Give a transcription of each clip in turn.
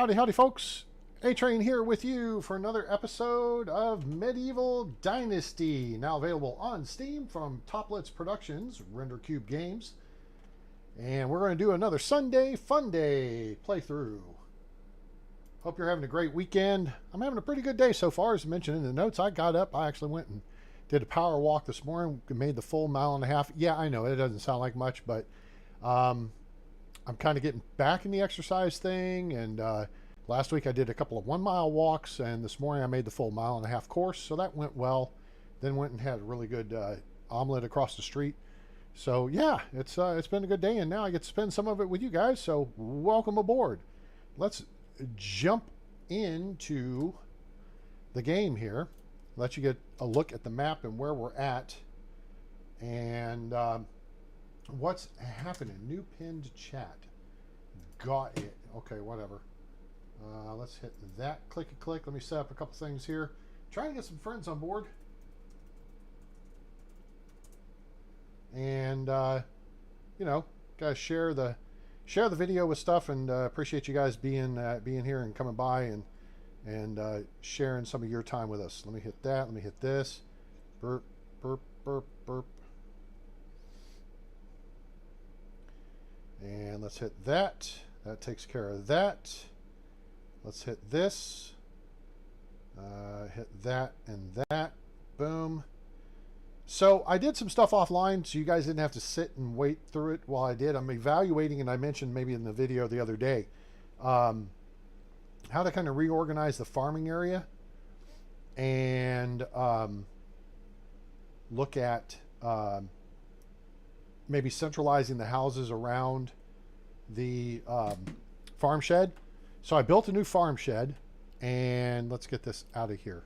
Howdy, howdy, folks. A-Train here with you for another episode of Medieval Dynasty, now available on Steam from Toplets Productions, Render Cube Games. And we're going to do another Sunday Fun Day playthrough. Hope you're having a great weekend. I'm having a pretty good day so far. As mentioned in the notes, I got up. I actually went and did a power walk this morning, made the full mile and a half. Yeah, I know, it doesn't sound like much, but I'm kind of getting back in the exercise thing, and last week I did a couple of 1 mile walks, and this morning I made the full mile and a half course, so that went well. Then went and had a really good omelet across the street. So yeah, it's been a good day, and now I get to spend some of it with you guys, so welcome aboard. Let's jump into the game here, let you get a look at the map and where we're at, and what's happening. New pinned chat. Got it. Okay, whatever. Let's hit that. Clicky click. Let me set up a couple things here. Trying to get some friends on board. And you know, guys, share the video with stuff, and appreciate you guys being here and coming by and sharing some of your time with us. Let me hit that. Let me hit this. Burp, burp, burp, burp. And let's hit that. That takes care of that. Let's hit this. Hit that and that. Boom. So I did some stuff offline, so you guys didn't have to sit and wait through it while I did. I'm evaluating, and I mentioned maybe in the video the other day, how to kind of reorganize the farming area and look at maybe centralizing the houses around the farm shed. So I built a new farm shed, and let's get this out of here.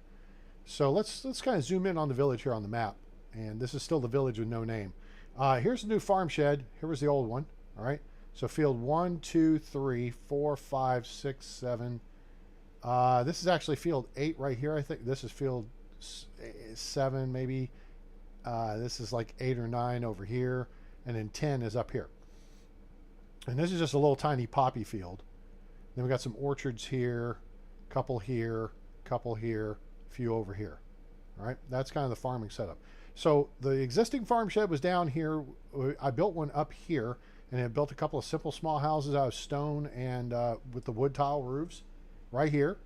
So let's kind of zoom in on the village here on the map, and this is still the village with no name. Here's the new farm shed. Here was the old one. All right. So field 1, 2, 3, 4, 5, 6, 7. This is actually field 8 right here. I think this is field 7 maybe. This is like 8 or 9 over here. And then 10 is up here. And this is just a little tiny poppy field. Then we got some orchards here, couple here, a few over here. All right, that's kind of the farming setup. So the existing farm shed was down here. I built one up here, and I built a couple of simple small houses out of stone and with the wood tile roofs right here.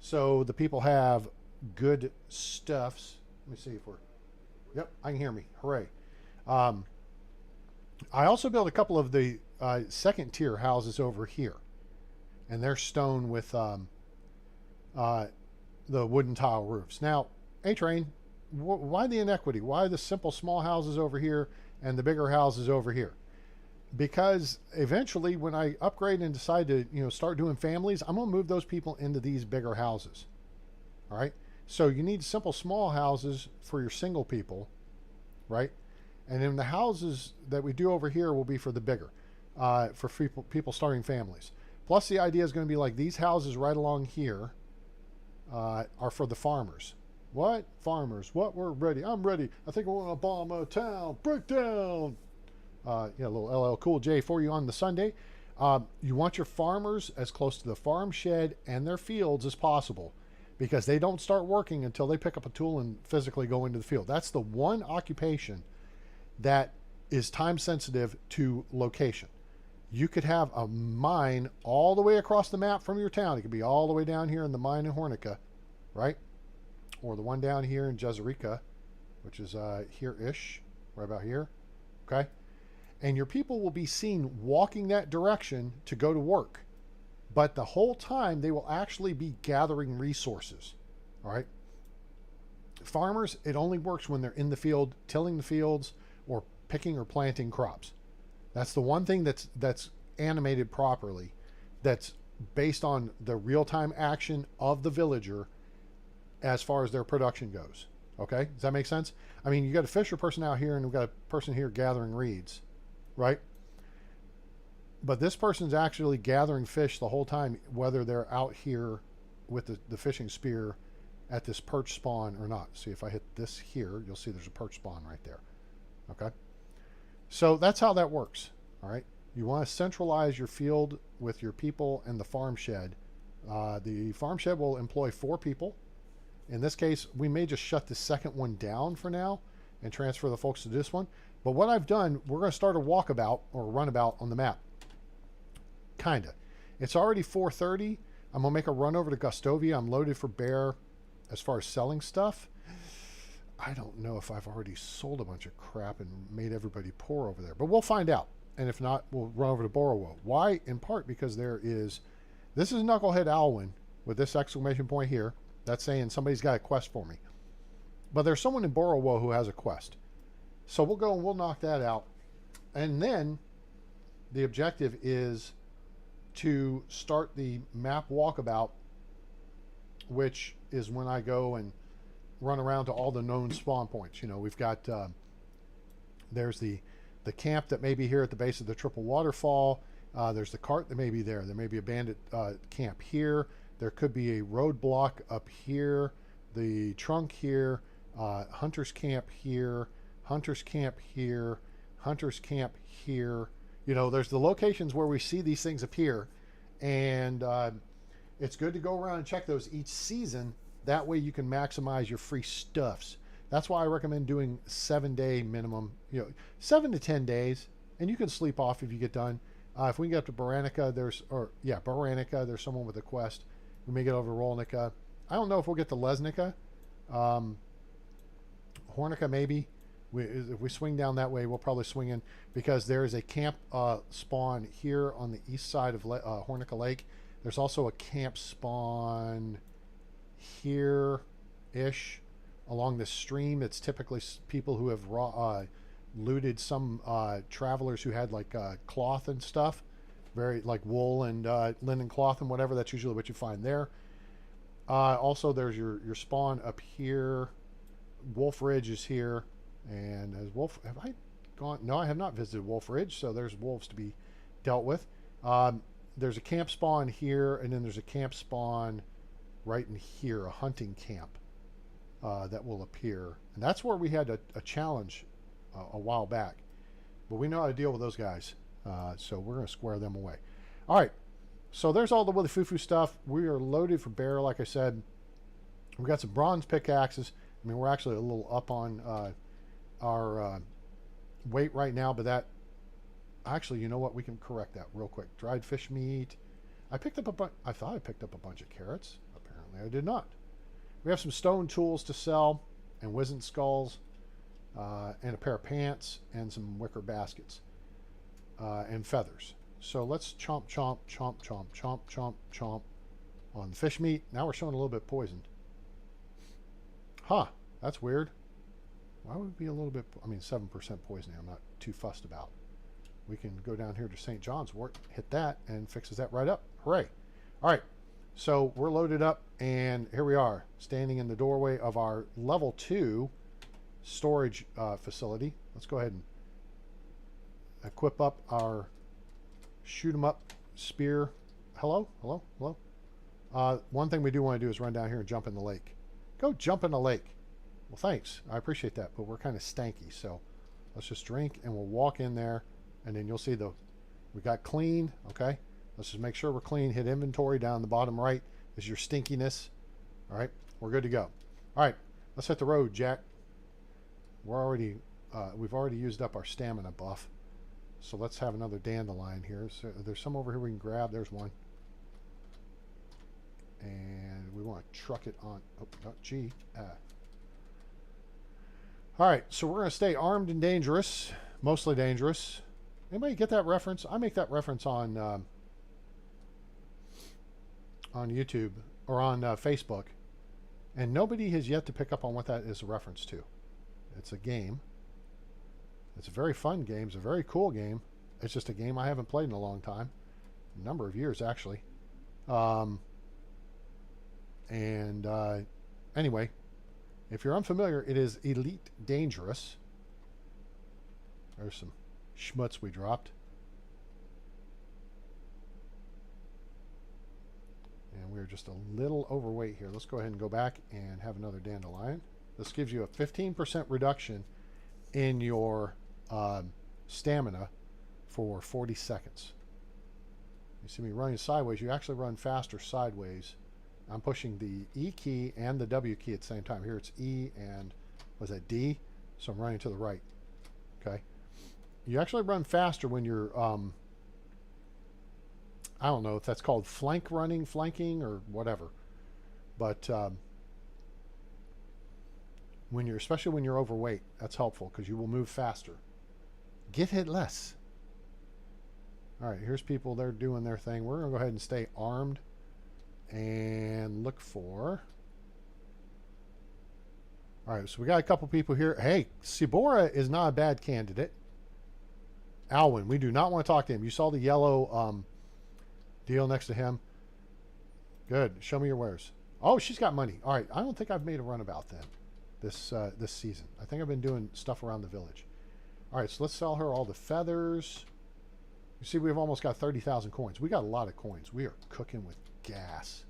So the people have good stuffs. Let me see if we're... Yep, I can hear me. Hooray. I also built a couple of the second tier houses over here, and they're stone with the wooden tile roofs. Now, A-Train, why the inequity? Why the simple small houses over here and the bigger houses over here? Because eventually, when I upgrade and decide to start doing families, I'm gonna move those people into these bigger houses. All right. So you need simple small houses for your single people, right? And then the houses that we do over here will be for the bigger, for people starting families. Plus, the idea is going to be like these houses right along here are for the farmers. What? Farmers. What? We're ready. I'm ready. I think I want to bomb a town. Breakdown. Yeah, a little LL Cool J for you on the Sunday. You want your farmers as close to the farm shed and their fields as possible, because they don't start working until they pick up a tool and physically go into the field. That's the one occupation that is time sensitive to location. You could have a mine all the way across the map from your town. It could be all the way down here in the mine in Hornica, right? Or the one down here in Jezerica, which is here-ish, right about here, okay? And your people will be seen walking that direction to go to work. But the whole time, they will actually be gathering resources, all right? Farmers, it only works when they're in the field, tilling the fields, or picking or planting crops. That's the one thing that's animated properly, that's based on the real-time action of the villager as far as their production goes. Okay, does that make sense? I mean, you got a fisher person out here, and we've got a person here gathering reeds, right? But this person's actually gathering fish the whole time, whether they're out here with the fishing spear at this perch spawn or not. See, if I hit this here, you'll see there's a perch spawn right there. Okay, so that's how that works. All right, you want to centralize your field with your people and the farm shed The farm shed will employ 4 people. In this case, we may just shut the second one down for now and transfer the folks to this one. But what I've done, we're going to start a walkabout or a runabout on the map. Kinda. It's already 4:30. I'm going to make a run over to Gustovia. I'm loaded for bear as far as selling stuff. I don't know if I've already sold a bunch of crap and made everybody poor over there. But we'll find out. And if not, we'll run over to Borowo. Why? In part because this is Knucklehead Alwyn with this exclamation point here. That's saying somebody's got a quest for me. But there's someone in Borowo who has a quest. So we'll go and we'll knock that out. And then the objective is to start the map walkabout, which is when I go and run around to all the known spawn points. You know, we've got, there's the camp that may be here at the base of the triple waterfall. There's the cart that may be there. There may be a bandit camp here. There could be a roadblock up here, the trunk here, hunter's camp here, hunter's camp here, hunter's camp here. You know, there's the locations where we see these things appear, and it's good to go around and check those each season. That way you can maximize your free stuffs. That's why I recommend doing 7-day minimum, 7 to 10 days, and you can sleep off if you get done. If we can get up to Baranica, Baranica, there's someone with a quest. We may get over to Rolnica. I don't know if we'll get to Lesnica. Hornica, maybe. If we swing down that way, we'll probably swing in, because there is a camp spawn here on the east side of Hornica Lake. There's also a camp spawn here-ish along the stream. It's typically people who have looted some travelers who had like cloth and stuff, very like wool and linen cloth and whatever. That's usually what you find there. Also, there's your spawn up here. Wolf Ridge is here, and as Wolf, have I gone? No, I have not visited Wolf Ridge, so there's wolves to be dealt with. There's a camp spawn here, and then there's a camp spawn right in here, a hunting camp that will appear, and that's where we had a challenge a while back, but we know how to deal with those guys, so we're going to square them away. All right, so there's all the Willy Foo stuff. We are loaded for bear, like I said. We got some bronze pickaxes. I mean, we're actually a little up on our weight right now, but that actually, you know what, we can correct that real quick. Dried fish meat. I thought I picked up a bunch of carrots. Apparently I did not. We have some stone tools to sell, and wizened skulls, and a pair of pants, and some wicker baskets, and feathers. So let's chomp, chomp, chomp, chomp, chomp, chomp, chomp on the fish meat. Now we're showing a little bit poisoned. Huh, that's weird. Why would it be a little bit, 7% poisoning I'm not too fussed about. We can go down here to St. John's Wort, hit that, and fixes that right up. Hooray. All right, so we're loaded up, and here we are, standing in the doorway of our level 2 storage facility. Let's go ahead and equip up our shoot 'em up spear. Hello, hello, hello. One thing we do want to do is run down here and jump in the lake. Go jump in the lake. Well, thanks. I appreciate that, but we're kind of stanky, so let's just drink, and we'll walk in there, and then you'll see we got clean, okay? Let's just make sure we're clean. Hit inventory down the bottom right is your stinkiness. All right, we're good to go. All right, let's hit the road, Jack. We've already used up our stamina buff, so let's have another dandelion here. So there's some over here we can grab. There's one. And we want to truck it on. Oh, no, G. All right, so we're going to stay armed and dangerous, mostly dangerous. Anybody get that reference? I make that reference on YouTube or on Facebook, and nobody has yet to pick up on what that is a reference to. It's a game. It's a very fun game. It's a very cool game. It's just a game I haven't played in a long time, a number of years actually. Anyway, if you're unfamiliar, it is Elite Dangerous. There's some schmutz we dropped. And we're just a little overweight here. Let's go ahead and go back and have another dandelion. This gives you a 15% reduction in your stamina for 40 seconds. You see me running sideways. You actually run faster sideways. I'm pushing the E key and the W key at the same time. Here it's E and, was that D? So I'm running to the right. Okay. You actually run faster when you're, I don't know if that's called flanking, or whatever. But especially when you're overweight, that's helpful because you will move faster. Get hit less. All right, here's people. They're doing their thing. We're going to go ahead and stay armed and look for. All right, so we got a couple people here. Hey, Sibora is not a bad candidate. Alwyn, we do not want to talk to him. You saw the yellow deal next to him. Good. Show me your wares. Oh, she's got money. All right, I don't think I've made a runabout then this season. I think I've been doing stuff around the village. All right, so let's sell her all the feathers. You see, we've almost got 30,000 coins. We got a lot of coins. We are cooking with gas.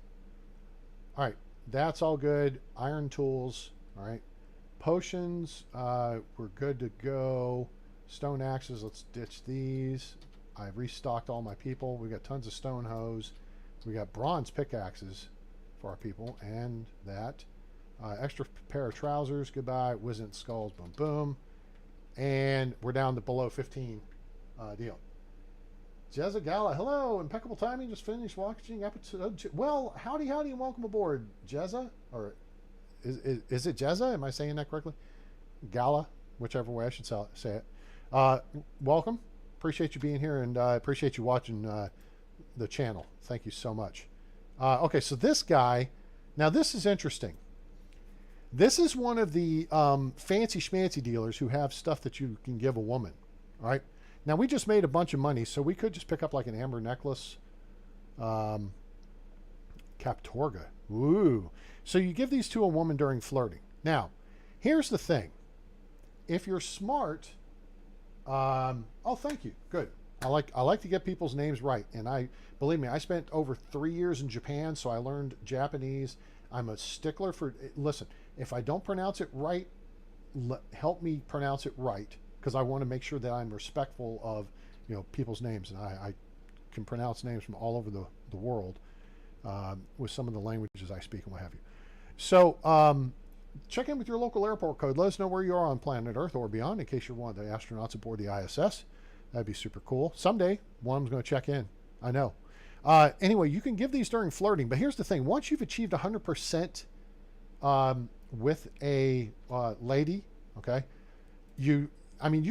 All right, that's all good. Iron tools. All right, potions. We're good to go. Stone axes. Let's ditch these. I've restocked all my people. We got tons of stone hoes. We got bronze pickaxes for our people, and that. Extra pair of trousers. Goodbye. Wizened skulls. Boom, boom. And we're down to below 15 deal. Jezza Gala, hello, impeccable timing. Just finished watching episode 2. Well, howdy, and welcome aboard, Jezza. Or is it Jezza? Am I saying that correctly? Gala, whichever way I should say it. Welcome. Appreciate you being here, and appreciate you watching the channel. Thank you so much. Okay, so this guy, now this is interesting. This is one of the fancy schmancy dealers who have stuff that you can give a woman. All right. Now, we just made a bunch of money, so we could just pick up like an amber necklace. Captorga. Ooh. So you give these to a woman during flirting. Now, here's the thing. If you're smart, oh, thank you. Good. I like to get people's names right. And believe me, I spent over 3 years in Japan, so I learned Japanese. I'm a stickler for, listen, if I don't pronounce it right, help me pronounce it right. Because I want to make sure that I'm respectful of, people's names, and I can pronounce names from all over the world with some of the languages I speak and what have you. So check in with your local airport code. Let us know where you are on planet Earth or beyond, in case you're one of the astronauts aboard the ISS. That'd be super cool. Someday, one of them's going to check in. I know. Anyway, you can give these during flirting, but here's the thing: once you've achieved 100% with a lady, okay, you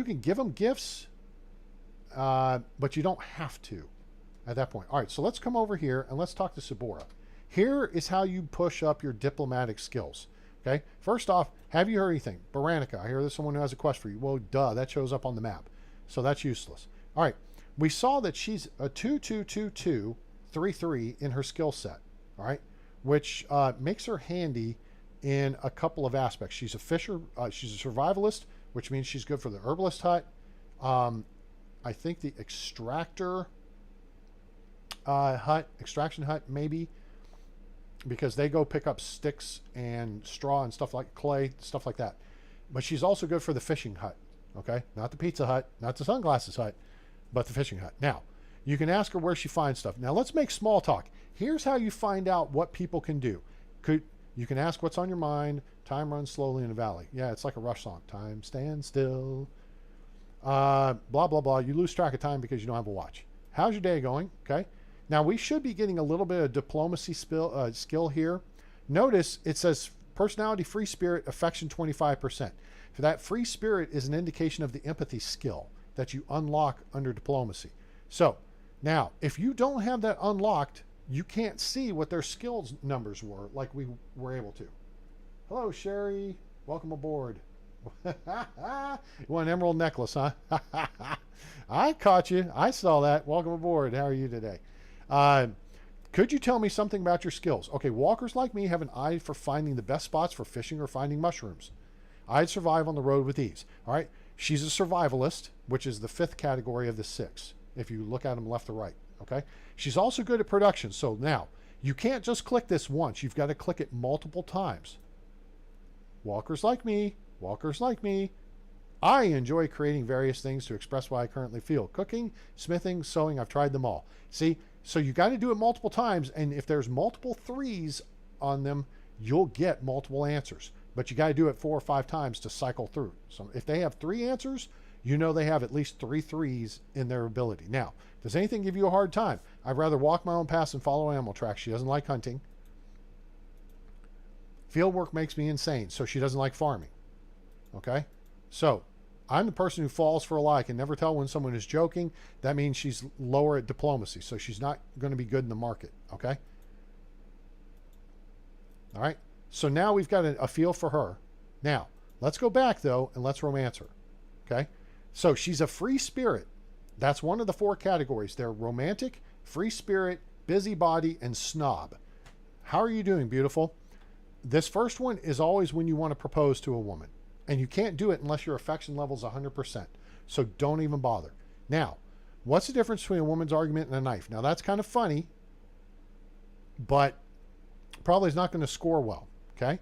can give them gifts, but you don't have to at that point. All right, so let's come over here and let's talk to Sibora. Here is how you push up your diplomatic skills. Okay, first off, have you heard anything? Baranica, I hear there's someone who has a quest for you. Well, duh, that shows up on the map, so that's useless. All right, we saw that she's a 2-2-2-2-3-3 in her skill set. All right, which makes her handy in a couple of aspects. She's a fisher. She's a survivalist, which means she's good for the herbalist hut. I think the extraction hut, maybe, because they go pick up sticks and straw and stuff like clay, stuff like that. But she's also good for the fishing hut, okay? Not the pizza hut, not the sunglasses hut, but the fishing hut. Now, you can ask her where she finds stuff. Now, let's make small talk. Here's how you find out what people can do. You can ask what's on your mind. Time runs slowly in the valley. Yeah, it's like a Rush song. Time stands still. Blah, blah, blah. You lose track of time because you don't have a watch. How's your day going? Okay. Now, we should be getting a little bit of diplomacy skill here. Notice it says personality, free spirit, affection 25%. For that, free spirit is an indication of the empathy skill that you unlock under diplomacy. So, now, if you don't have that unlocked, you can't see what their skills numbers were like we were able to. Hello, Sherry. Welcome aboard. You want an emerald necklace, huh? I caught you. I saw that. Welcome aboard. How are you today? Could you tell me something about your skills? Okay, walkers like me have an eye for finding the best spots for fishing or finding mushrooms. I'd survive on the road with ease. All right. She's a survivalist, which is the 5th category of the 6, if you look at them left to right. Okay. She's also good at production. So now you can't just click this once. You've got to click it multiple times. Walkers like me. I enjoy creating various things to express what I currently feel. Cooking, smithing, sewing, I've tried them all. See, So you got to do it multiple times. And if there's multiple 3s on them, you'll get multiple answers. But you got to do it 4 or 5 times to cycle through. So if they have 3 answers, you know they have at least 3 3s in their ability. Now, does anything give you a hard time? I'd rather walk my own path than follow animal tracks. She doesn't like hunting. Field work makes me insane, so she doesn't like farming. Okay? So, I'm the person who falls for a lie. I can never tell when someone is joking. That means she's lower at diplomacy, so she's not going to be good in the market. Okay? All right? So now we've got a feel for her. Now, let's go back, though, and let's romance her. Okay? So she's a free spirit. That's one of the 4 categories. They're romantic, free spirit, busybody, and snob. How are you doing, beautiful? This first one is always when you want to propose to a woman. And you can't do it unless your affection level is 100%. So don't even bother. Now, what's the difference between a woman's argument and a knife? Now, that's kind of funny, but probably is not going to score well. Okay?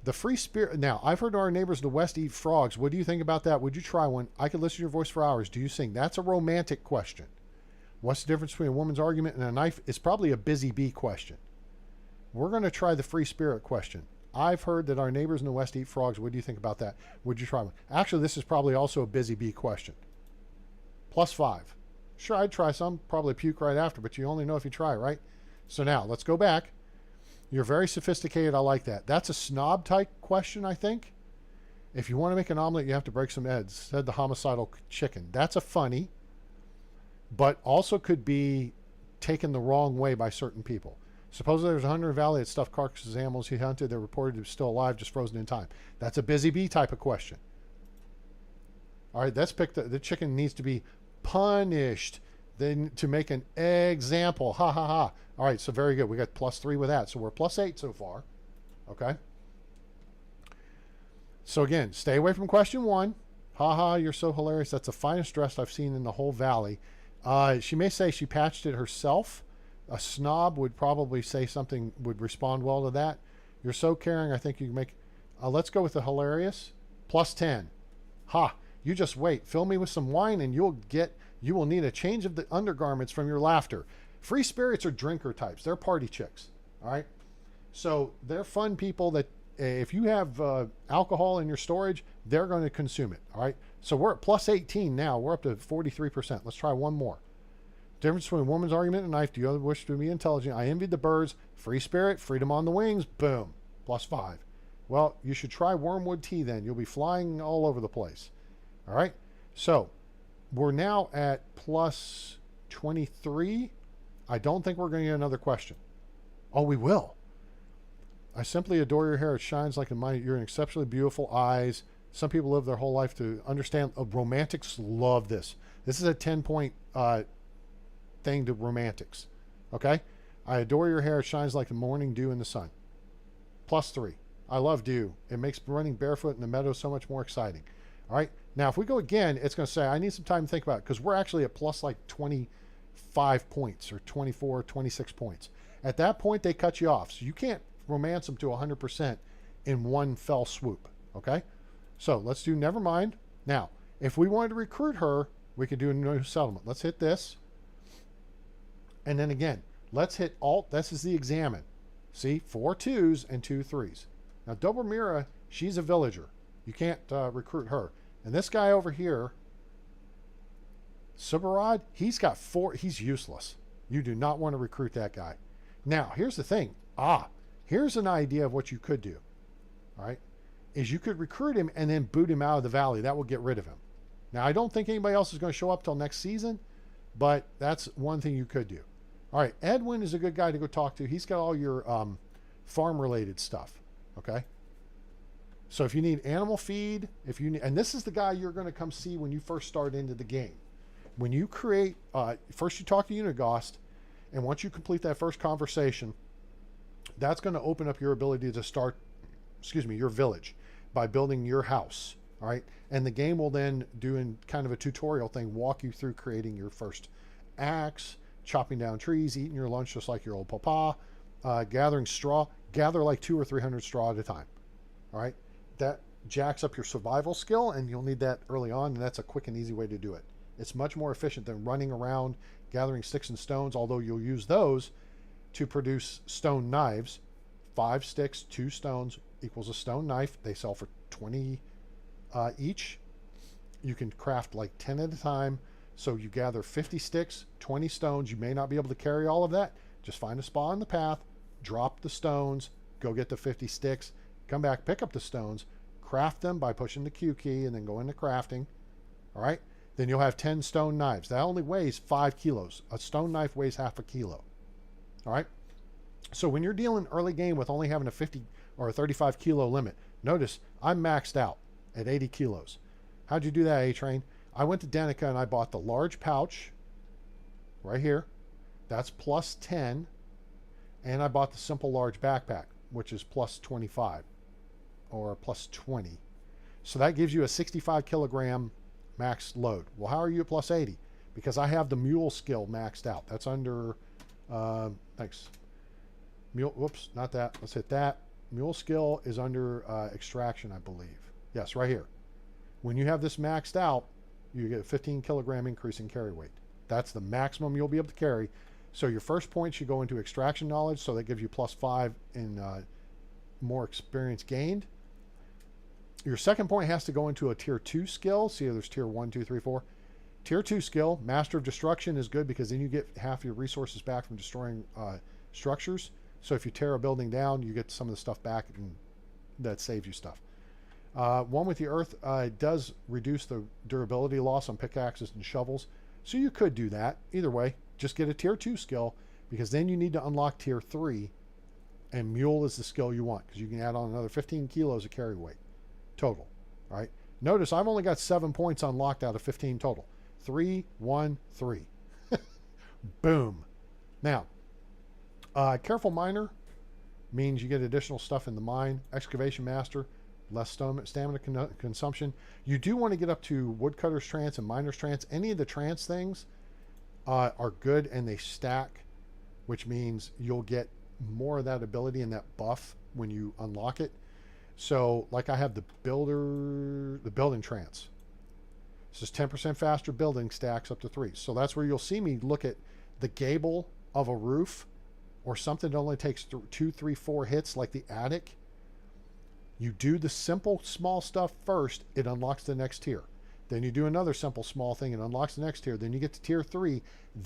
The free spirit. Now, I've heard our neighbors in the West eat frogs. What do you think about that? Would you try one? I could listen to your voice for hours. Do you sing? That's a romantic question. What's the difference between a woman's argument and a knife? It's probably a busy bee question. We're going to try the free spirit question. I've heard that our neighbors in the West eat frogs. What do you think about that? Would you try one? Actually, this is probably also a busy bee question. +5. Sure, I'd try some. Probably puke right after, but you only know if you try, right? So now, let's go back. You're very sophisticated. I like that. That's a snob type question, I think. If you want to make an omelet, you have to break some eggs, said the homicidal chicken. That's a funny, but also could be taken the wrong way by certain people. Suppose there's a hunter in the valley that stuffed carcasses of animals he hunted. They're reported to be still alive, just frozen in time. That's a busy bee type of question. All right, let's pick the chicken needs to be punished then to make an example. Ha ha ha. All right, so very good. We got +3 with that. So we're +8 so far. Okay. So again, stay away from question 1. Ha ha, you're so hilarious. That's the finest dress I've seen in the whole valley. She may say she patched it herself. A snob would probably say something, would respond well to that. You're so caring, I think you can make... let's go with the hilarious. +10. Ha, you just wait. Fill me with some wine and you will need a change of the undergarments from your laughter. Free spirits are drinker types. They're party chicks. All right? So they're fun people that if you have alcohol in your storage, they're going to consume it. All right? So we're at +18 now. We're up to 43%. Let's try one more. Difference between a woman's argument and a knife. Do you wish to be intelligent? I envied the birds. Free spirit, freedom on the wings. Boom. +5. Well, you should try wormwood tea then. You'll be flying all over the place. All right? So we're now at +23. I don't think we're going to get another question. Oh, we will. I simply adore your hair. It shines like a mine. You're an exceptionally beautiful eyes. Some people live their whole life to understand. Romantics love this. This is a 10-point thing to romantics. Okay? I adore your hair. It shines like the morning dew in the sun. +3. I love dew. It makes running barefoot in the meadow so much more exciting. All right? Now, if we go again, it's going to say, I need some time to think about it because we're actually at +25 points or 24, 26 points. At that point, they cut you off. So you can't romance them to 100% in one fell swoop. Okay? So let's do never mind. Now, if we wanted to recruit her, we could do a new settlement. Let's hit this. And then again, let's hit Alt. This is the examine. See, 4 2s and 2 3s. Now, Dobromira, she's a villager. You can't recruit her. And this guy over here, Subarad, he's got 4. He's useless. You do not want to recruit that guy. Now, here's the thing. Here's an idea of what you could do. All right, is you could recruit him and then boot him out of the valley. That will get rid of him. Now, I don't think anybody else is going to show up till next season, but that's one thing you could do. All right, Edwin is a good guy to go talk to. He's got all your farm-related stuff. Okay. So if you need animal feed, and this is the guy you're going to come see when you first start into the game. When you create, first you talk to Unigost, and once you complete that first conversation, that's going to open up your ability to start, your village by building your house. All right. And the game will then do in kind of a tutorial thing, walk you through creating your first axe, chopping down trees, eating your lunch just like your old papa, gathering straw, gather like 200 or 300 straw at a time. All right. That jacks up your survival skill, and you'll need that early on, and that's a quick and easy way to do it. It's much more efficient than running around gathering sticks and stones, although you'll use those to produce stone knives. 5 sticks, 2 stones equals a stone knife. They sell for 20 each. You can craft like 10 at a time. So you gather 50 sticks, 20 stones. You may not be able to carry all of that. Just find a spot on the path, drop the stones, go get the 50 sticks, come back, pick up the stones, craft them by pushing the Q key, and then go into crafting. All right? Then you'll have 10 stone knives. That only weighs 5 kilos. A stone knife weighs half a kilo. All right? So when you're dealing early game with only having a 50 or a 35 kilo limit, notice I'm maxed out at 80 kilos. How'd you do that, A-Train? I went to Denica and I bought the large pouch right here. That's plus 10. And I bought the simple large backpack, which is plus 25 or plus 20. So that gives you a 65 kilogram max load. Well, how are you at plus 80? Because I have the mule skill maxed out. That's under, thanks. Mule, whoops, not that. Let's hit that. Mule skill is under extraction, I believe. Yes, right here. When you have this maxed out, you get a 15 kilogram increase in carry weight. That's the maximum you'll be able to carry. So your first point should go into extraction knowledge, so that gives you plus 5 in more experience gained. Your second point has to go into a tier 2 skill. See, there's tier 1, 2, 3, 4. Tier 2 skill, Master of Destruction, is good because then you get half your resources back from destroying structures. So if you tear a building down, you get some of the stuff back, and that saves you stuff. One with the earth does reduce the durability loss on pickaxes and shovels. So you could do that. Either way, just get a tier 2 skill, because then you need to unlock tier 3, and mule is the skill you want, because you can add on another 15 kilos of carry weight total. All right. Notice I've only got 7 points unlocked out of 15 total. 3, 1, 3. Boom. Now, Careful Miner means you get additional stuff in the mine. Excavation Master, less stamina consumption. You do want to get up to Woodcutter's Trance and Miner's Trance. Any of the trance things are good, and they stack, which means you'll get more of that ability and that buff when you unlock it. So, like I have the Building Trance. This is 10% faster building, stacks up to 3. So that's where you'll see me look at the gable of a roof, or something that only takes 2, 3, 4 hits, like the attic. You do the simple small stuff first, it unlocks the next tier. Then you do another simple small thing, it unlocks the next tier. Then you get to tier 3.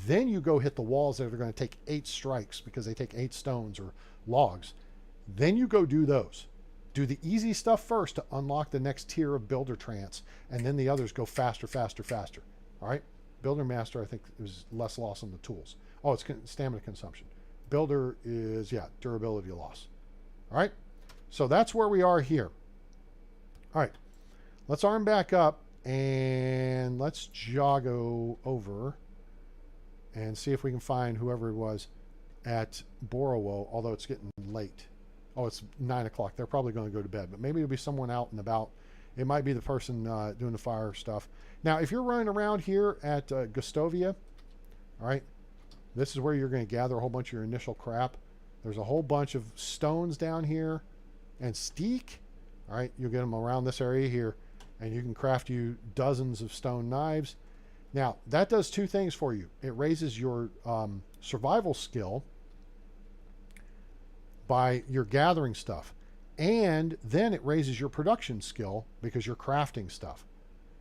Then you go hit the walls that are going to take 8 strikes because they take 8 stones or logs. Then you go do those. Do the easy stuff first to unlock the next tier of Builder Trance, and then the others go faster, faster, faster. All right? Builder Master, I think, is less loss on the tools. Oh, it's stamina consumption. Builder is, yeah, durability loss. All right? So that's where we are here. All right. Let's arm back up, and let's jog over and see if we can find whoever it was at Borowo, although it's getting late. Oh, it's 9 o'clock. They're probably going to go to bed, but maybe it'll be someone out and about. It might be the person doing the fire stuff. Now, if you're running around here at Gustovia, all right, this is where you're going to gather a whole bunch of your initial crap. There's a whole bunch of stones down here and steak. All right, you'll get them around this area here, and you can craft you dozens of stone knives. Now, that does 2 things for you. It raises your survival skill by your gathering stuff, and then it raises your production skill because you're crafting stuff.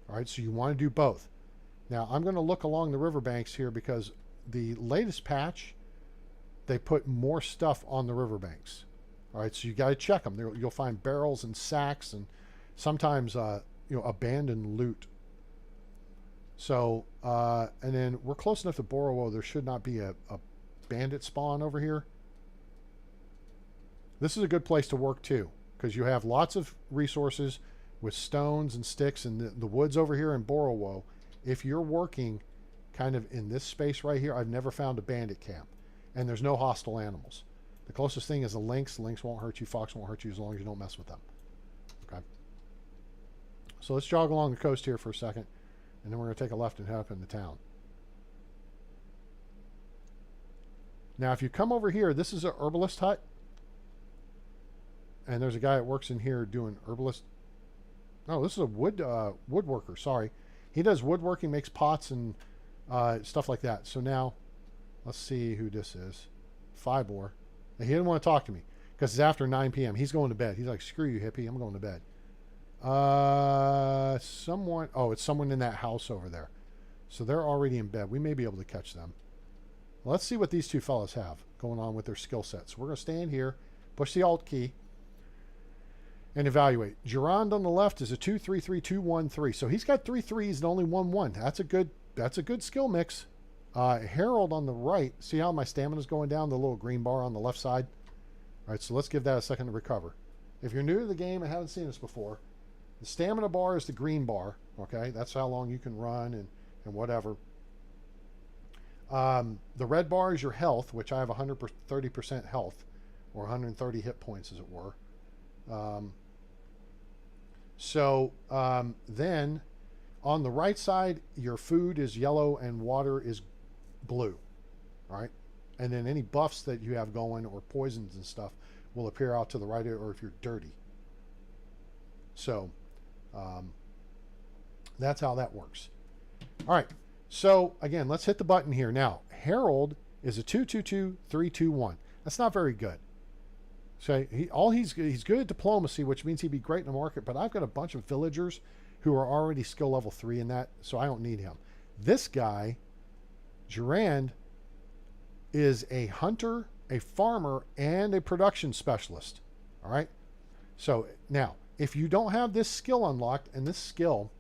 All right, so you want to do both. Now, I'm going to look along the riverbanks here because the latest patch, they put more stuff on the riverbanks. All right, so you got to check them. You'll find barrels and sacks, and sometimes abandoned loot. So, and then we're close enough to Borowo. There should not be a bandit spawn over here. This is a good place to work too, because you have lots of resources with stones and sticks, and the woods over here in Borowo. If you're working kind of in this space right here, I've never found a bandit camp, and there's no hostile animals. The closest thing is a lynx. Lynx won't hurt you. Fox won't hurt you as long as you don't mess with them. Okay. So let's jog along the coast here for a second, and then we're going to take a left and head up into town. Now, if you come over here, this is a herbalist hut. And there's a guy that works in here doing herbalist. No, this is a woodworker. Sorry, He does woodworking, makes pots and stuff like that. So now, let's see who this is. Fibor. He didn't want to talk to me because it's after 9 p.m. He's going to bed. He's like, screw you, hippie. I'm going to bed. Someone. Oh, it's someone in that house over there. So they're already in bed. We may be able to catch them. Let's see what these two fellas have going on with their skill sets. We're going to stand here, push the Alt key, and evaluate. Gerard on the left is a 2-3-3-2-1-3. So he's got 3 3s and only 1 1. That's a good skill mix. Harold on the right. See how my stamina is going down? The little green bar on the left side. All right, so let's give that a second to recover. If you're new to the game and haven't seen this before, the stamina bar is the green bar. Okay, that's how long you can run and whatever. The red bar is your health, which I have 130% health, or 130 hit points, as it were. Then on the right side, your food is yellow and water is blue. All right. And then any buffs that you have going or poisons and stuff will appear out to the right, or if you're dirty. So that's how that works. All right. So again, let's hit the button here. Now, Harold is a 2-2-2-3-2-1. That's not very good. So he's good at diplomacy, which means he'd be great in the market, but I've got a bunch of villagers who are already skill level 3 in that, so I don't need him. This guy, Gerard, is a hunter, a farmer, and a production specialist. All right? So now, if you don't have this skill unlocked, and this skill,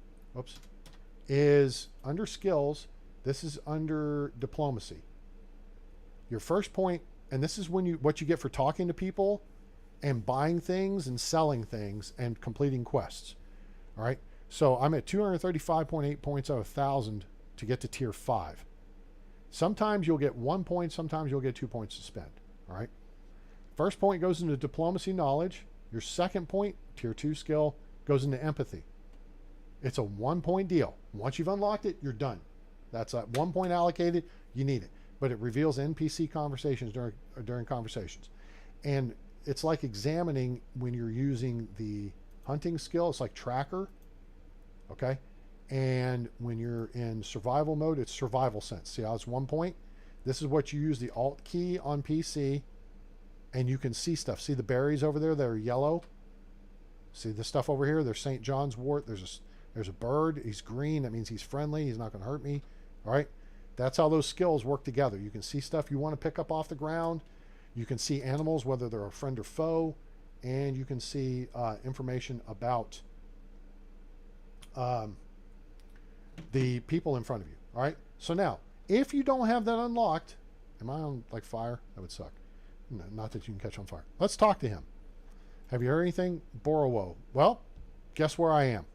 is under skills, this is under diplomacy. Your first point, and this is what you get for talking to people and buying things and selling things and completing quests. All right. So I'm at 235.8 points out of 1,000 to get to tier 5. Sometimes you'll get 1 point, sometimes you'll get 2 points to spend. All right. First point goes into diplomacy knowledge. Your second point, tier 2 skill, goes into empathy. It's a 1 point deal. Once you've unlocked it, you're done. That's a 1 point allocated. You need it. But it reveals NPC conversations during conversations. And it's like examining when you're using the hunting skill. It's like tracker. Okay. And when you're in survival mode, it's survival sense. See how it's 1 point? This is what you use the Alt key on PC, and you can see stuff. See the berries over there that are yellow? See the stuff over here? There's St. John's wort. There's a bird. He's green. That means he's friendly. He's not going to hurt me. All right. That's how those skills work together. You can see stuff you want to pick up off the ground. You can see animals, whether they're a friend or foe. And you can see information about the people in front of you. All right. So now, if you don't have that unlocked, am I on like fire? That would suck. No, not that you can catch on fire. Let's talk to him. Have you heard anything? Borowo. Well, guess where I am.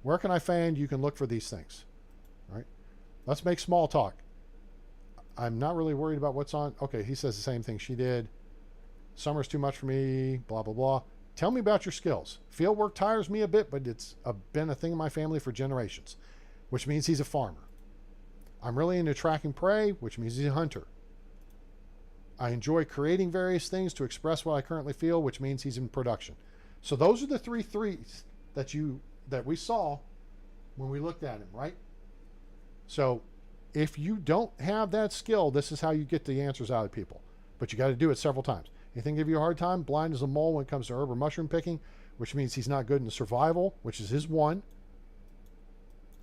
Where can I find you can look for these things? All right. Let's make small talk. I'm not really worried about what's on. Okay, he says the same thing she did. Summer's too much for me, blah, blah, blah. Tell me about your skills. Field work tires me a bit, but it's been a thing in my family for generations, which means he's a farmer. I'm really into tracking prey, which means he's a hunter. I enjoy creating various things to express what I currently feel, which means he's in production. So those are the 3 threes that we saw when we looked at him, right? So if you don't have that skill, this is how you get the answers out of people. But you got to do it several times. Anything give you a hard time? Blind as a mole when it comes to herb or mushroom picking, which means he's not good in survival, which is his 1. And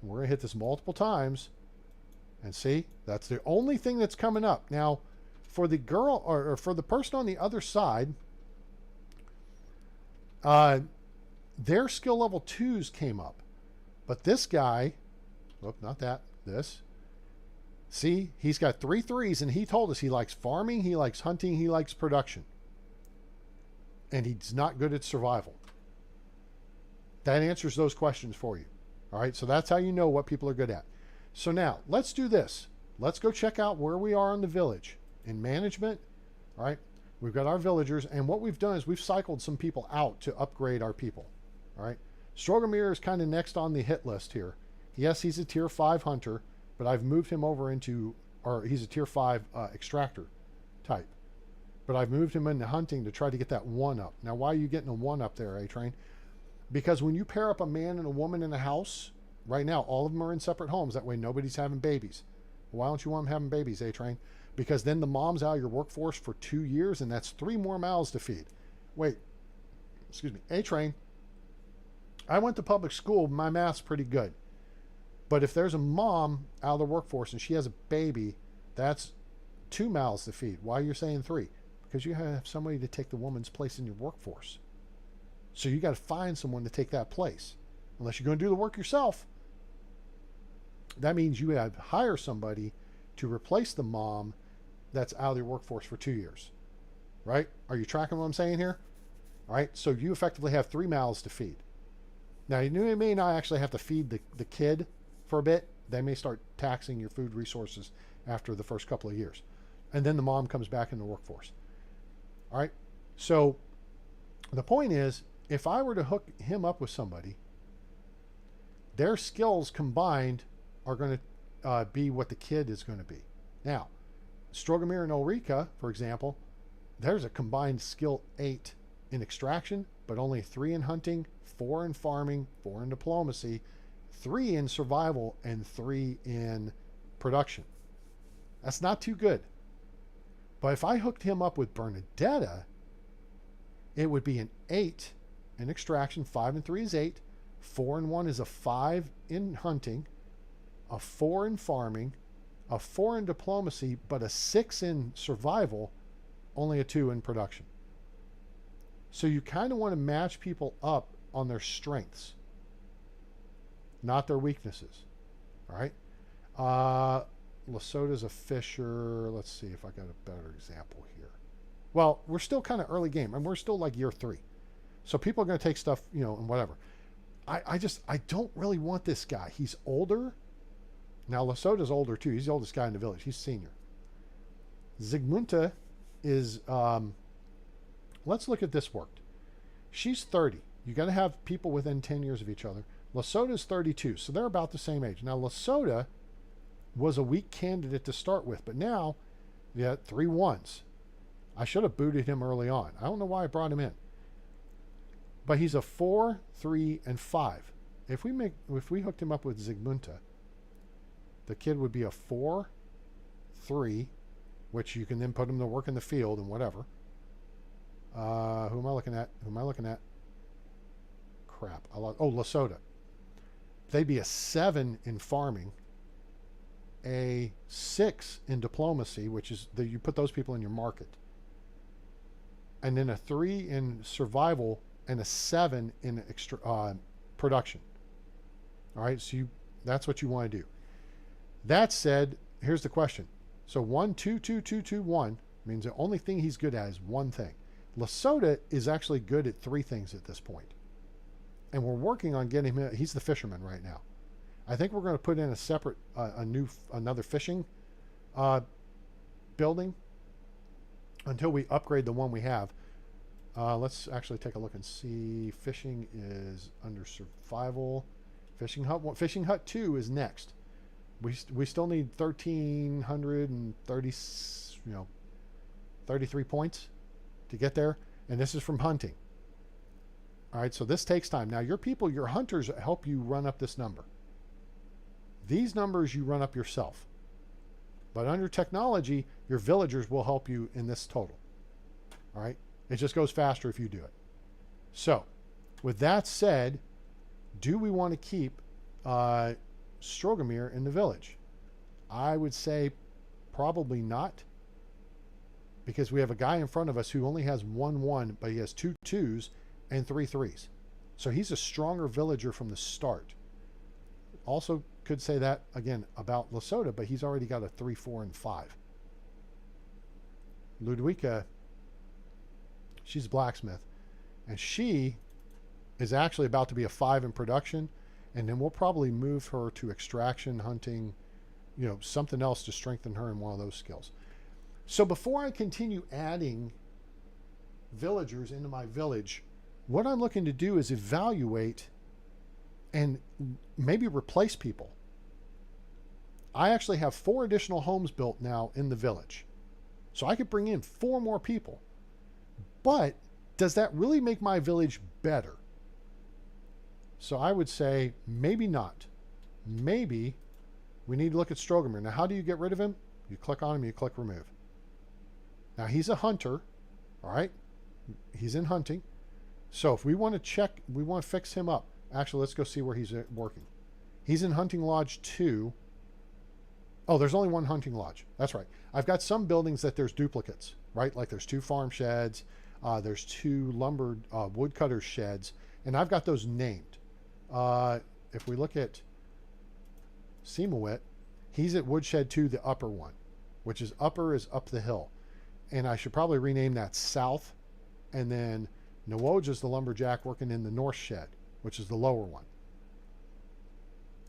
we're going to hit this multiple times. And see, that's the only thing that's coming up. Now, for the girl or for the person on the other side, their skill level 2s came up. But this guy, not that, this. See, he's got 3 3s, and he told us he likes farming, he likes hunting, he likes production. And he's not good at survival. That answers those questions for you. All right, so that's how you know what people are good at. So now, let's do this. Let's go check out where we are in the village. In management, all right, we've got our villagers, and what we've done is we've cycled some people out to upgrade our people. All right, Strogomir is kind of next on the hit list here. Yes, he's a tier 5 hunter, but I've moved him over into, or he's a tier 5 extractor type. But I've moved him into hunting to try to get that 1 up. Now, why are you getting a 1 up there, A-Train? Because when you pair up a man and a woman in a house, right now, all of them are in separate homes. That way nobody's having babies. Why don't you want them having babies, A-Train? Because then the mom's out of your workforce for 2 years, and that's 3 more mouths to feed. Wait, excuse me, A-Train. I went to public school. My math's pretty good. But if there's a mom out of the workforce and she has a baby, that's 2 mouths to feed. Why are you saying 3? Because you have somebody to take the woman's place in your workforce. So you got to find someone to take that place. Unless you're going to do the work yourself. That means you have to hire somebody to replace the mom that's out of your workforce for 2 years. Right? Are you tracking what I'm saying here? All right. So you effectively have 3 mouths to feed. Now, you may not actually have to feed the kid for a bit. They may start taxing your food resources after the first couple of years. And then the mom comes back in the workforce. All right. So the point is, if I were to hook him up with somebody, their skills combined are going to be what the kid is going to be. Now, Strogomir and Ulrika, for example, there's a combined skill 8 in extraction, but only 3 in hunting, 4 in farming, 4 in diplomacy, 3 in survival, and 3 in production. That's not too good. But if I hooked him up with Bernadetta, it would be an 8 in extraction, 5 and 3 is 8, 4 and 1 is a 5 in hunting, a 4 in farming, a 4 in diplomacy, but a 6 in survival, only a 2 in production. So you kind of want to match people up on their strengths, not their weaknesses. All right. Lesota's a fisher. Let's see if I got a better example here. Well, we're still kind of early game, and we're still like year 3. So people are going to take stuff, and whatever. I don't really want this guy. He's older. Now, Lesota's older, too. He's the oldest guy in the village. He's senior. Zygmunta is, let's look at this worked. She's 30. You got to have people within 10 years of each other. Lesota's 32, so they're about the same age. Now, Lesota was a weak candidate to start with, but now, yeah, 3 1s. I should have booted him early on. I don't know why I brought him in. But he's a 4, 3, and 5. If we hooked him up with Zygmunta, the kid would be a 4, 3, which you can then put him to work in the field and whatever. Who am I looking at? Crap. Lesota. They'd be a 7 in farming, a 6 in diplomacy, which is you put those people in your market, and then a 3 in survival and a 7 in production. All right, so that's what you want to do. That said, here's the question. So 1, 2, 2, 2, 2, 1 means the only thing he's good at is one thing. Lesota is actually good at 3 things at this point. And we're working on getting him, he's the fisherman right now. I think we're going to put in a separate, another fishing building until we upgrade the one we have. Let's actually take a look and see. Fishing is under survival. Fishing hut 2 is next. We still need 1,330, 33 points to get there, and this is from hunting. All right, so this takes time. Now, your hunters help you run up this number. These numbers you run up yourself. But under technology, your villagers will help you in this total. All right? It just goes faster if you do it. So, with that said, do we want to keep Strogomir in the village? I would say probably not, because we have a guy in front of us who only has 1 1, but he has 2 2s and 3 3s. So he's a stronger villager from the start. Also could say that again about Lesota, but he's already got a 3 4 and 5. Ludwika, she's a blacksmith, and she is actually about to be a 5 in production, and then we'll probably move her to extraction, hunting, something else to strengthen her in one of those skills. So before I continue adding villagers into my village, what I'm looking to do is evaluate and maybe replace people. I actually have 4 additional homes built now in the village. So I could bring in 4 more people. But does that really make my village better? So I would say maybe not. maybe we need to look at Strogomir. Now, how do you get rid of him? You click on him, you click remove. Now, he's a hunter, all right? He's in hunting. So if we want to check, we want to fix him up. Actually, let's go see where he's working. He's in Hunting Lodge 2. Oh, there's only one hunting lodge. That's right. I've got some buildings that there's duplicates, right? Like there's 2 farm sheds, there's 2 lumber woodcutter sheds, and I've got those named. If we look at Simawit, he's at Woodshed 2, the upper one, which is upper is up the hill. And I should probably rename that south. And then Nwoja's the lumberjack working in the north shed, which is the lower one.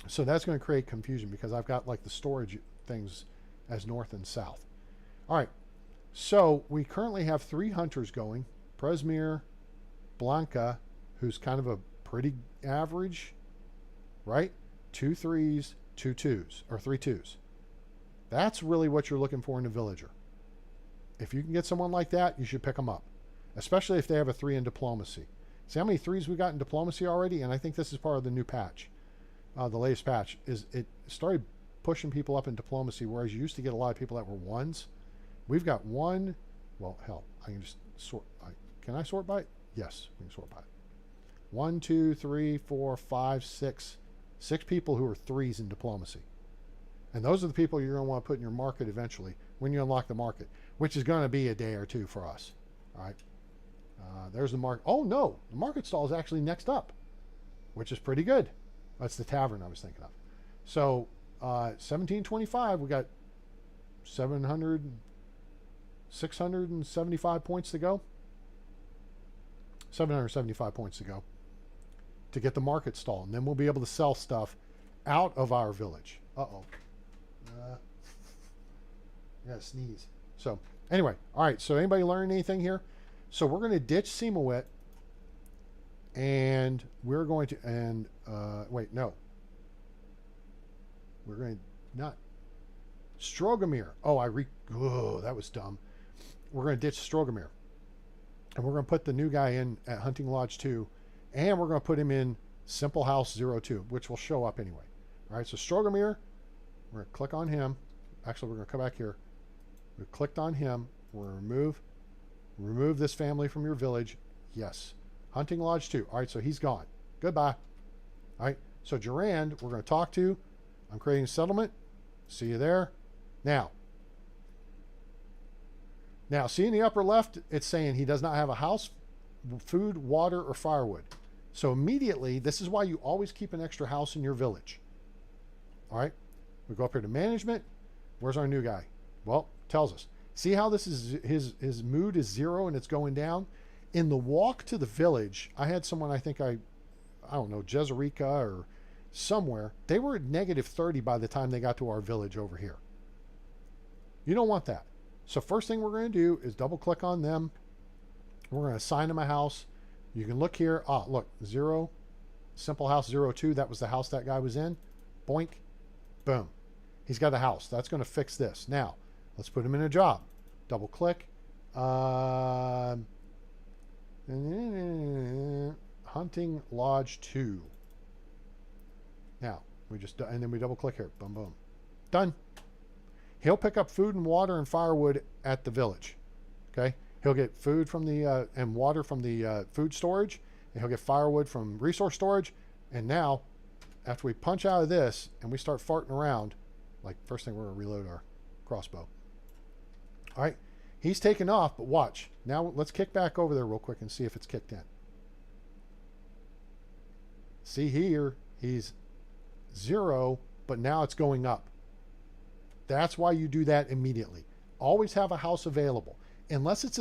So that's going to create confusion because I've got like the storage things as north and south. All right. So we currently have 3 hunters going. Presmir, Blanca, who's kind of a pretty average, right? 2 3s, 2 2s, or 3 2s. That's really what you're looking for in a villager. If you can get someone like that, you should pick them up, especially if they have a 3 in diplomacy. See how many 3s we got in diplomacy already? And I think this is part of the new patch. The latest patch is it started pushing people up in diplomacy, whereas you used to get a lot of people that were 1s. We've got 1. Well, hell, I can just sort. Can I sort by? Yes, we can sort by. 1, 2, 3, 4, 5, 6. 6 people who are 3s in diplomacy. And those are the people you're going to want to put in your market eventually when you unlock the market, which is going to be a day or 2 for us. All right. There's the market. Oh, no. The market stall is actually next up, which is pretty good. That's the tavern I was thinking of. So 1725, we got 675 points to go. 775 points to go to get the market stall. And then we'll be able to sell stuff out of our village. Uh-oh. I gotta sneeze. So anyway, all right. So anybody learn anything here? So we're going to ditch Simawit, and we're going to wait, no. We're going to not Strogomir. Oh, that was dumb. We're going to ditch Strogomir, and we're going to put the new guy in at Hunting Lodge 2, and we're going to put him in Simple House 02, which will show up anyway. All right. So Strogomir, we're going to click on him. Actually, we're going to come back here. We clicked on him. We're going to remove this family from your village. Yes. Hunting Lodge 2. All right, so he's gone. Goodbye. All right, so Durand, we're going to talk to. I'm creating a settlement. See you there. Now, see in the upper left, it's saying he does not have a house, food, water, or firewood. So immediately, this is why you always keep an extra house in your village. All right, we go up here to management. Where's our new guy? Well, tells us. See how this is his mood is 0 and it's going down? In the walk to the village, I had someone, I don't know, Jezerica or somewhere. They were at -30 by the time they got to our village over here. You don't want that. So first thing we're going to do is double click on them. We're going to assign them a house. You can look here. Look, 0, Simple House 02. That was the house that guy was in. Boink. Boom. He's got a house. That's going to fix this. Now, let's put him in a job. Double click. Hunting Lodge 2. Now, and then we double click here. Boom, boom. Done. He'll pick up food and water and firewood at the village. Okay? He'll get food from the, and water from the food storage, and he'll get firewood from resource storage. And now, after we punch out of this and we start farting around, like first thing we're going to reload our crossbow. All right, he's taken off, but watch. Now let's kick back over there real quick and see if it's kicked in. See here, he's 0, but now it's going up. That's why you do that immediately. Always have a house available. Unless it's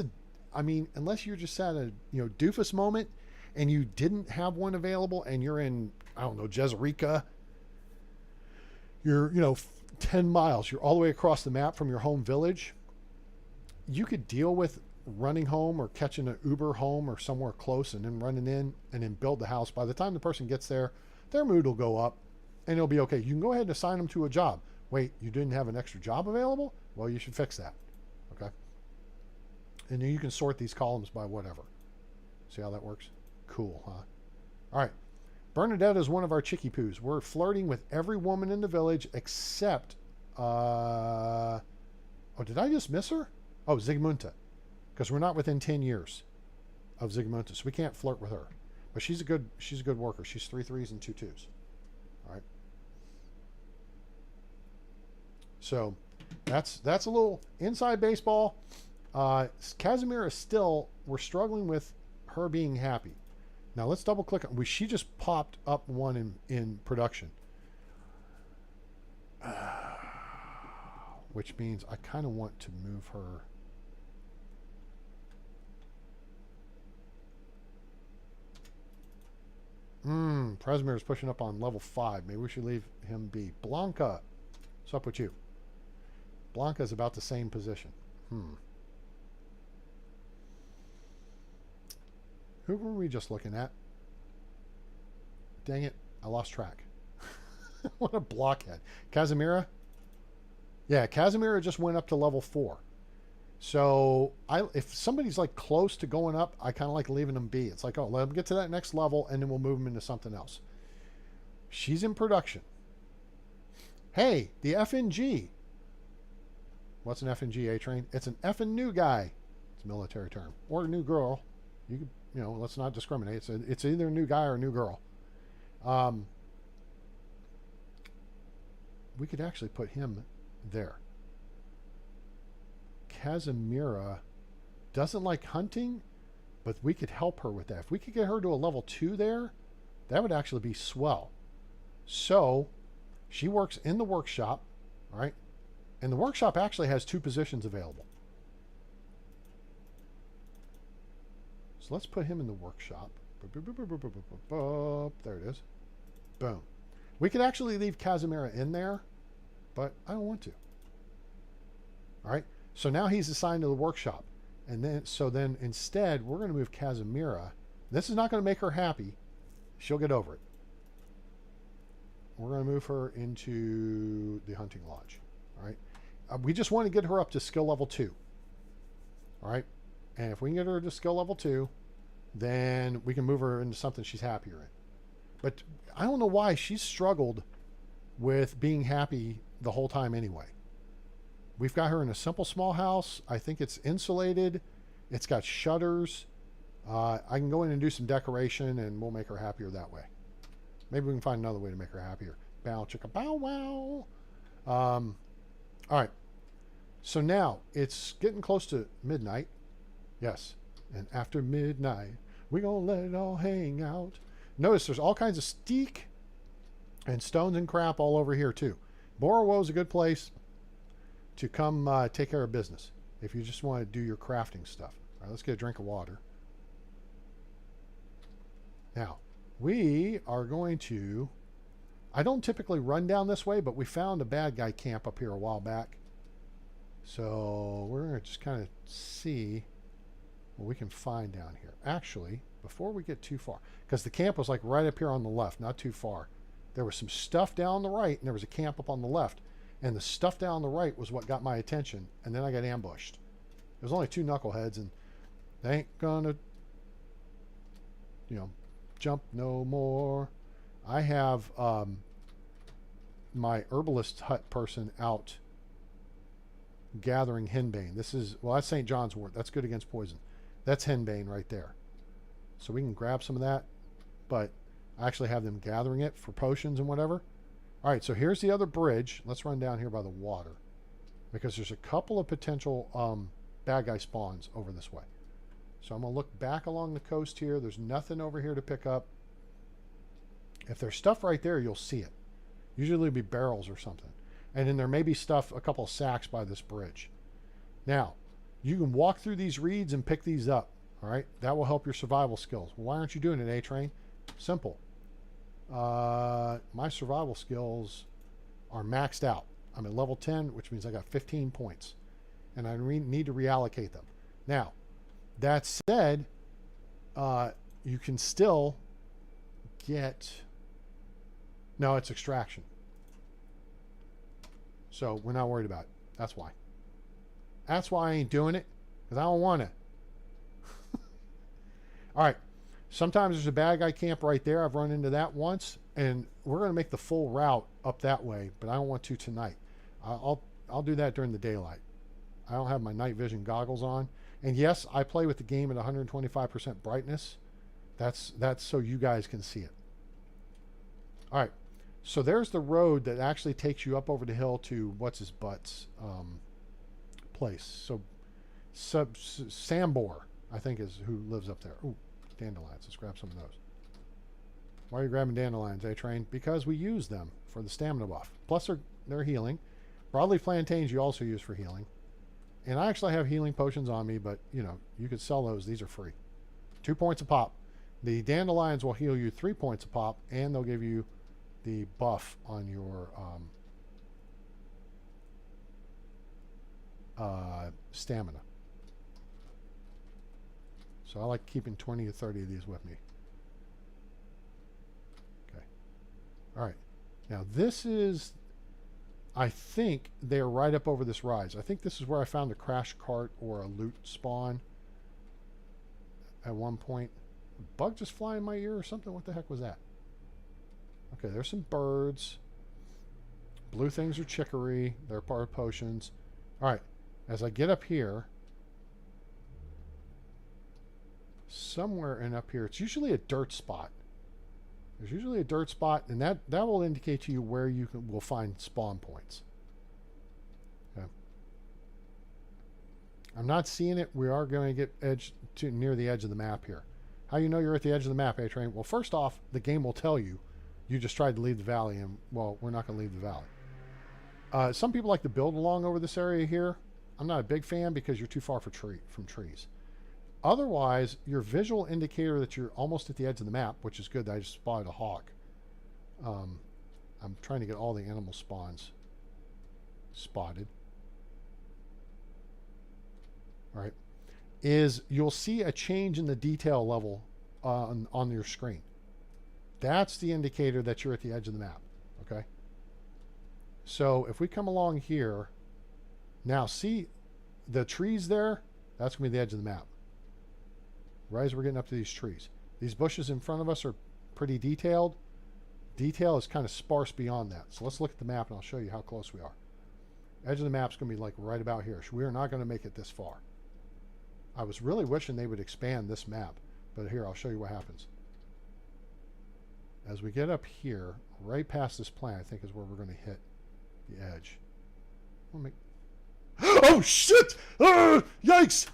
unless you're just at a doofus moment and you didn't have one available and you're in, I don't know, Jezerica. You're 10 miles. You're all the way across the map from your home village. You could deal with running home or catching an Uber home or somewhere close and then running in and then build the house. By the time the person gets there, their mood will go up and it'll be okay. You can go ahead and assign them to a job. Wait, you didn't have an extra job available? Well, you should fix that. Okay. And then you can sort these columns by whatever. See how that works? Cool, huh? All right. Bernadette is one of our chickie poos. We're flirting with every woman in the village except, oh, did I just miss her? Oh, Zygmunta. Because we're not within 10 years of Zygmunta, so we can't flirt with her. But she's a good worker. She's 3 3s and 2 2s. All right. So that's a little inside baseball. Casimira still, we're struggling with her being happy. Now let's double click on. She just popped up one in production, which means I kind of want to move her. Presimir is pushing up on level 5. Maybe we should leave him be. Blanca, what's up with you? Blanca is about the same position. Who were we just looking at? Dang it, I lost track. What a blockhead. Casimira? Yeah, Casimira just went up to level 4. So if somebody's like close to going up, I kind of like leaving them be. It's like, oh, let them get to that next level and then we'll move them into something else. She's in production. Hey, the FNG. What's an FNG, A-Train? It's an effing new guy. It's a military term. Or a new girl. You know, let's not discriminate. It's either a new guy or a new girl. We could actually put him there. Casimira doesn't like hunting, but we could help her with that. If we could get her to a level 2 there, that would actually be swell. So she works in the workshop, all right? And the workshop actually has 2 positions available. So let's put him in the workshop. There it is. Boom. We could actually leave Casimira in there, but I don't want to. All right. So now he's assigned to the workshop. And then instead, we're going to move Casimira. This is not going to make her happy. She'll get over it. We're going to move her into the hunting lodge. All right. We just want to get her up to skill level 2. All right. And if we can get her to skill level 2, then we can move her into something she's happier in. But I don't know why she's struggled with being happy the whole time anyway. We've got her in a simple small house. I think it's insulated. It's got shutters. I can go in and do some decoration and we'll make her happier that way. Maybe we can find another way to make her happier. Bow chicka bow wow. All right. So now it's getting close to midnight. Yes. And after midnight, we're going to let it all hang out. Notice there's all kinds of steak and stones and crap all over here too. Borowo is a good place to come take care of business if you just want to do your crafting stuff. All right, let's get a drink of water. Now, we are going to... I don't typically run down this way, but we found a bad guy camp up here a while back. So we're going to just kind of see what we can find down here. Actually, before we get too far, because the camp was like right up here on the left, not too far. There was some stuff down the right, and there was a camp up on the left. And the stuff down the right was what got my attention. And then I got ambushed. There's only 2 knuckleheads, and they ain't gonna, you know, jump no more. I have my herbalist hut person out gathering henbane. This is, well, that's St. John's wort. That's good against poison. That's henbane right there. So we can grab some of that, but I actually have them gathering it for potions and whatever. All right, so here's the other bridge. Let's run down here by the water because there's a couple of potential bad guy spawns over this way. So I'm going to look back along the coast here. There's nothing over here to pick up. If there's stuff right there, you'll see it. Usually it'll be barrels or something. And then there may be stuff, a couple of sacks by this bridge. Now, you can walk through these reeds and pick these up. All right, that will help your survival skills. Well, why aren't you doing it, A-Train? Simple. My survival skills are maxed out. I'm at level 10, which means I got 15 points. And I need to reallocate them. Now, that said, you can still get... No, it's extraction. So we're not worried about it. That's why. That's why I ain't doing it, because I don't want to. All right. Sometimes there's a bad guy camp right there. I've run into that once, and we're going to make the full route up that way, but I don't want to tonight. I'll do that during the daylight. I don't have my night vision goggles on. And yes, I play with the game at 125% brightness. That's so you guys can see it. All right. So there's the road that actually takes you up over the hill to what's his butt's place. So Sambor, I think, is who lives up there. Ooh, dandelions. Let's grab some of those. Why are you grabbing dandelions, A-Train? Because we use them for the stamina buff. Plus they're healing. Broadleaf plantains you also use for healing. And I actually have healing potions on me, but you know, you could sell those. These are free. 2 points a pop. The dandelions will heal you 3 points a pop, and they'll give you the buff on your stamina. So I like keeping 20 or 30 of these with me. Okay. All right. Now this is, I think they're right up over this rise. I think this is where I found a crash cart or a loot spawn at one point. A bug just fly in my ear or something? What the heck was that? Okay, there's some birds. Blue things are chicory. They're part of potions. All right, as I get up here, somewhere in up here, it's usually a dirt spot. There's usually a dirt spot, and that will indicate to you where you will find spawn points. Okay. I'm not seeing it. We are going to get near the edge of the map here. How you know you're at the edge of the map, A-Train? Well, first off, the game will tell you. You just tried to leave the valley, and, well, we're not going to leave the valley. Some people like to build along over this area here. I'm not a big fan because you're too far from trees. Otherwise, your visual indicator that you're almost at the edge of the map, which is good that I just spotted a hawk. I'm trying to get all the animal spawns spotted. All right. Is you'll see a change in the detail level on your screen. That's the indicator that you're at the edge of the map. Okay. So if we come along here, now see the trees there? That's going to be the edge of the map. Right as we're getting up to these trees. These bushes in front of us are pretty detailed. Detail is kind of sparse beyond that. So let's look at the map and I'll show you how close we are. Edge of the map's going to be like right about here. So we are not going to make it this far. I was really wishing they would expand this map. But here, I'll show you what happens. As we get up here, right past this plant, I think is where we're going to hit the edge. Oh, shit! Yikes!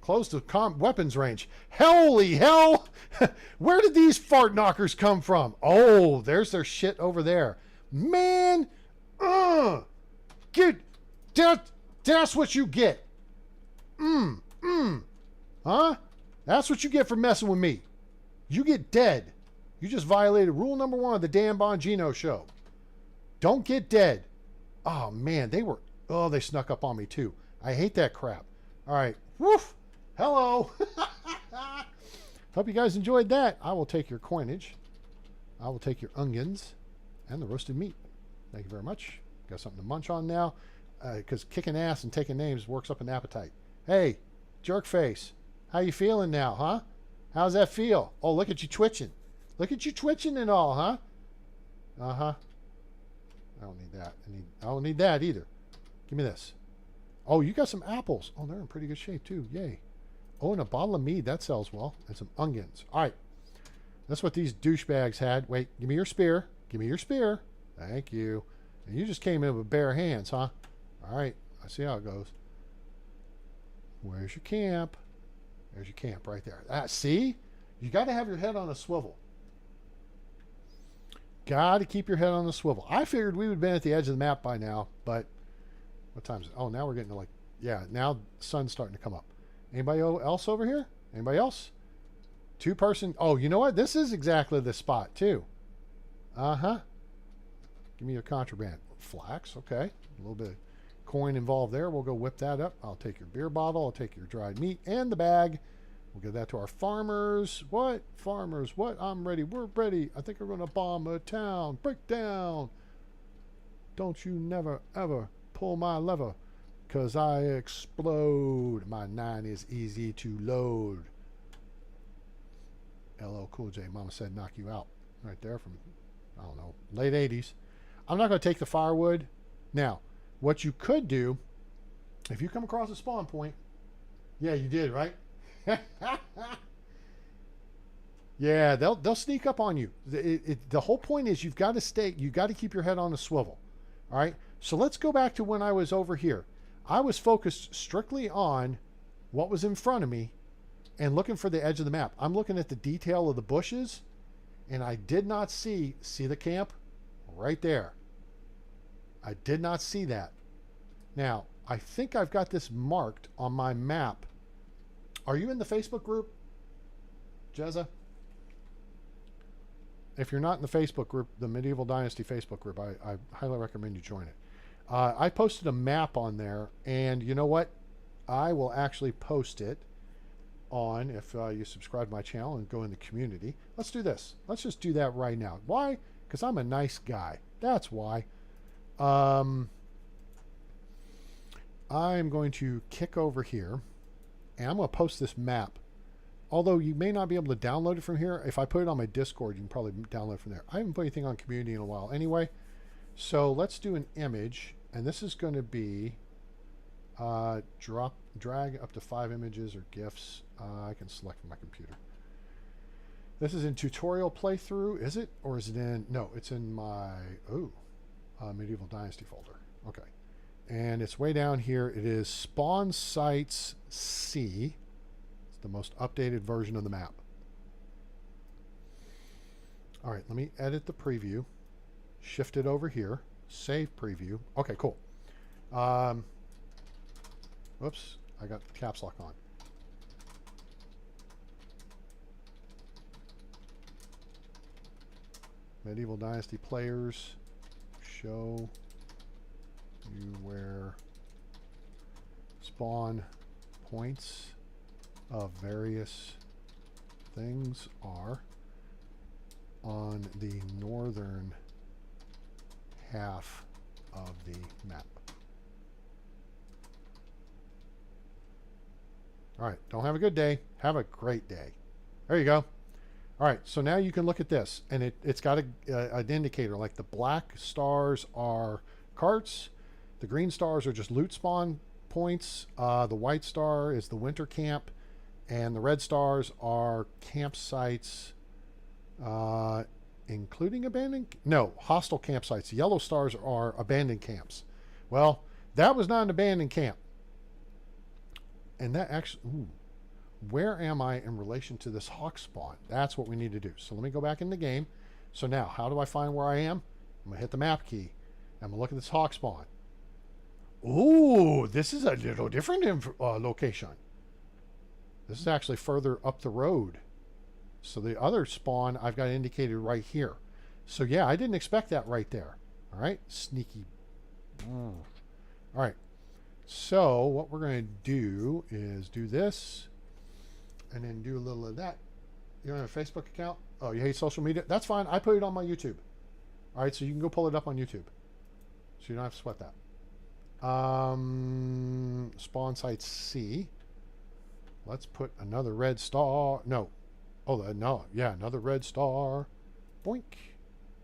Close to weapons range. Holy hell! Where did these fart knockers come from? Oh, there's their shit over there. Man! Get... That's what you get. Huh? That's what you get for messing with me. You get dead. You just violated rule number 1 of the Dan Bongino show. Don't get dead. Oh, man, they snuck up on me, too. I hate that crap. All right. Woof. Hello. Hope you guys enjoyed that. I will take your coinage. I will take your onions and the roasted meat. Thank you very much. Got something to munch on now, because kicking ass and taking names works up an appetite. Hey, jerk face. How you feeling now, huh? How's that feel? Oh, look at you twitching. Look at you twitching and all, huh? Uh-huh. I don't need that. I don't need that either. Give me this. Oh, you got some apples. Oh, they're in pretty good shape too. Yay. Oh, and a bottle of mead. That sells well. And some onions. All right. That's what these douchebags had. Wait, give me your spear. Give me your spear. Thank you. And you just came in with bare hands, huh? All right. I see how it goes. Where's your camp? There's your camp right there. See? You got to have your head on a swivel. Got to keep your head on the swivel. I figured we would have been at the edge of the map by now, but what time is it? Oh, now we're getting to like, yeah, now the sun's starting to come up. Anybody else over here? Anybody else? 2-person. Oh, you know what? This is exactly the spot, too. Uh-huh. Give me your contraband. Flax, okay. A little bit of coin involved there. We'll go whip that up. I'll take your beer bottle. I'll take your dried meat and the bag. We'll give that to our farmers. What? Farmers, what? I'm ready. We're ready. I think we're going to bomb a town. Break down. Don't you never, ever pull my lever, 'cause I explode. My 9 is easy to load. LL Cool J, Mama said knock you out. Right there from, I don't know, late 80s. I'm not going to take the firewood. Now, what you could do, if you come across a spawn point, yeah, you did, right? Yeah, they'll sneak up on you. The whole point is you've got to keep your head on a swivel. All right. So let's go back to when I was over here. I was focused strictly on what was in front of me and looking for the edge of the map. I'm looking at the detail of the bushes, and I did not see the camp right there. I did not see that. Now, I think I've got this marked on my map. Are you in the Facebook group, Jezza? If you're not in the Facebook group, the Medieval Dynasty Facebook group, I highly recommend you join it. I posted a map on there, and you know what? I will actually post it on, if you subscribe to my channel and go in the community. Let's do this. Let's just do that right now. Why? Because I'm a nice guy. That's why. I'm going to kick over here, and I'm going to post this map. Although you may not be able to download it from here. If I put it on my Discord, you can probably download it from there. I haven't put anything on community in a while anyway. So let's do an image, and this is going to be drag up to 5 images or GIFs. I can select from my computer. This is in tutorial playthrough, is it? Or is it in, no, it's in my, Medieval Dynasty folder. Okay. And it's way down here. It is Spawn Sites C. It's the most updated version of the map. All right, let me edit the preview. Shift it over here. Save preview. Okay, cool. Whoops, I got caps lock on. Medieval Dynasty players, show you where spawn points of various things are on the northern half of the map. All right, don't have a good day. Have a great day. There you go. All right, so now you can look at this, and it's got an indicator. Like the black stars are carts, the green stars are just loot spawn points, the white star is the winter camp, and the red stars are campsites, including abandoned, no, hostile campsites. The yellow stars are abandoned camps. Well, that was not an abandoned camp. And that actually, ooh, where am I in relation to this hawk spawn? That's what we need to do. So let me go back in the game. So now, how do I find where I am? I'm going to hit the map key. I'm going to look at this hawk spawn. Ooh, this is a little different location. This is actually further up the road. So the other spawn I've got indicated right here. So yeah, I didn't expect that right there. All right, sneaky. All right. So what we're going to do is do this and then do a little of that. You don't have a Facebook account? Oh, you hate social media? That's fine. I put it on my YouTube. All right, so you can go pull it up on YouTube. So you don't have to sweat that. Spawn site C. Let's put another red star. No. Oh, no. Yeah, another red star. Boink.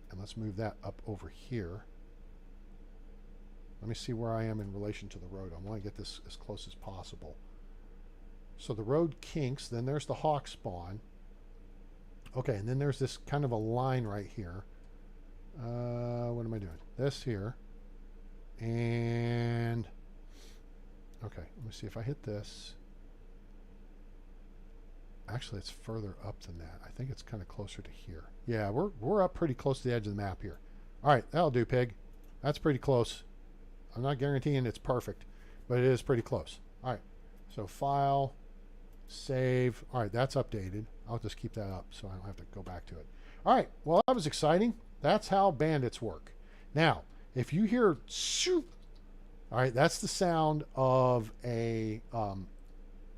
And let's move that up over here. Let me see where I am in relation to the road. I want to get this as close as possible. So the road kinks. Then there's the hawk spawn. Okay, and then there's this kind of a line right here. What am I doing? This here. And... okay, let me see if I hit this. Actually, it's further up than that. I think it's kind of closer to here. Yeah, we're up pretty close to the edge of the map here. All right, that'll do, pig. That's pretty close. I'm not guaranteeing it's perfect, but it is pretty close. All right, so file, save. All right, that's updated. I'll just keep that up so I don't have to go back to it. All right, well, that was exciting. That's how bandits work. Now, if you hear shoot, all right, that's the sound of a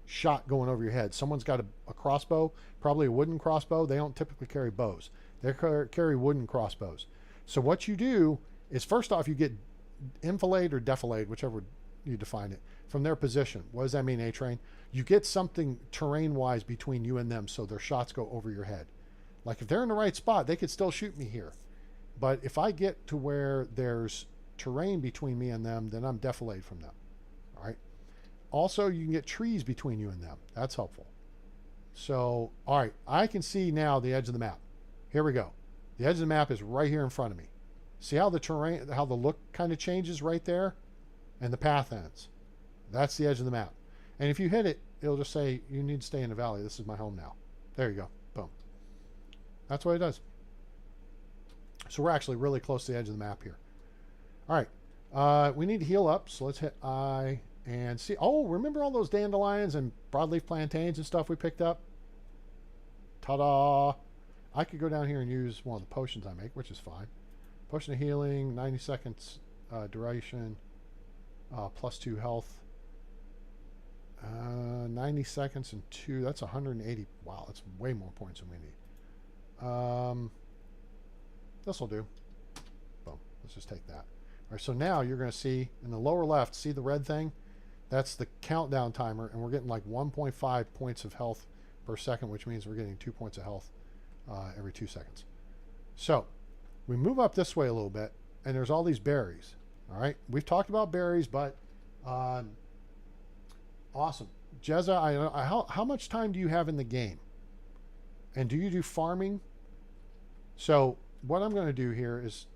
shot going over your head. Someone's got a crossbow, probably a wooden crossbow. They don't typically carry bows. They carry wooden crossbows. So what you do is, first off, you get enfilade or defilade, whichever you define it, from their position. What does that mean, A-Train? You get something terrain-wise between you and them so their shots go over your head. Like if they're in the right spot, they could still shoot me here. But if I get to where there's terrain between me and them, then I'm defilade from them. All right. Also, you can get trees between you and them. That's helpful. So, all right, I can see now the edge of the map. Here we go. The edge of the map is right here in front of me. See how the terrain, how the look kind of changes right there? And the path ends. That's the edge of the map. And if you hit it, it'll just say, you need to stay in the valley. This is my home now. There you go. Boom. That's what it does. So we're actually really close to the edge of the map here. All right. We need to heal up. So let's hit I and see. Oh, remember all those dandelions and broadleaf plantains and stuff we picked up? Ta-da. I could go down here and use one of the potions I make, which is fine. Potion of healing, 90 seconds duration, +2 health. 90 seconds and 2. That's 180. Wow, that's way more points than we need. This will do. Boom. Let's just take that. All right, so now you're going to see in the lower left, see the red thing? That's the countdown timer, and we're getting like 1.5 points of health per second, which means we're getting 2 points of health every 2 seconds. So we move up this way a little bit, and there's all these berries. All right, we've talked about berries, but awesome. Jezza, how much time do you have in the game? And do you do farming? So what I'm going to do here is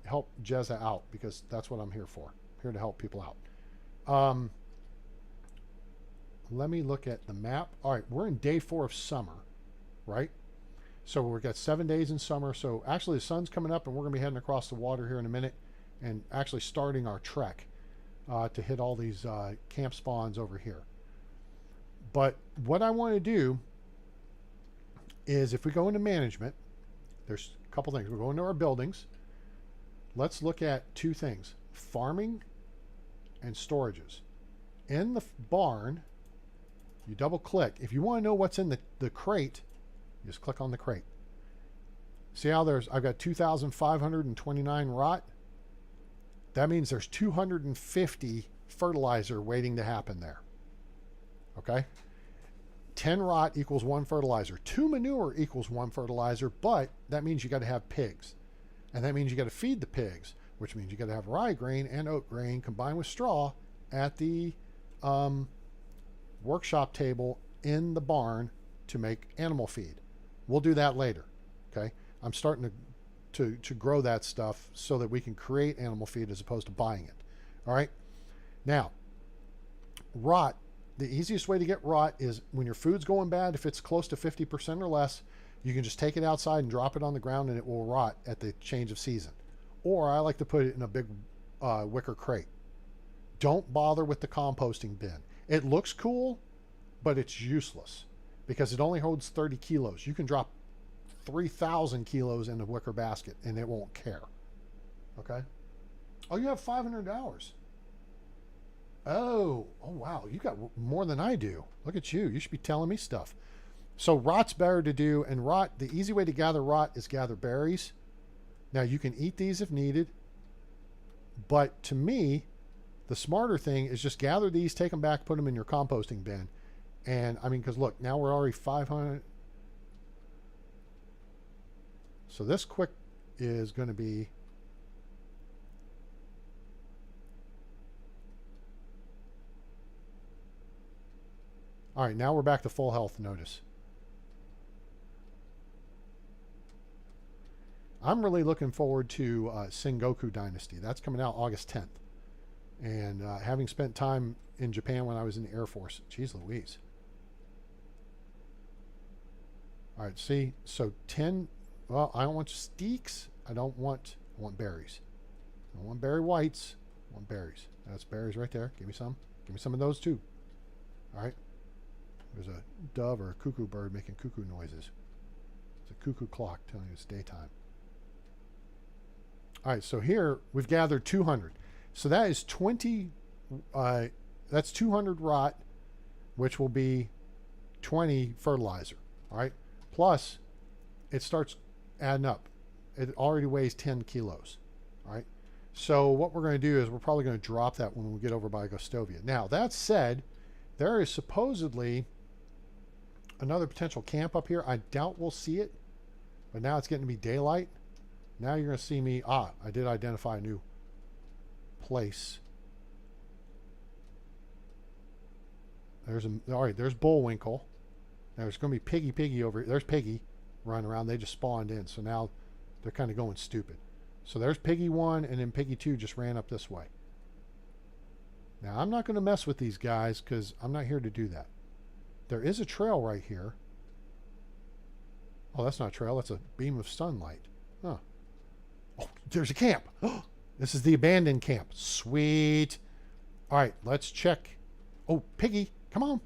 help Jezza out, because that's what I'm here for. I'm here to help people out. Let me look at the map. All right, we're in day 4 of summer, right? So we've got 7 days in summer. So actually the sun's coming up, and we're going to be heading across the water here in a minute and actually starting our trek to hit all these camp spawns over here. But what I want to do is, if we go into management, there's a couple things. We're going to our buildings. Let's look at 2 things: farming and storages. In the barn, you double click. If you want to know what's in the crate, you just click on the crate. See how I've got 2,529 rot? That means there's 250 fertilizer waiting to happen there. Okay? 10 rot equals 1 fertilizer. 2 manure equals 1 fertilizer, but that means you got to have pigs. And that means you got to feed the pigs, which means you got to have rye grain and oat grain combined with straw at the workshop table in the barn to make animal feed. We'll do that later. Okay? I'm starting to grow that stuff so that we can create animal feed as opposed to buying it. All right? Now, rot. The easiest way to get rot is when your food's going bad, if it's close to 50% or less, you can just take it outside and drop it on the ground and it will rot at the change of season. Or I like to put it in a big wicker crate. Don't bother with the composting bin. It looks cool, but it's useless because it only holds 30 kilos. You can drop 3,000 kilos in a wicker basket and it won't care. Okay? Oh, you have $500. Oh, wow. You got more than I do. Look at you. You should be telling me stuff. So rot's better to do, and rot, the easy way to gather rot is gather berries. Now you can eat these if needed, but to me, the smarter thing is just gather these, take them back, put them in your composting bin. And I mean, because look, now we're already 500. So this quick is going to be, all right, now we're back to full health, notice. I'm really looking forward to Sengoku Dynasty. That's coming out August 10th. And having spent time in Japan when I was in the Air Force, geez Louise. All right, see, so 10, well, I don't want steaks. I want berries. I don't want berry whites. I want berries. That's berries right there. Give me some. Give me some of those too. All right. There's a dove or a cuckoo bird making cuckoo noises. It's a cuckoo clock telling you it's daytime. All right, so here we've gathered 200. So that is 20, that's 200 rot, which will be 20 fertilizer. All right, plus it starts adding up. It already weighs 10 kilos. All right, So what we're going to do is we're probably going to drop that when we get over by Gustovia. Now, that said, there is supposedly another potential camp up here. I doubt we'll see it, but now it's getting to be daylight. Now you're going to see me. I did identify a new place. All right, there's Bullwinkle. Now there's going to be Piggy over here. There's Piggy running around. They just spawned in, so now they're kind of going stupid. So there's Piggy 1, and then Piggy 2 just ran up this way. Now, I'm not going to mess with these guys because I'm not here to do that. There is a trail right here. Oh, that's not a trail. That's a beam of sunlight. Huh. Oh, there's a camp. This is the abandoned camp. Sweet. All right, let's check. Oh, Piggy, come on.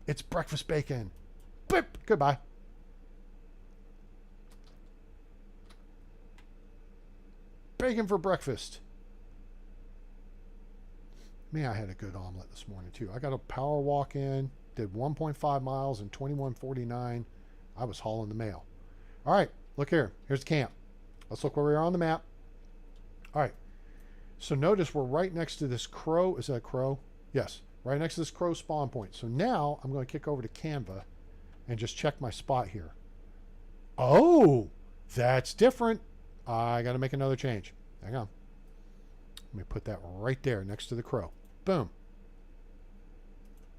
It's breakfast bacon. Bip. Goodbye. Bacon for breakfast. Man, I had a good omelet this morning too. I got a power walk in, did 1.5 miles in 21:49. I was hauling the mail. All right, look here. Here's the camp. Let's look where we are on the map. All right. So notice we're right next to this crow. Is that a crow? Yes. Right next to this crow spawn point. So now I'm going to kick over to Canva and just check my spot here. Oh, that's different. I got to make another change. Hang on. Let me put that right there next to the crow. Boom.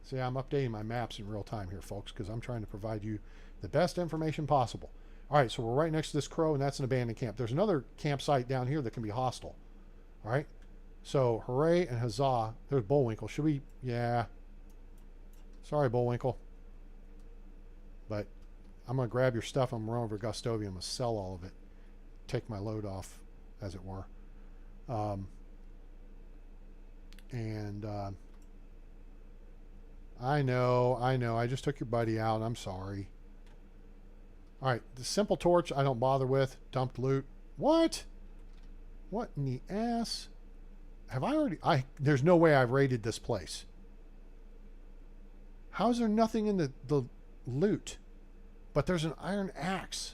See, I'm updating my maps in real time here, folks, because I'm trying to provide you the best information possible. All right, so we're right next to this crow, and that's an abandoned camp. There's another campsite down here that can be hostile. All right. So, hooray and huzzah. There's Bullwinkle. Should we? Yeah. Sorry, Bullwinkle. But I'm going to grab your stuff. I'm going to run over to Gustovia. I'm going to sell all of it. Take my load off, as it were. I know. I just took your buddy out. I'm sorry. All right. The simple torch I don't bother with. Dumped loot. What? What in the ass? Have I already? There's no way I've raided this place. How is there nothing in the loot? But there's an iron axe.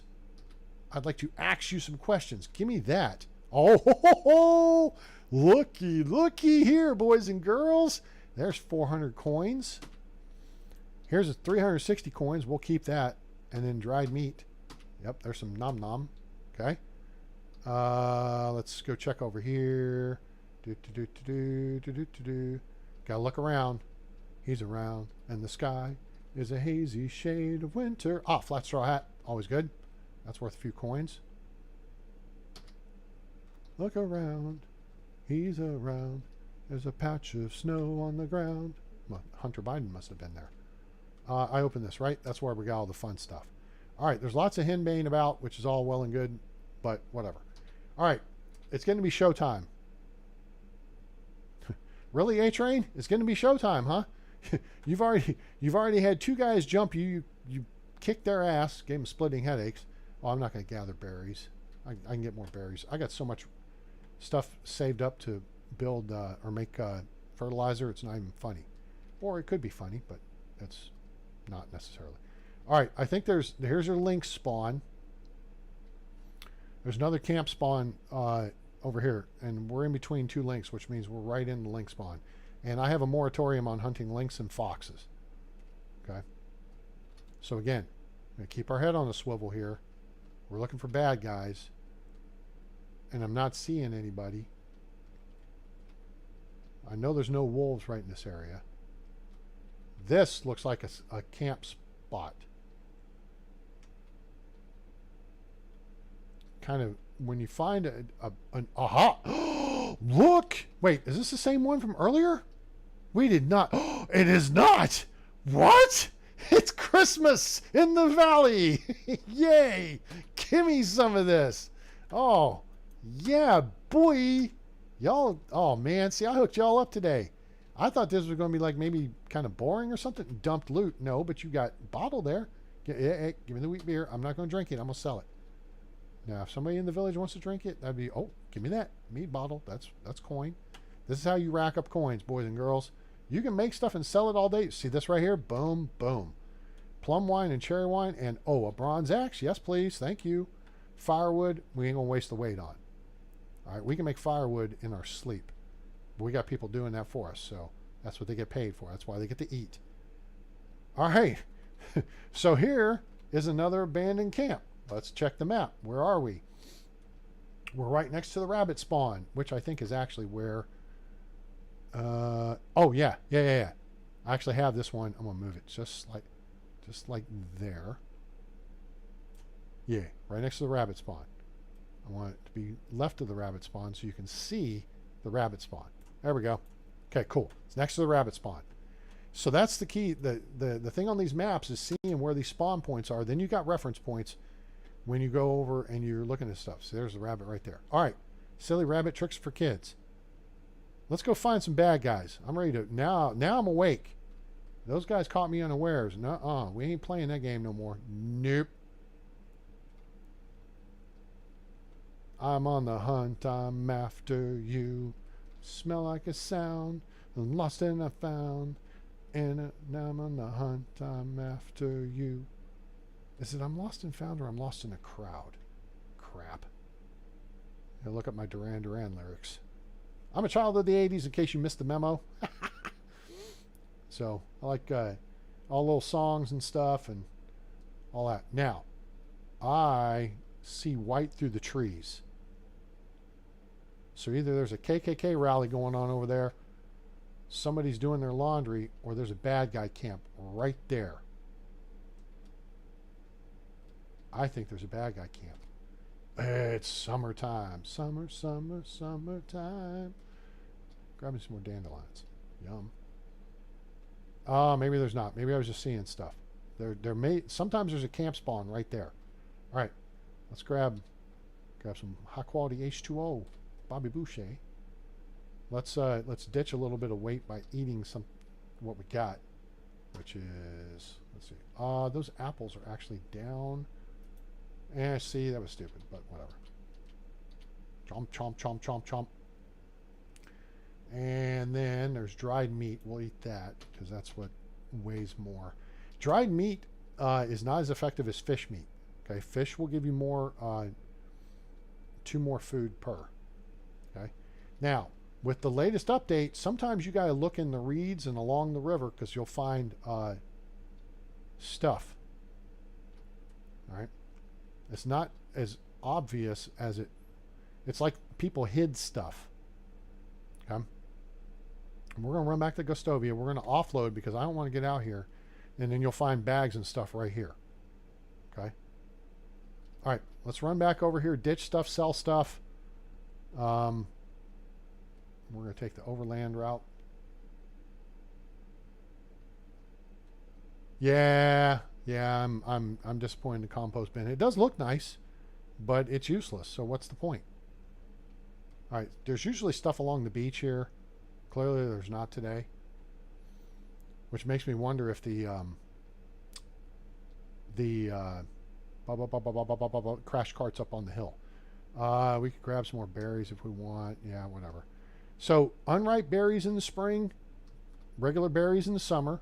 I'd like to ask you some questions. Give me that. Oh, looky here, boys and girls. There's 400 coins. Here's a 360 coins. We'll keep that. And then dried meat. Yep, there's some nom nom. Okay. Let's go check over here. Gotta look around. He's around. And the sky is a hazy shade of winter. Ah, flat straw hat. Always good. That's worth a few coins. Look around. He's around. There's a patch of snow on the ground. Well, Hunter Biden must have been there. I opened this, right? That's where we got all the fun stuff. All right, there's lots of henbane about, which is all well and good, but whatever. All right, it's going to be showtime. Really, A-Train? It's going to be showtime, huh? You've already had two guys jump you. You kicked their ass, gave them splitting headaches. Oh, I'm not going to gather berries. I can get more berries. I got so much stuff saved up to build or make fertilizer. It's not even funny. Or it could be funny, but it's not necessarily. All right, I think here's your lynx spawn. There's another camp spawn over here, and we're in between two lynx, which means we're right in the lynx spawn. And I have a moratorium on hunting lynx and foxes. Okay. So again, we're going to keep our head on the swivel here. We're looking for bad guys. And I'm not seeing anybody. I know there's no wolves right in this area. This looks like a camp spot. Kind of, when you find an aha! Look! Wait, is this the same one from earlier? We did not. It is not! What? It's Christmas in the valley! Yay! Give me some of this! Oh, yeah, boy! Y'all, oh man, see, I hooked y'all up today. I thought this was going to be like maybe kind of boring or something. Dumped loot. No, but you got bottle there. Hey, give me the wheat beer. I'm not going to drink it. I'm going to sell it. Now, if somebody in the village wants to drink it, that'd be, oh, give me that. Mead bottle. That's coin. This is how you rack up coins, boys and girls. You can make stuff and sell it all day. See this right here? Boom, boom. Plum wine and cherry wine. And, oh, a bronze axe. Yes, please. Thank you. Firewood. We ain't going to waste the weight on. All right, we can make firewood in our sleep. But we got people doing that for us, so that's what they get paid for. That's why they get to eat. All right. So here is another abandoned camp. Let's check the map. Where are we? We're right next to the rabbit spawn, which I think is actually where... oh, yeah. I actually have this one. I'm going to move it just like there. Yeah, right next to the rabbit spawn. I want it to be left of the rabbit spawn so you can see the rabbit spawn. There we go. Okay, cool. It's next to the rabbit spawn. So that's the key. The thing on these maps is seeing where these spawn points are. Then you got reference points when you go over and you're looking at stuff. So there's the rabbit right there. All right. Silly rabbit tricks for kids. Let's go find some bad guys. I'm ready to... Now I'm awake. Those guys caught me unawares. Nuh-uh. We ain't playing that game no more. Nope. I'm on the hunt. I'm after you. Smell like a sound. Lost and I found. And now I'm on the hunt. I'm after you. Is it I'm lost and found or I'm lost in a crowd? Crap. I look at my Duran Duran lyrics. I'm a child of the 80s in case you missed the memo. So I like all little songs and stuff and all that. Now, I see white through the trees. So either there's a KKK rally going on over there, somebody's doing their laundry, or there's a bad guy camp right there. I think there's a bad guy camp. It's summertime. Summertime. Grab me some more dandelions. Yum. Maybe there's not. Maybe I was just seeing stuff. Sometimes there's a camp spawn right there. All right. Let's grab some high quality H2O. Bobby Boucher. Let's ditch a little bit of weight by eating what we got, which is, let's see. Those apples are actually down. See, that was stupid, but whatever. Chomp, chomp, chomp, chomp, chomp. And then there's dried meat. We'll eat that because that's what weighs more. Dried meat is not as effective as fish meat. Okay, fish will give you more, 2 more food per. Okay, now with the latest update, sometimes you got to look in the reeds and along the river because you'll find stuff. All right, it's not as obvious as it's like people hid stuff. Okay. And we're going to run back to Gustovia. We're going to offload because I don't want to get out here. And then you'll find bags and stuff right here. Okay. All right. Let's run back over here. Ditch stuff. Sell stuff. We're going to take the overland route. Yeah. I'm disappointed in the compost bin. It does look nice, but it's useless. So what's the point? All right. There's usually stuff along the beach here. Clearly there's not today, which makes me wonder if the crash cart's up on the hill. We could grab some more berries if we want. Yeah, whatever. So unripe berries in the spring, regular berries in the summer.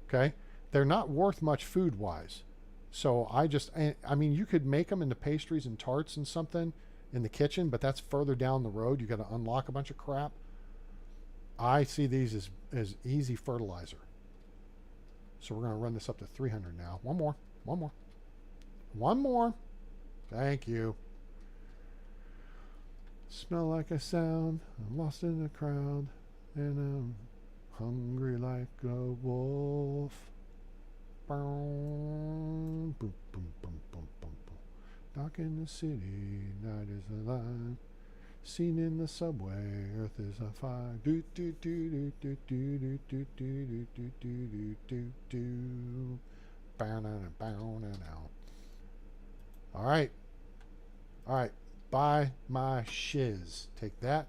Okay, they're not worth much food wise. So I mean, you could make them into pastries and tarts and something in the kitchen, but that's further down the road. You got to unlock a bunch of crap. I see these as easy fertilizer. So we're going to run this up to 300 now. One more. Thank you. Smell like a sound. I'm lost in the crowd. And I'm hungry like a wolf. Boom, boom, boom, boom, boom, boom. Dark in the city, night is alive. Seen in the subway, earth is a fire. Do do do do do do do do do do do do do. Bow now. All right. Buy my shiz. Take that.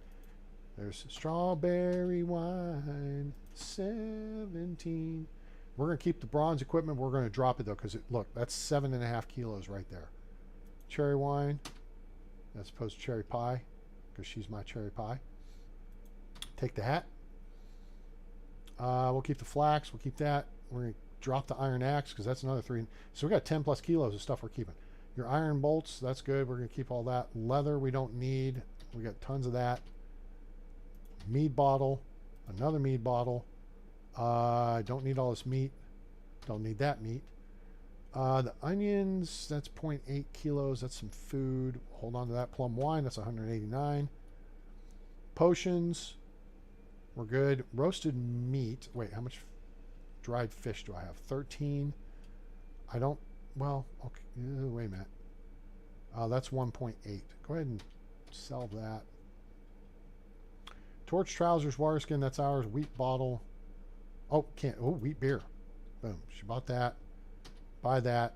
There's strawberry wine. 17. We're gonna keep the bronze equipment. We're gonna drop it though, because look, that's 7.5 kilos right there. Cherry wine. As opposed to cherry pie. Because she's my cherry pie. Take the hat. We'll keep the flax. We'll keep that. We're going to drop the iron axe because that's another 3. So we got 10 plus kilos of stuff we're keeping. Your iron bolts, that's good. We're going to keep all that. Leather we don't need. We got tons of that. Mead bottle. Another mead bottle. I don't need all this meat. Don't need that meat. The onions, that's 0.8 kilos. That's some food. Hold on to that. Plum wine, that's 189. Potions, we're good. Roasted meat. Wait, how much dried fish do I have? 13. I don't, well, okay. Wait a minute. That's 1.8. Go ahead and sell that. Torch trousers, water skin, that's ours. Wheat bottle. Oh, can't. Oh, wheat beer. Boom. She bought that. Buy that.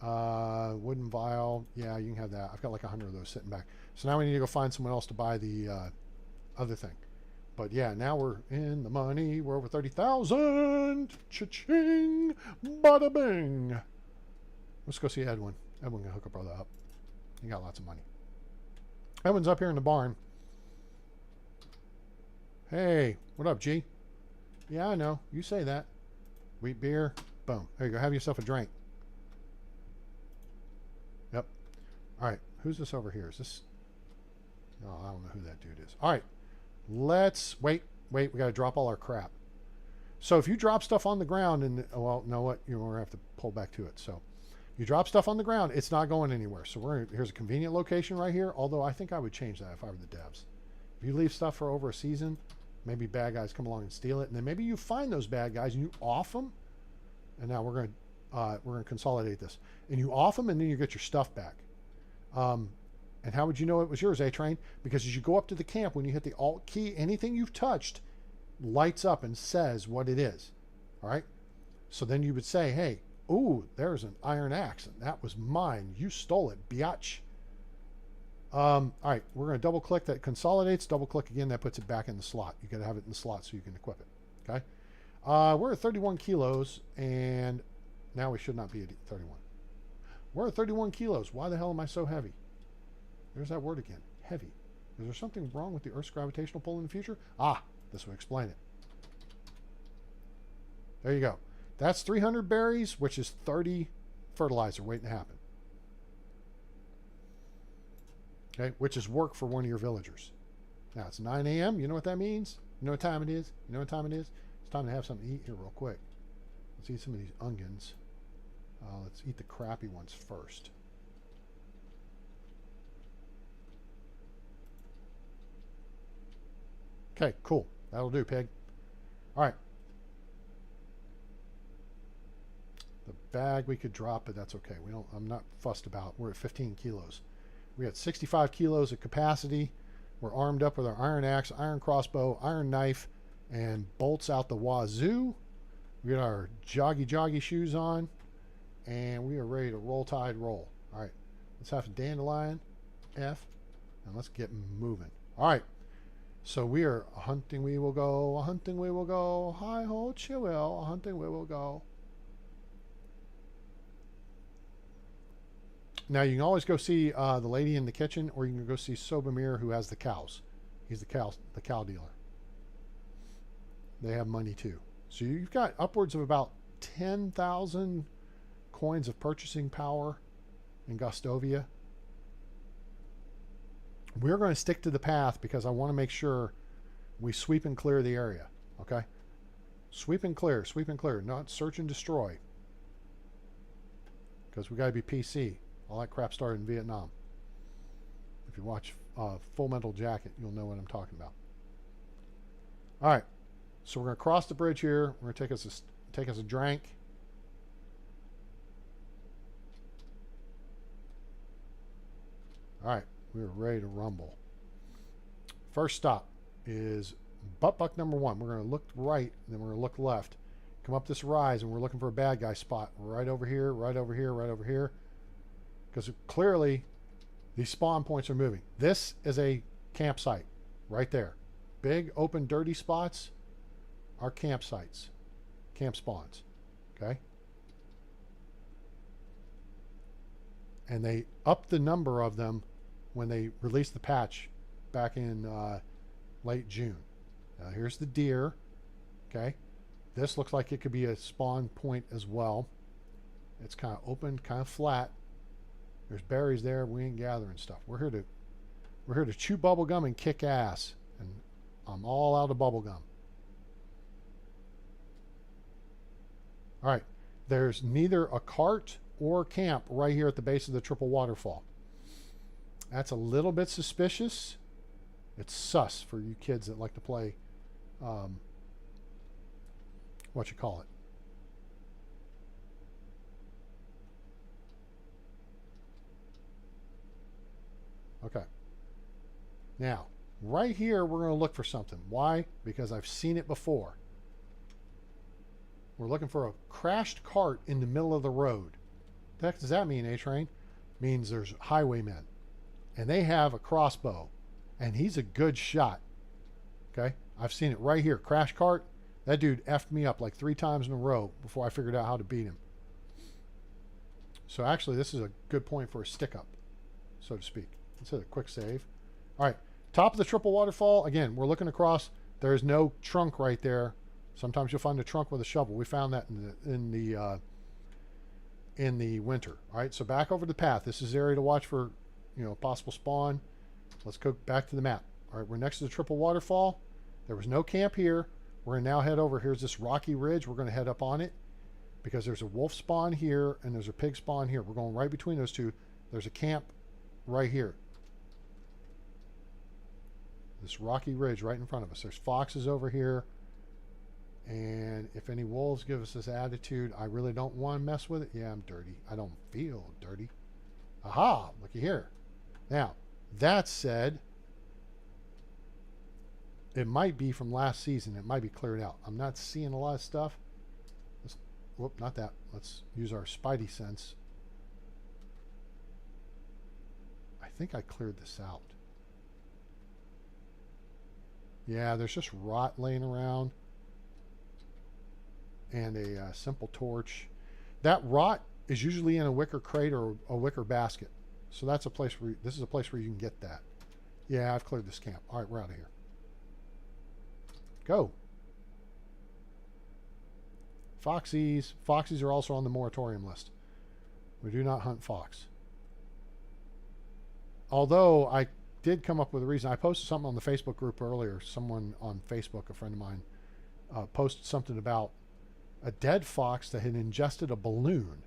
Wooden vial. Yeah, you can have that. I've got like 100 of those sitting back. So now we need to go find someone else to buy the other thing. But yeah, now we're in the money. We're over 30,000. Cha-ching. Bada bing. Let's go see Edwin. Edwin can hook a brother up. He got lots of money. Edwin's up here in the barn. Hey, what up, G? Yeah, I know. You say that. Wheat beer. Boom. There you go. Have yourself a drink. Yep. All right. Who's this over here? Is this... Oh, I don't know who that dude is. All right. Let's... Wait. We got to drop all our crap. So if you drop stuff on the ground and... Well, you know what? You're going to have to pull back to it. So you drop stuff on the ground, it's not going anywhere. So here's a convenient location right here. Although I think I would change that if I were the devs. If you leave stuff for over a season, maybe bad guys come along and steal it. And then maybe you find those bad guys and you off them. And now we're going to consolidate this. And you off them and then you get your stuff back. And how would you know it was yours, A-Train? Because as you go up to the camp, when you hit the Alt key, anything you've touched lights up and says what it is. All right? So then you would say, hey, ooh, there's an iron axe. And that was mine. You stole it, biatch. All right, we're going to double click. That consolidates. Double click again. That puts it back in the slot. You got to have it in the slot so you can equip it. Okay? We're at 31 kilos, and now we should not be at 31. We're at 31 kilos. Why the hell am I so heavy? There's that word again. Heavy. Is there something wrong with the Earth's gravitational pull in the future? Ah, this will explain it. There you go. That's 300 berries, which is 30 fertilizer waiting to happen. Okay, which is work for one of your villagers. Now, it's 9 a.m. You know what that means? You know what time it is? You know what time it is? It's time to have something to eat here real quick. Let's eat some of these onions. Let's eat the crappy ones first. Okay, cool. That'll do, pig. All right. The bag we could drop, but that's okay. I'm not fussed about. We're at 15 kilos. We got 65 kilos of capacity. We're armed up with our iron axe, iron crossbow, iron knife, and bolts out the wazoo. We got our joggy shoes on, and we are ready to roll tide roll. All right, let's have a dandelion, F, and let's get moving. All right, so we are a hunting we will go, a hunting we will go, hi ho chill, a hunting we will go. Now you can always go see the lady in the kitchen, or you can go see Sobamir, who has the cows. He's the cow dealer. They have money too. So you've got upwards of about 10,000 coins of purchasing power in Gostovia. We're going to stick to the path because I want to make sure we sweep and clear the area. Okay? Sweep and clear, not search and destroy. Because we got to be PC. All that crap started in Vietnam. If you watch Full Metal Jacket, you'll know what I'm talking about. All right. So we're going to cross the bridge here. We're going to take us a drink. All right. We're ready to rumble. First stop is butt number 1. We're going to look right, and then we're going to look left. Come up this rise, and we're looking for a bad guy spot. Right over here, right over here, right over here. Because clearly these spawn points are moving. This is a campsite right there. Big, open, dirty spots are campsites, camp spawns. Okay? And they upped the number of them when they released the patch back in late June. Now here's the deer. Okay? This looks like it could be a spawn point as well. It's kind of open, kind of flat. There's berries there. We ain't gathering stuff. We're here to We're here to chew bubble gum and kick ass. And I'm all out of bubble gum. All right. There's neither a cart or camp right here at the base of the triple waterfall. That's a little bit suspicious. It's sus for you kids that like to play, what you call it. Okay. Now, right here, we're going to look for something. Why? Because I've seen it before. We're looking for a crashed cart in the middle of the road. What the heck does that mean, A-Train? Means there's highwaymen. And they have a crossbow. And he's a good shot. Okay? I've seen it right here. Crash cart. That dude effed me up like 3 times in a row before I figured out how to beat him. So actually, this is a good point for a stick-up, so to speak. Let's hit a quick save. All right. Top of the triple waterfall. Again, we're looking across. There's no trunk right there. Sometimes you'll find a trunk with a shovel. We found that in the winter. All right, so back over the path. This is the area to watch for, possible spawn. Let's go back to the map. All right, we're next to the triple waterfall. There was no camp here. We're gonna now head over. Here's this rocky ridge. We're gonna head up on it because there's a wolf spawn here and there's a pig spawn here. We're going right between those two. There's a camp right here. This rocky ridge right in front of us. There's foxes over here. And if any wolves give us this attitude, I really don't want to mess with it. Yeah, I'm dirty. I don't feel dirty. Aha! Looky here. Now, that said, it might be from last season. It might be cleared out. I'm not seeing a lot of stuff. Whoop, not that. Let's use our spidey sense. I think I cleared this out. Yeah, there's just rot laying around. And a simple torch. That rot is usually in a wicker crate or a wicker basket. So that's a place where this is a place where you can get that. Yeah, I've cleared this camp. All right, we're out of here. Go. Foxies. Foxies are also on the moratorium list. We do not hunt fox. Although I did come up with a reason. I posted something on the Facebook group earlier. Someone on Facebook, a friend of mine, posted something about a dead fox that had ingested a balloon.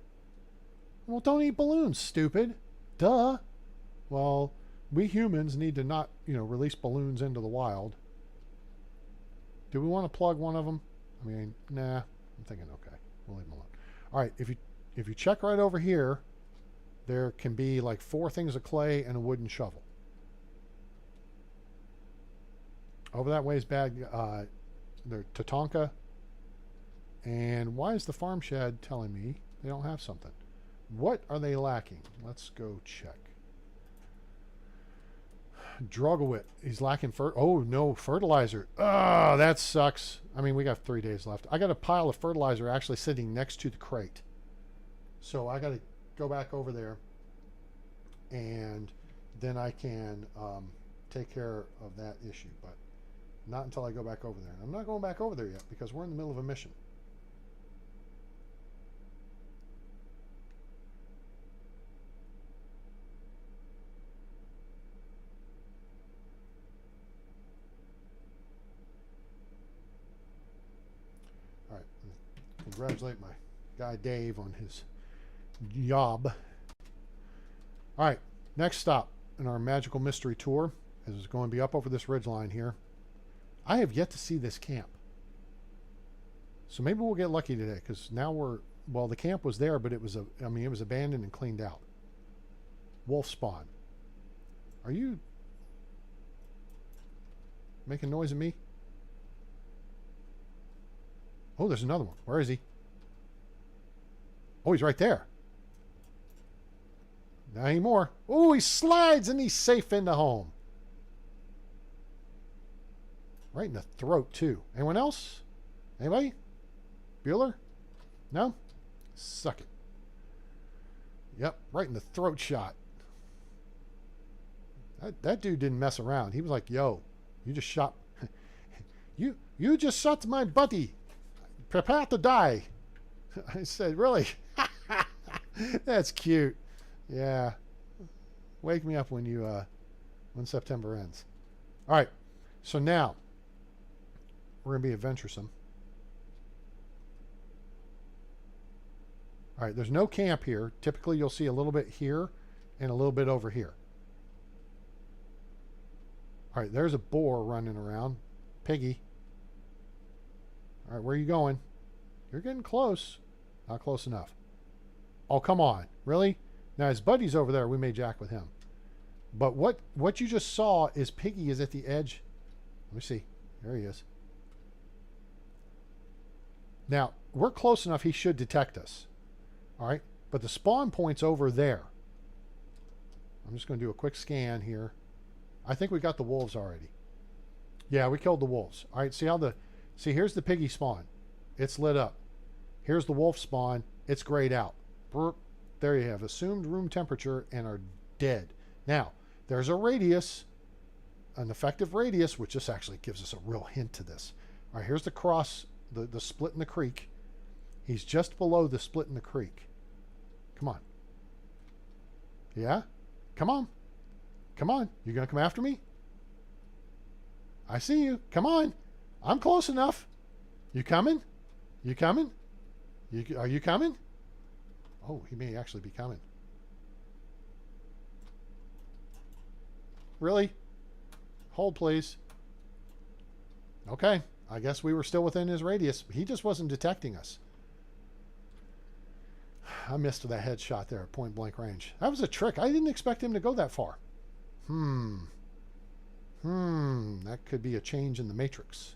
Well, don't eat balloons, stupid. Duh. Well, we humans need to not, release balloons into the wild. Do we want to plug one of them? I mean, nah. I'm thinking, okay, we'll leave them alone. All right, if you check right over here, there can be like 4 things of clay and a wooden shovel. Over that way is bad. The Tatanka. And why is the farm shed telling me they don't have something? What are they lacking? Let's go check. Drogowit. He's lacking oh no, fertilizer. Ah, that sucks. I mean, we got 3 days left. I got a pile of fertilizer actually sitting next to the crate. So I got to go back over there and then I can take care of that issue. But not until I go back over there. And I'm not going back over there yet because we're in the middle of a mission. All right. Congratulate my guy Dave on his job. All right. Next stop in our magical mystery tour is going to be up over this ridge line here. I have yet to see this camp. So maybe we'll get lucky today because now the camp was there, but it was it was abandoned and cleaned out. Wolf spawn. Are you making noise at me? Oh, there's another one. Where is he? Oh, he's right there. Not anymore. Oh, he slides and he's safe into home. Right in the throat, too. Anyone else? Anybody? Bueller? No? Suck it. Yep, right in the throat shot. That dude didn't mess around. He was like, yo, you just shot... you just shot my buddy. Prepare to die. I said, really? That's cute. Yeah. Wake me up when you when September ends. All right. So now we're going to be adventuresome. All right. There's no camp here. Typically, you'll see a little bit here and a little bit over here. All right. There's a boar running around. Piggy. All right. Where are you going? You're getting close. Not close enough. Oh, come on. Really? Now, his buddy's over there. We may jack with him. But what you just saw is Piggy is at the edge. Let me see. There he is. Now, we're close enough he should detect us. All right? But the spawn point's over there. I'm just going to do a quick scan here. I think we got the wolves already. Yeah, we killed the wolves. All right, see here's the Piggy spawn. It's lit up. Here's the wolf spawn. It's grayed out. Burp. There you have assumed room temperature and are dead. Now, there's a radius, an effective radius, which this actually gives us a real hint to this. All right, here's the cross, the split in the creek. He's just below the split in the creek. Come on. Yeah? Come on. Come on. You going to come after me? I see you. Come on. I'm close enough. You coming? You coming? Are you coming? Oh, he may actually be coming. Really? Hold, please. Okay. I guess we were still within his radius. He just wasn't detecting us. I missed that headshot there at point blank range. That was a trick. I didn't expect him to go that far. That could be a change in the matrix.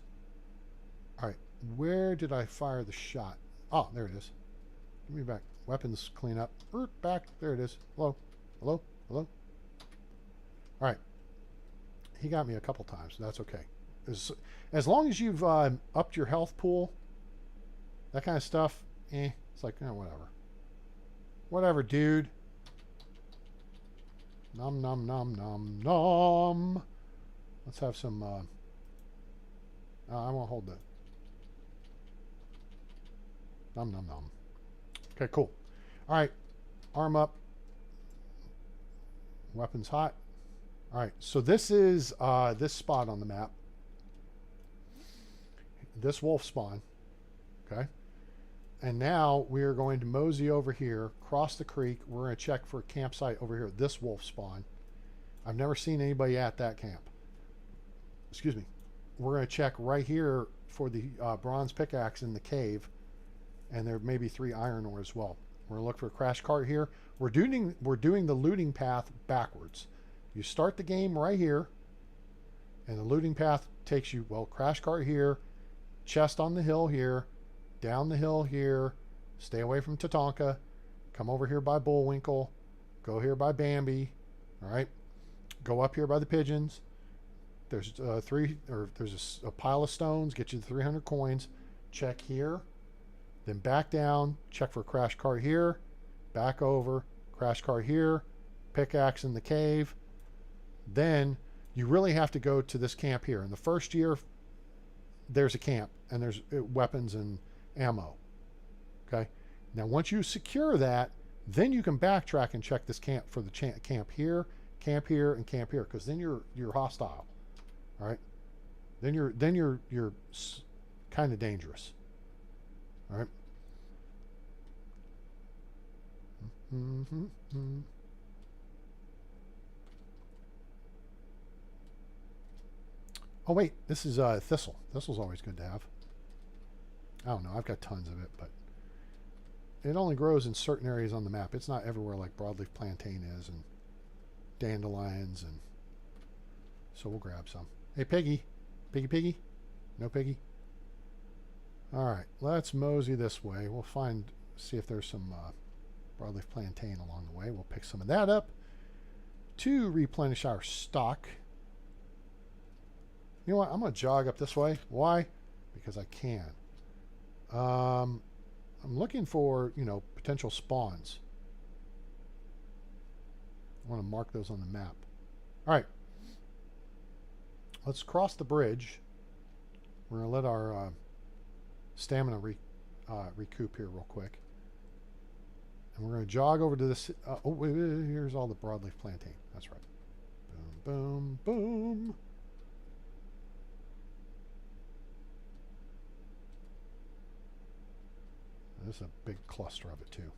All right. Where did I fire the shot? Oh, there it is. Give me back. Weapons cleanup. Back. There it is. Hello. Hello. Hello. All right. He got me a couple times. That's okay. As long as you've upped your health pool, that kind of stuff, it's like, whatever. Whatever, dude. Nom, nom, nom, nom, nom. Let's have some... I won't hold that. Nom, nom, nom. Okay, cool. All right. Arm up. Weapons hot. All right. So this is this spot on the map. This wolf spawn. Okay. And now we are going to mosey over here, cross the creek. We're going to check for a campsite over here. This wolf spawn. I've never seen anybody at that camp. Excuse me. We're going to check right here for the bronze pickaxe in the cave. And there may be 3 iron ore as well. We're going to look for a crash cart here. We're doing the looting path backwards. You start the game right here. And the looting path takes you, well, crash cart here. Chest on the hill here. Down the hill here. Stay away from Tatanka. Come over here by Bullwinkle. Go here by Bambi. All right. Go up here by the pigeons. There's there's a pile of stones. Get you the 300 coins. Check here. Then back down. Check for a crash cart here. Back over. Crash cart here. Pickaxe in the cave. Then you really have to go to this camp here. In the first year, there's a camp. And there's weapons and ammo. Okay. Now, once you secure that, then you can backtrack and check this camp for the camp here, and camp here, because then you're hostile. All right. Then you're kind of dangerous. All right. Oh wait, this is thistle. Thistle's always good to have. I don't know. I've got tons of it, but it only grows in certain areas on the map. It's not everywhere like broadleaf plantain is and dandelions, and so we'll grab some. Hey, Piggy. Piggy? No Piggy? All right, let's mosey this way. We'll see if there's some broadleaf plantain along the way. We'll pick some of that up to replenish our stock. You know what? I'm going to jog up this way. Why? Because I can. I'm looking for, potential spawns. I want to mark those on the map. All right. Let's cross the bridge. We're going to let our stamina recoup here real quick. And we're going to jog over to this. Here's all the broadleaf plantain. That's right. Boom, Boom, boom. There's a big cluster of it too.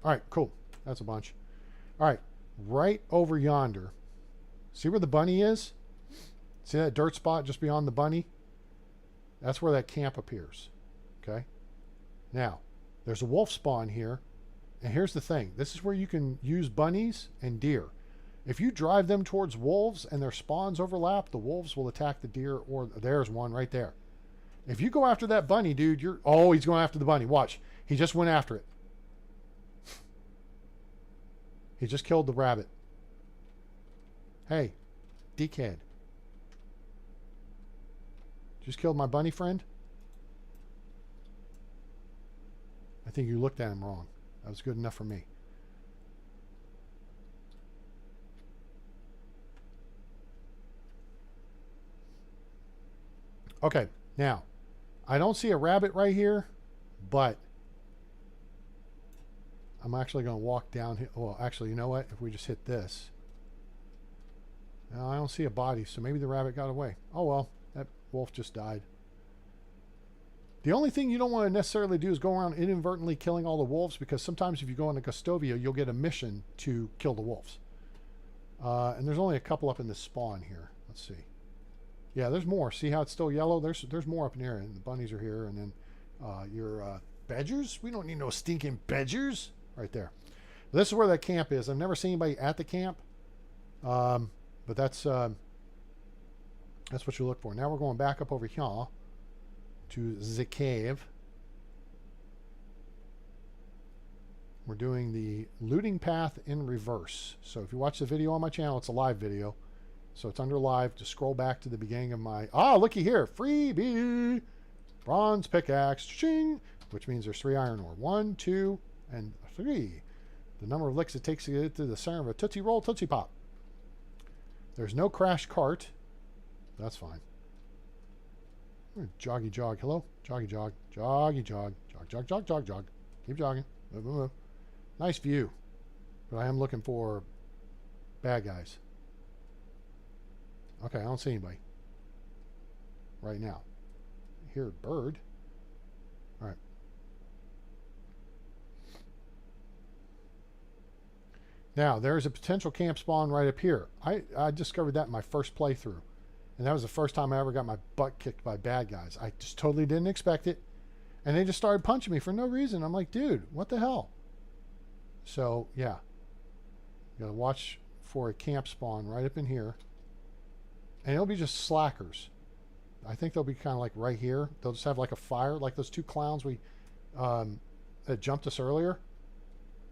All right, cool. That's a bunch. All right, right over yonder. See where the bunny is? See that dirt spot just beyond the bunny? That's where that camp appears. Okay? Now, there's a wolf spawn here. And here's the thing. This is where you can use bunnies and deer. If you drive them towards wolves and their spawns overlap, the wolves will attack the deer, or there's one right there. If you go after that bunny, dude, you're... Oh, he's going after the bunny. Watch. He just went after it. He just killed the rabbit. Hey, dickhead. Just killed my bunny friend? I think you looked at him wrong. That was good enough for me. Okay, now, I don't see a rabbit right here, but I'm actually going to walk down here. Well, actually, you know what? If we just hit this. No, I don't see a body, so maybe the rabbit got away. Oh, well, that wolf just died. The only thing you don't want to necessarily do is go around inadvertently killing all the wolves, because sometimes if you go into Custovia, you'll get a mission to kill the wolves. And there's only a couple up in this spawn here. Let's see. Yeah, there's more. See how it's still yellow? There's more up in here, and the bunnies are here, and then your badgers. We don't need no stinking badgers. Right there. This is where that camp is. I've never seen anybody at the camp, but that's what you look for. Now we're going back up over here to the cave. We're doing the looting path in reverse. So if you watch the video on my channel, it's a live video. So it's under live. Just scroll back to the beginning of my... Ah, looky here. Freebie. Bronze pickaxe. Ching. Which means there's 3 iron ore. 1, 2, and 3. The number of licks it takes to get to the center of a Tootsie Roll Tootsie Pop. There's no crash cart. That's fine. Joggy jog. Hello? Joggy jog. Joggy jog. Jog, jog, jog, jog, jog. Keep jogging. Move, move, move. Nice view. But I am looking for bad guys. Okay, I don't see anybody right now. I hear a bird. All right. Now, there's a potential camp spawn right up here. I discovered that in my first playthrough. And that was the first time I ever got my butt kicked by bad guys. I just totally didn't expect it. And they just started punching me for no reason. I'm like, dude, what the hell? So, yeah. You gotta watch for a camp spawn right up in here. And it'll be just slackers. I think they'll be kind of like right here. They'll just have like a fire, like those 2 clowns that jumped us earlier.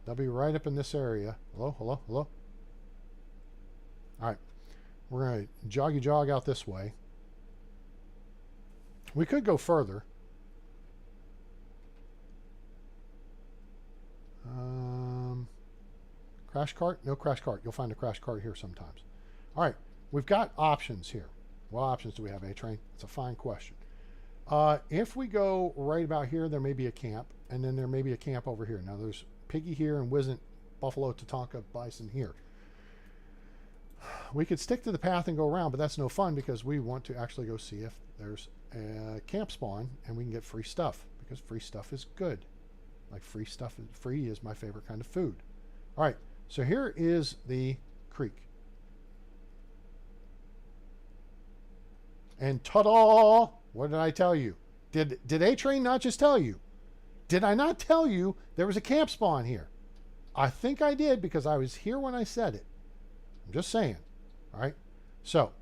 They'll be right up in this area. Hello, hello, hello. All right. We're going to joggy jog out this way. We could go further. Crash cart? No crash cart. You'll find a crash cart here sometimes. All right. We've got options here. What options do we have, A-Train? It's a fine question. If we go right about here, there may be a camp, and then there may be a camp over here. Now, there's Piggy here and Wizzent, Buffalo, Tatanka, Bison here. We could stick to the path and go around, but that's no fun because we want to actually go see if there's a camp spawn and we can get free stuff, because free stuff is good. Like free is my favorite kind of food. All right, so here is the creek. And ta-da! What did I tell you? Did A-Train not just tell you? Did I not tell you there was a camp spawn here? I think I did because I was here when I said it. I'm just saying. All right. So,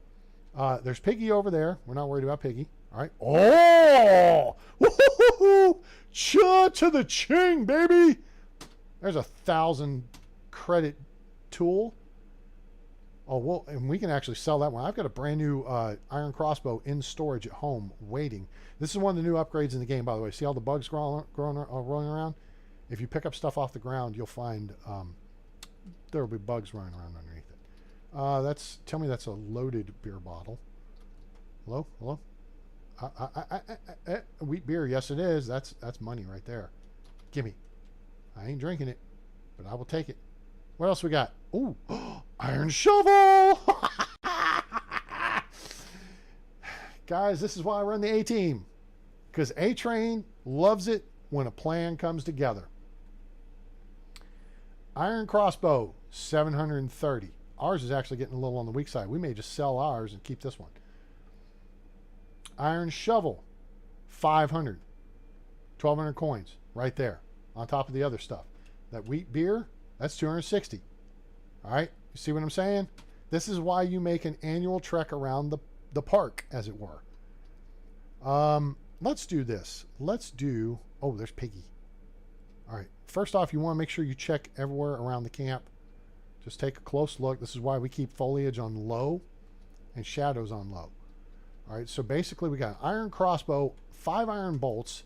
there's Piggy over there. We're not worried about Piggy. All right. Oh! Woo-hoo-hoo-hoo! Cha to the ching, baby! There's 1,000 credit tool. Oh, well, and we can actually sell that one. I've got a brand new iron crossbow in storage at home waiting. This is one of the new upgrades in the game, by the way. See all the bugs rolling around? If you pick up stuff off the ground, you'll find there will be bugs running around underneath it. Tell me that's a loaded beer bottle. Hello? Hello? Wheat beer. Yes, it is. That's money right there. Gimme. I ain't drinking it, but I will take it. What else we got? Ooh, iron shovel! Guys, this is why I run the A team. Because A-Train loves it when a plan comes together. Iron crossbow, 730. Ours is actually getting a little on the weak side. We may just sell ours and keep this one. Iron shovel, 500. 1,200 coins right there on top of the other stuff. That wheat beer, that's 260. All right, you see what I'm saying? This is why you make an annual trek around the park, as it were. Let's do this. Let's do, oh, there's Piggy. All right, first off, you want to make sure you check everywhere around the camp. Just take a close look. This is why we keep foliage on low and shadows on low. All right, so basically we got an iron crossbow, 5 iron bolts,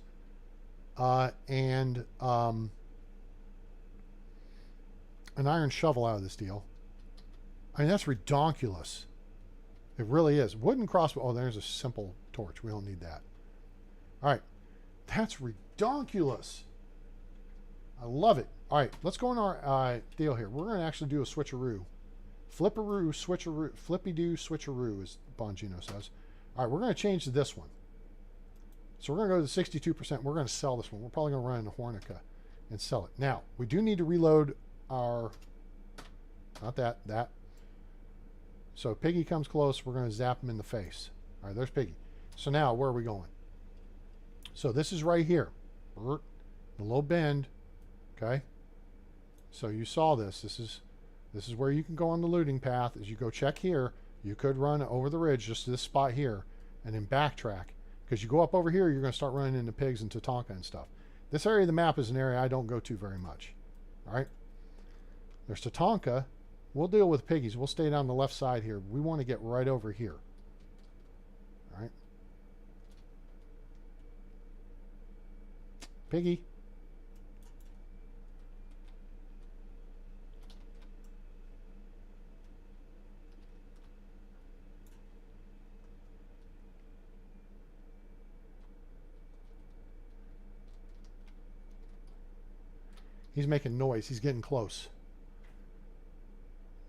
and an iron shovel out of this deal. I mean, that's redonkulous. It really is. Wooden crossbow. Oh, there's a simple torch. We don't need that. All right. That's redonkulous. I love it. All right. Let's go in our deal here. We're going to actually do a switcheroo. Flipperoo, switcheroo. Flippy-doo, switcheroo, as Bongino says. All right. We're going to change to this one. So we're going to go to 62%. We're going to sell this one. We're probably going to run into Hornica and sell it. Now, we do need to reload our... Not that. That. So Piggy comes close. We're going to zap him in the face. All right, there's Piggy. So now, where are we going? So this is right here. The little bend. Okay. So you saw this. This is where you can go on the looting path. As you go check here, you could run over the ridge just to this spot here and then backtrack. Because you go up over here, you're going to start running into pigs and Tatanka and stuff. This area of the map is an area I don't go to very much. All right. There's Tatanka. We'll deal with piggies. We'll stay down the left side here. We want to get right over here. All right. Piggy. He's making noise. He's getting close.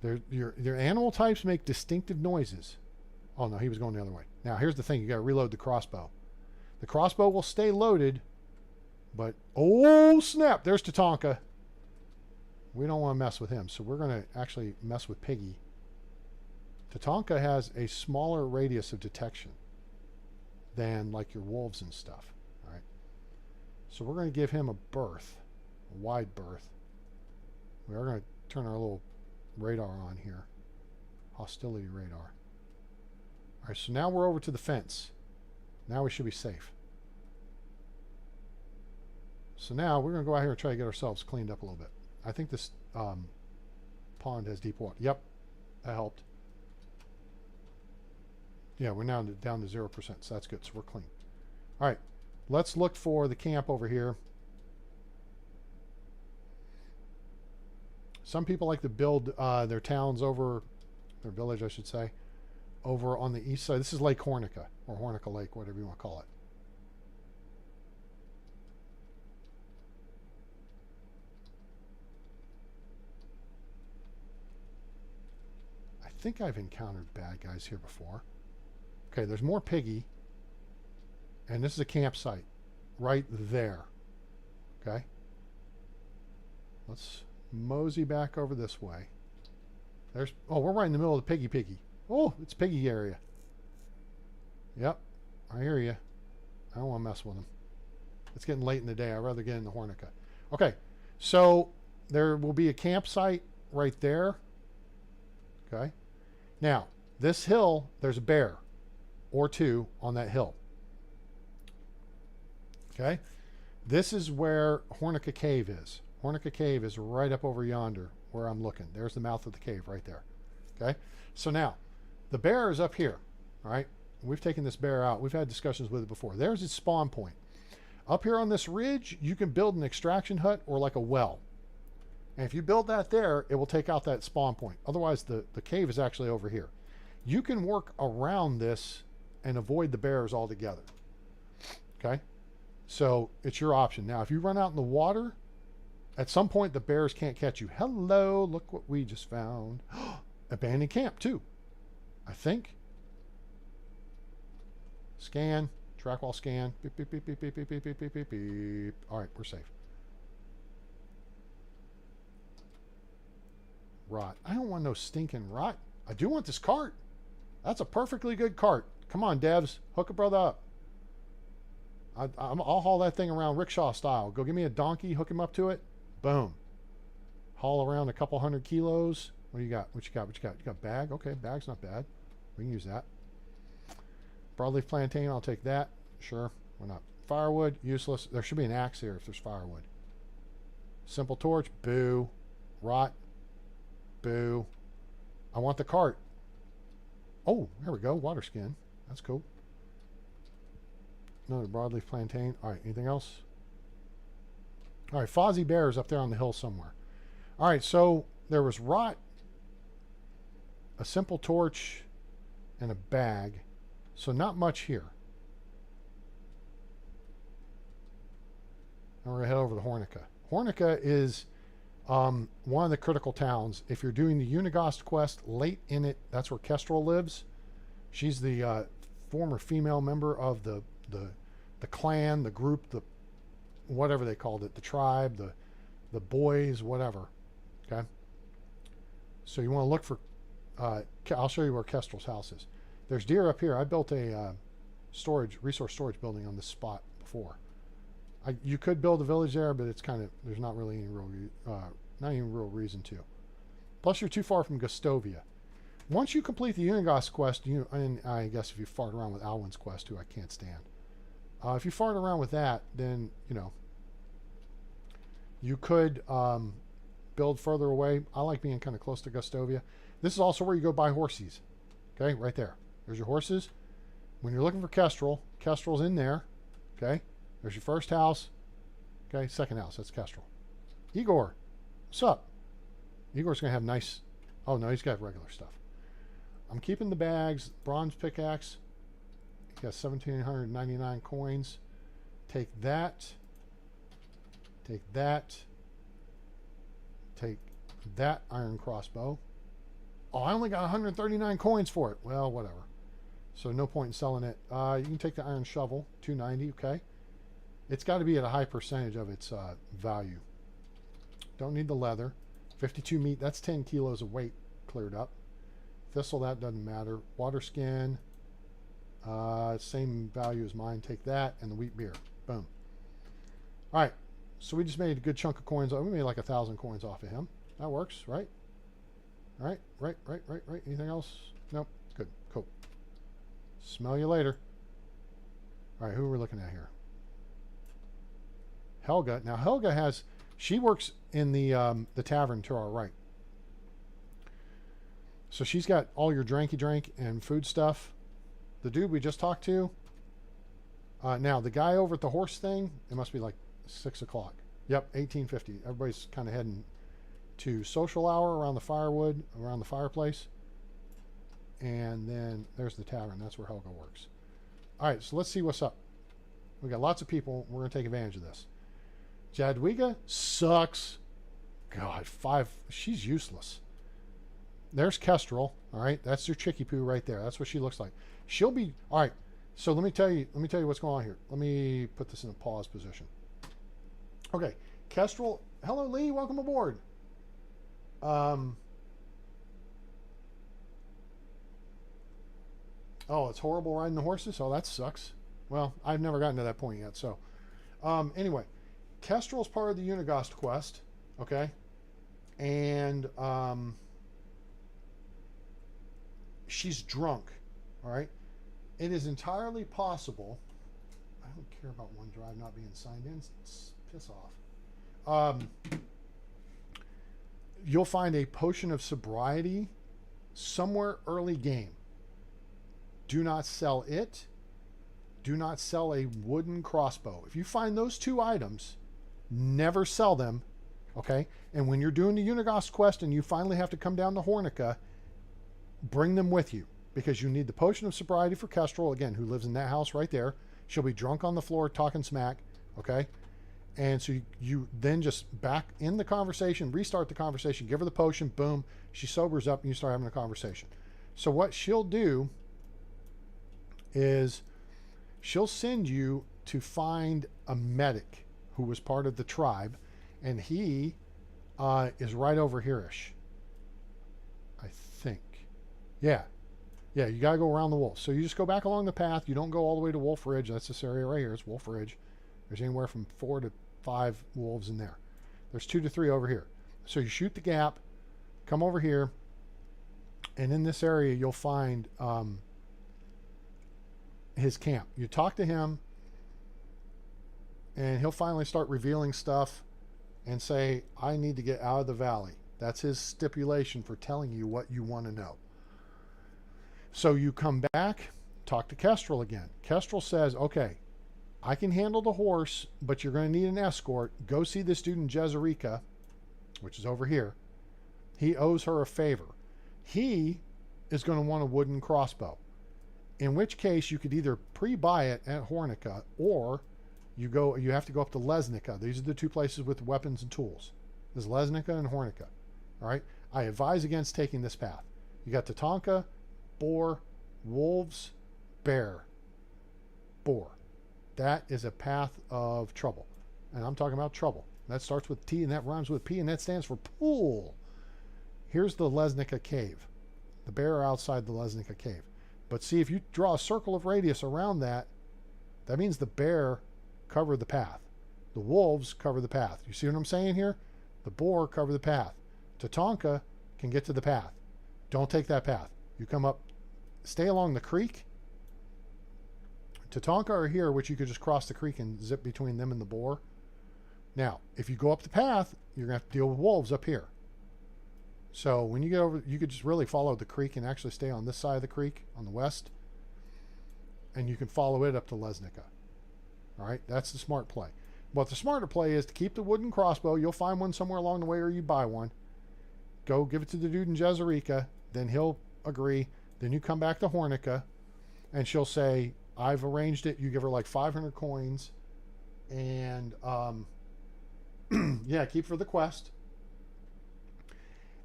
Their animal types make distinctive noises. Oh, no, he was going the other way. Now, here's the thing. You got to reload the crossbow. The crossbow will stay loaded, but... Oh, snap! There's Tatanka. We don't want to mess with him, so we're going to actually mess with Piggy. Tatanka has a smaller radius of detection than, like, your wolves and stuff. All right? So we're going to give him a berth, a wide berth. We are going to turn our little... radar on here. Hostility radar. Alright, so now we're over to the fence. Now we should be safe. So now we're going to go out here and try to get ourselves cleaned up a little bit. I think this pond has deep water. Yep, that helped. Yeah, we're now down to 0%, so that's good. So we're clean. Alright, let's look for the camp over here. Some people like to build their towns over, their village, I should say, over on the east side. This is Lake Hornica, or Hornica Lake, whatever you want to call it. I think I've encountered bad guys here before. Okay, there's more Piggy. And this is a campsite right there. Okay. Let's... mosey back over this way. There's... Oh, we're right in the middle of the Piggy. Oh, it's Piggy area. Yep. I hear you. I don't want to mess with them. It's getting late in the day. I'd rather get in the Hornica. Okay. So, there will be a campsite right there. Okay. Now, this hill, there's a bear. Or two on that hill. Okay. This is where Hornica Cave is. Hornica Cave is right up over yonder where I'm looking. There's the mouth of the cave right there. Okay? So now, the bear is up here. All right? We've taken this bear out. We've had discussions with it before. There's its spawn point. Up here on this ridge, you can build an extraction hut or like a well. And if you build that there, it will take out that spawn point. Otherwise, the cave is actually over here. You can work around this and avoid the bears altogether. Okay? So it's your option. Now, if you run out in the water, at some point the bears can't catch you. Hello, look what we just found. Abandoned camp, too. I think. Scan. Track wall scan. Beep, beep, beep, beep, beep, beep, beep, beep, beep, beep, beep. All right, we're safe. Rot. I don't want no stinking rot. I do want this cart. That's a perfectly good cart. Come on, devs. Hook a brother up. I'll haul that thing around rickshaw style. Go give me a donkey, hook him up to it. Boom. Haul around a couple 100 kilos. What do you got? What you got? What you got? You got bag? Okay, bag's not bad. We can use that. Broadleaf plantain, I'll take that. Sure, why not? Firewood, useless. There should be an axe here if there's firewood. Simple torch, boo. Rot, boo. I want the cart. Oh, there we go. Water skin. That's cool. Another broadleaf plantain. All right, anything else? All right, Fozzie Bear is up there on the hill somewhere. All right, so there was rot, a simple torch, and a bag. So not much here. Now we're going to head over to Hornica. Hornica is one of the critical towns. If you're doing the Unigost quest, late in it, that's where Kestrel lives. She's the former female member of the clan, the group, the whatever they called it, the tribe, the boys, whatever. Okay? So you want to look for... I'll show you where Kestrel's house is. There's deer up here. I built a resource storage building on this spot before. You could build a village there, but it's kind of, there's not really any not even real reason to. Plus, you're too far from Gustovia. Once you complete the Unigost quest, and I guess if you fart around with Alwyn's quest, who I can't stand. If you fart around with that, then, you could build further away. I like being kind of close to Gustovia. This is also where you go buy horses. Okay, right there. There's your horses. When you're looking for Kestrel, Kestrel's in there. Okay, there's your first house. Okay, second house, that's Kestrel. Igor, what's up? Igor's going to have nice... Oh, no, he's got regular stuff. I'm keeping the bags. Bronze pickaxe. He got 1,799 coins. Take that. Take that. Take that iron crossbow. Oh, I only got 139 coins for it. Well, whatever. So no point in selling it. You can take the iron shovel, 290, okay. It's got to be at a high percentage of its value. Don't need the leather. 52 meat, that's 10 kilos of weight cleared up. Thistle, that doesn't matter. Water skin, same value as mine. Take that and the wheat beer. Boom. All right, so we just made a good chunk of coins. We made like 1,000 coins off of him. That works, right? All right, right. Anything else? Nope. Good, cool. Smell you later. All right, who are we looking at here? Helga. Now Helga she works in the tavern to our right. So she's got all your dranky drink and food stuff. The dude we just talked to. Now the guy over at the horse thing, it must be like 6 o'clock. Yep, 1850. Everybody's kind of heading to social hour around the firewood, around the fireplace. And then there's the tavern. That's where Helga works. All right, so let's see what's up. We got lots of people. We're going to take advantage of this. Jadwiga sucks. God, 5. She's useless. There's Kestrel. All right, that's your chickie poo right there. That's what she looks like. She'll be all right. So let me tell you what's going on here. Let me put this in a pause position. Okay, Kestrel. Hello, Lee. Welcome aboard. Oh, it's horrible riding the horses. Oh, that sucks. Well, I've never gotten to that point yet. So, anyway, Kestrel's part of the Unigost quest. Okay, and she's drunk. All right. It is entirely possible. I don't care about OneDrive not being signed in. Piss off. You'll find a potion of sobriety somewhere early game. Do not sell it. Do not sell a wooden crossbow. If you find those two items, never sell them. Okay? And when you're doing the Unigos quest and you finally have to come down to Hornica, bring them with you, because you need the potion of sobriety for Kestrel, again, who lives in that house right there. She'll be drunk on the floor talking smack. Okay? And so you then just back in the conversation, restart the conversation, give her the potion, boom, she sobers up and you start having a conversation. So what she'll do is she'll send you to find a medic who was part of the tribe, and he is right over here-ish, I think. Yeah, you gotta go around the wolf. So you just go back along the path. You don't go all the way to Wolf Ridge. That's this area right here. It's Wolf Ridge. There's anywhere from 4 to 5 wolves in there. There's 2 to 3 over here. So you shoot the gap, come over here, and in this area you'll find his camp. You talk to him, and he'll finally start revealing stuff and say, I need to get out of the valley. That's his stipulation for telling you what you want to know. So you come back, talk to Kestrel again. Kestrel says, okay, I can handle the horse, but you're going to need an escort. Go see this dude in Jezerica, which is over here. He owes her a favor. He is going to want a wooden crossbow, in which case you could either pre-buy it at Hornica, or you have to go up to Lesnica. These are the 2 places with weapons and tools. There's Lesnica and Hornica. All right? I advise against taking this path. You got Tatanka, boar, wolves, bear, boar. That is a path of trouble. And I'm talking about trouble. That starts with T and that rhymes with P, and that stands for pool. Here's the Lesnica cave. The bear are outside the Lesnica cave. But see, if you draw a circle of radius around that, that means the bear cover the path. The wolves cover the path. You see what I'm saying here? The boar cover the path. Tatanka can get to the path. Don't take that path. You come up, stay along the creek. Tatanka are here, which you could just cross the creek and zip between them and the boar. Now, if you go up the path, you're going to have to deal with wolves up here. So when you get over, you could just really follow the creek and actually stay on this side of the creek, on the west. And you can follow it up to Lesnica. All right, that's the smart play. But the smarter play is to keep the wooden crossbow. You'll find one somewhere along the way, or you buy one. Go give it to the dude in Jezerica. Then he'll agree. Then you come back to Hornica, and she'll say, I've arranged it. You give her like 500 coins. And, yeah, keep for the quest.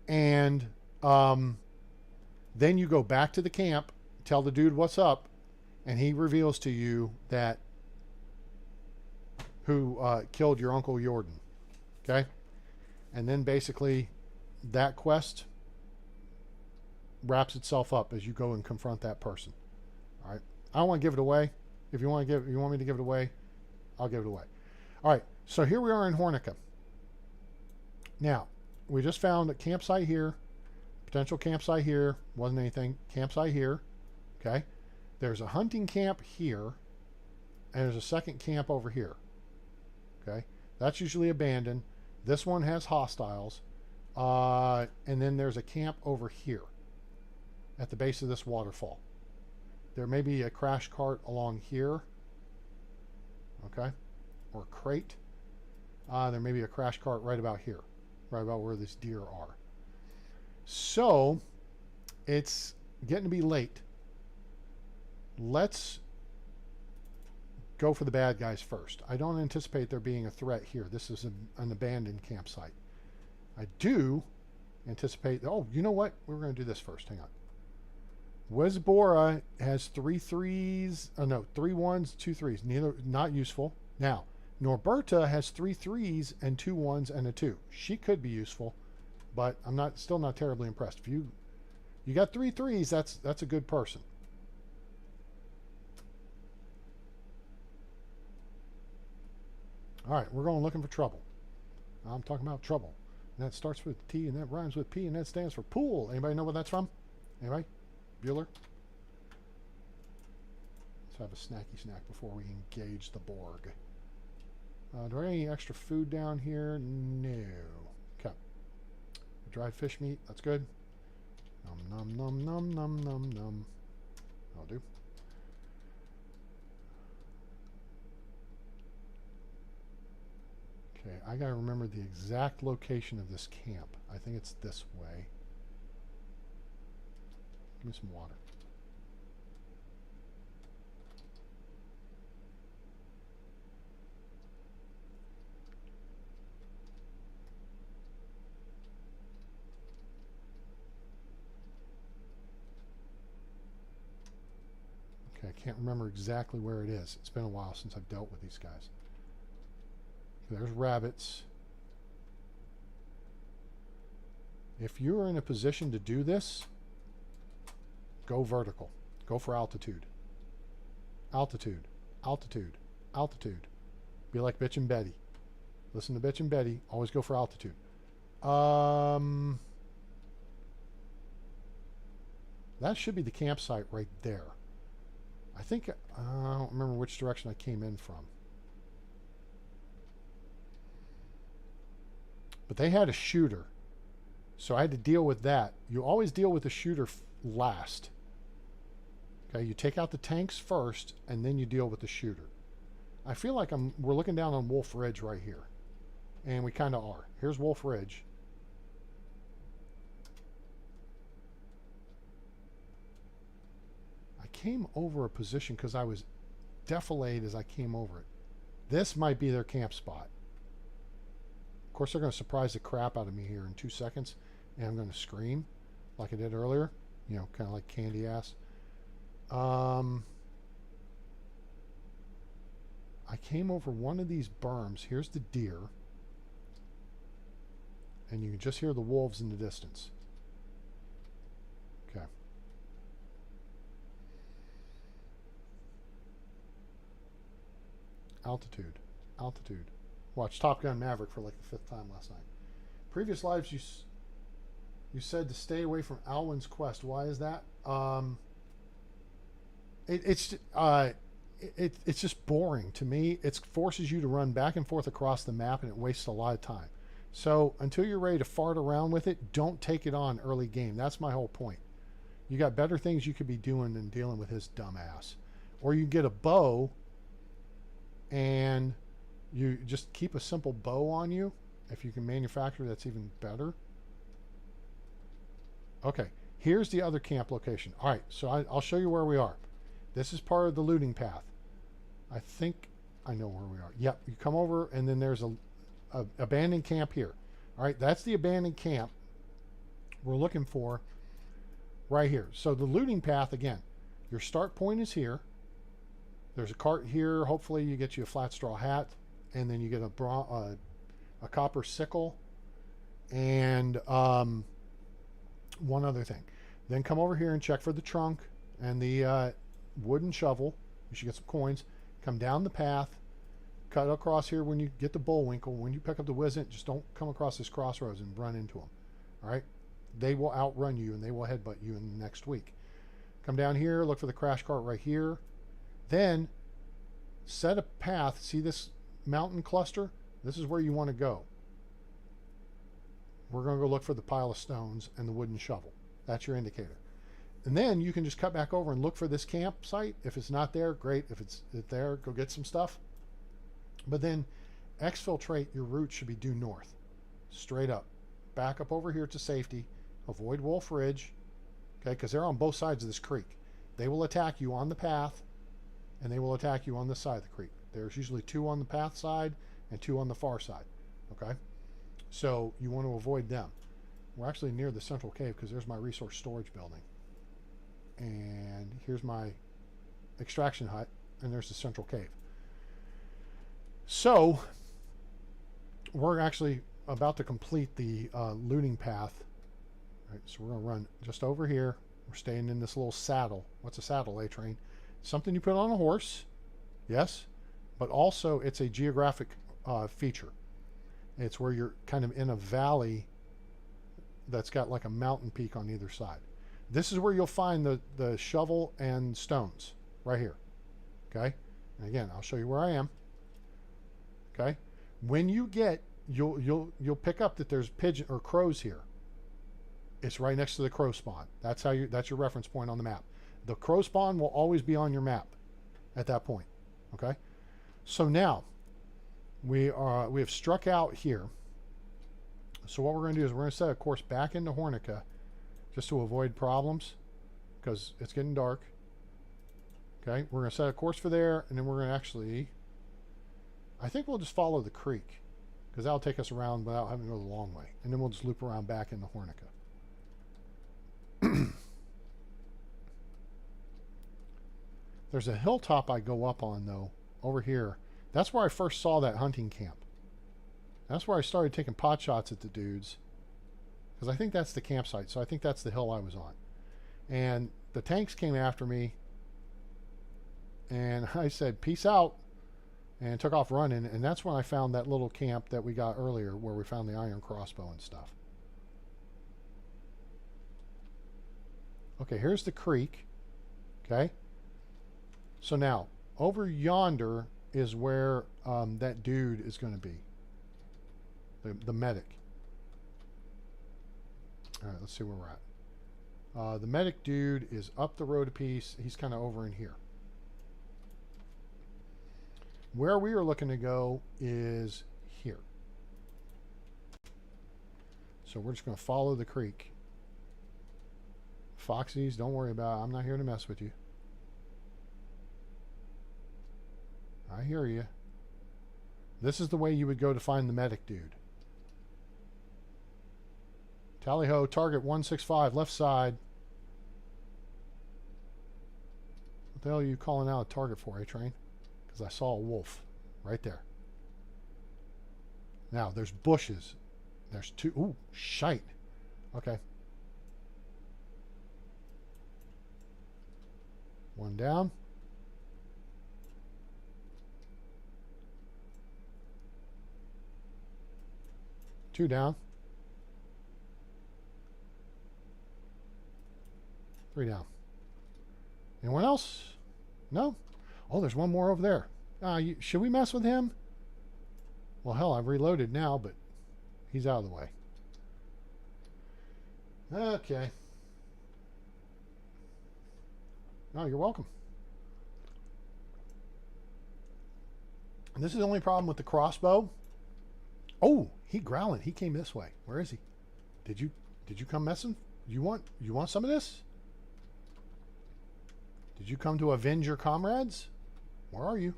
And then you go back to the camp, tell the dude what's up, and he reveals to you that who killed your Uncle Jordan. Okay? And then basically that quest wraps itself up as you go and confront that person. All right? I don't want to give it away. If you want me to give it away, I'll give it away. All right. So here we are in Hornica. Now, we just found a campsite here, potential campsite here, wasn't anything, campsite here, okay? There's a hunting camp here, and there's a second camp over here, okay? That's usually abandoned. This one has hostiles, and then there's a camp over here at the base of this waterfall. There may be a crash cart along here, okay, or a crate. There may be a crash cart right about here. Right about where these deer are. So it's getting to be late. Let's go for the bad guys first. I don't anticipate there being a threat here. This is an abandoned campsite. I do anticipate, oh, you know what? We're going to do this first. Hang on. Wesbora has 3 3s. Oh no, 3 1s, 2 3s. Neither, not useful. Now, Norberta has 3 3s and 2 1s and a 2. She could be useful, but I'm still not terribly impressed. If you got 3 3s, that's a good person. All right, we're going looking for trouble. I'm talking about trouble. And that starts with T and that rhymes with P and that stands for pool. Anybody know where that's from? Anybody? Bueller? Let's have a snacky snack before we engage the Borg. Do I have any extra food down here? No. Okay. Dried fish meat. That's good. Nom, nom, nom, nom, nom, nom, nom. That'll do. Okay, I gotta remember the exact location of this camp. I think it's this way. Give me some water. Okay, I can't remember exactly where it is. It's been a while since I've dealt with these guys. There's rabbits. If you're in a position to do this, go vertical. Go for altitude. Altitude. Altitude. Altitude. Be like Bitch and Betty. Listen to Bitch and Betty. Always go for altitude. That should be the campsite right there. I think, I don't remember which direction I came in from. But they had a shooter. So I had to deal with that. You always deal with the shooter last. Okay, you take out the tanks first, and then you deal with the shooter. I feel like we're looking down on Wolf Ridge right here. And we kind of are. Here's Wolf Ridge. I came over a position because I was defilade as I came over it. This might be their camp spot. Of course, they're going to surprise the crap out of me here in 2 seconds, and I'm going to scream like I did earlier. You know, kind of like candy ass. I came over one of these berms. Here's the deer. And you can just hear the wolves in the distance. Okay. Altitude. Altitude. Watched Top Gun Maverick for like the 5th time last night. Previous lives, you said to stay away from Alwyn's Quest. Why is that? It's just boring to me. It forces you to run back and forth across the map, and it wastes a lot of time. So until you're ready to fart around with it, don't take it on early game. That's my whole point. You got better things you could be doing than dealing with his dumb ass. Or you get a bow, and you just keep a simple bow on you. If you can manufacture, that's even better. Okay, here's the other camp location. All right, so I'll show you where we are. This is part of the looting path. I think I know where we are. Yep, you come over, and then there's a abandoned camp here. All right, that's the abandoned camp we're looking for right here. So the looting path, again, your start point is here. There's a cart here. Hopefully you get you a flat straw hat, and then you get a copper sickle, and one other thing. Then come over here and check for the trunk and the wooden shovel. You should get some coins. Come down the path, cut across here when you get the Bullwinkle. When you pick up the Wizzent, just don't come across this crossroads and run into them. All right? They will outrun you, and they will headbutt you in the next week. Come down here, look for the crash cart right here. Then set a path. See this mountain cluster? This is where you want to go. We're going to go look for the pile of stones and the wooden shovel. That's your indicator. And then you can just cut back over and look for this campsite. If it's not there, great. If it's there, go get some stuff. But then exfiltrate. Your route should be due north. Straight up. Back up over here to safety. Avoid Wolf Ridge. Okay, because they're on both sides of this creek. They will attack you on the path, and they will attack you on this side of the creek. There's usually 2 on the path side and 2 on the far side. Okay? So you want to avoid them. We're actually near the central cave because there's my resource storage building. And here's my extraction hut, and there's the central cave. So we're actually about to complete the looting path. All right, so we're going to run just over here. We're staying in this little saddle. What's a saddle, A-Train? Something you put on a horse, yes, but also it's a geographic feature. It's where you're kind of in a valley that's got like a mountain peak on either side. This is where you'll find the shovel and stones right here. Okay, and again, I'll show you where I am. Okay, when you get, you'll pick up that there's pigeon or crows here. It's right next to the crow spawn. That's your reference point on the map. The crow spawn will always be on your map at that point. Okay, so now We have struck out here. So what we're going to do is we're going to set a course back into Hornica just to avoid problems because it's getting dark. Okay, we're going to set a course for there, and then we're going to actually, I think we'll just follow the creek because that'll take us around without having to go the long way. And then we'll just loop around back into Hornica. There's a hilltop I go up on, though, over here. That's where I first saw that hunting camp. That's where I started taking pot shots at the dudes. Because I think that's the campsite. So I think that's the hill I was on. And the tanks came after me. And I said, peace out. And took off running. And that's when I found that little camp that we got earlier where we found the iron crossbow and stuff. Okay, here's the creek. Okay. So now, over yonder is where that dude is going to be. The medic. All right, let's see where we're at. The medic dude is up the road a piece. He's kind of over in here. Where we are looking to go is here. So we're just going to follow the creek. Foxies, don't worry about it. I'm not here to mess with you. I hear you. This is the way you would go to find the medic dude. Tally ho, target 165, left side. What the hell are you calling out a target for, A-Train? Because I saw a wolf right there. Now, there's bushes. There's two. Ooh, shite. Okay. One down. Two down. Three down. Anyone else? No? Oh, there's one more over there. Should we mess with him? Well, hell, I've reloaded now, but he's out of the way. Okay. No, you're welcome. And this is the only problem with the crossbow. Oh, he growling. He came this way. Where is he? Did you come messing? You want some of this? Did you come to avenge your comrades? Where are you?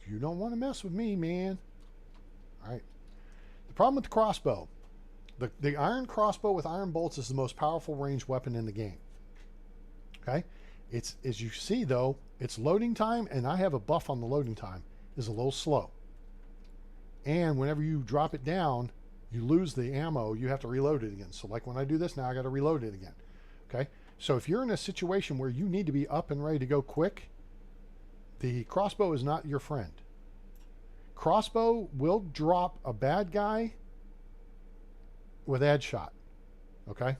You don't want to mess with me, man. All right. The problem with the crossbow. The iron crossbow with iron bolts is the most powerful ranged weapon in the game. Okay? It's, as you see though, its loading time, and I have a buff on the loading time, is a little slow. And whenever you drop it down, you lose the ammo. You have to reload it again. So like when I do this now, I got to reload it again. Okay? So if you're in a situation where you need to be up and ready to go quick, the crossbow is not your friend. Crossbow will drop a bad guy with ad shot. Okay?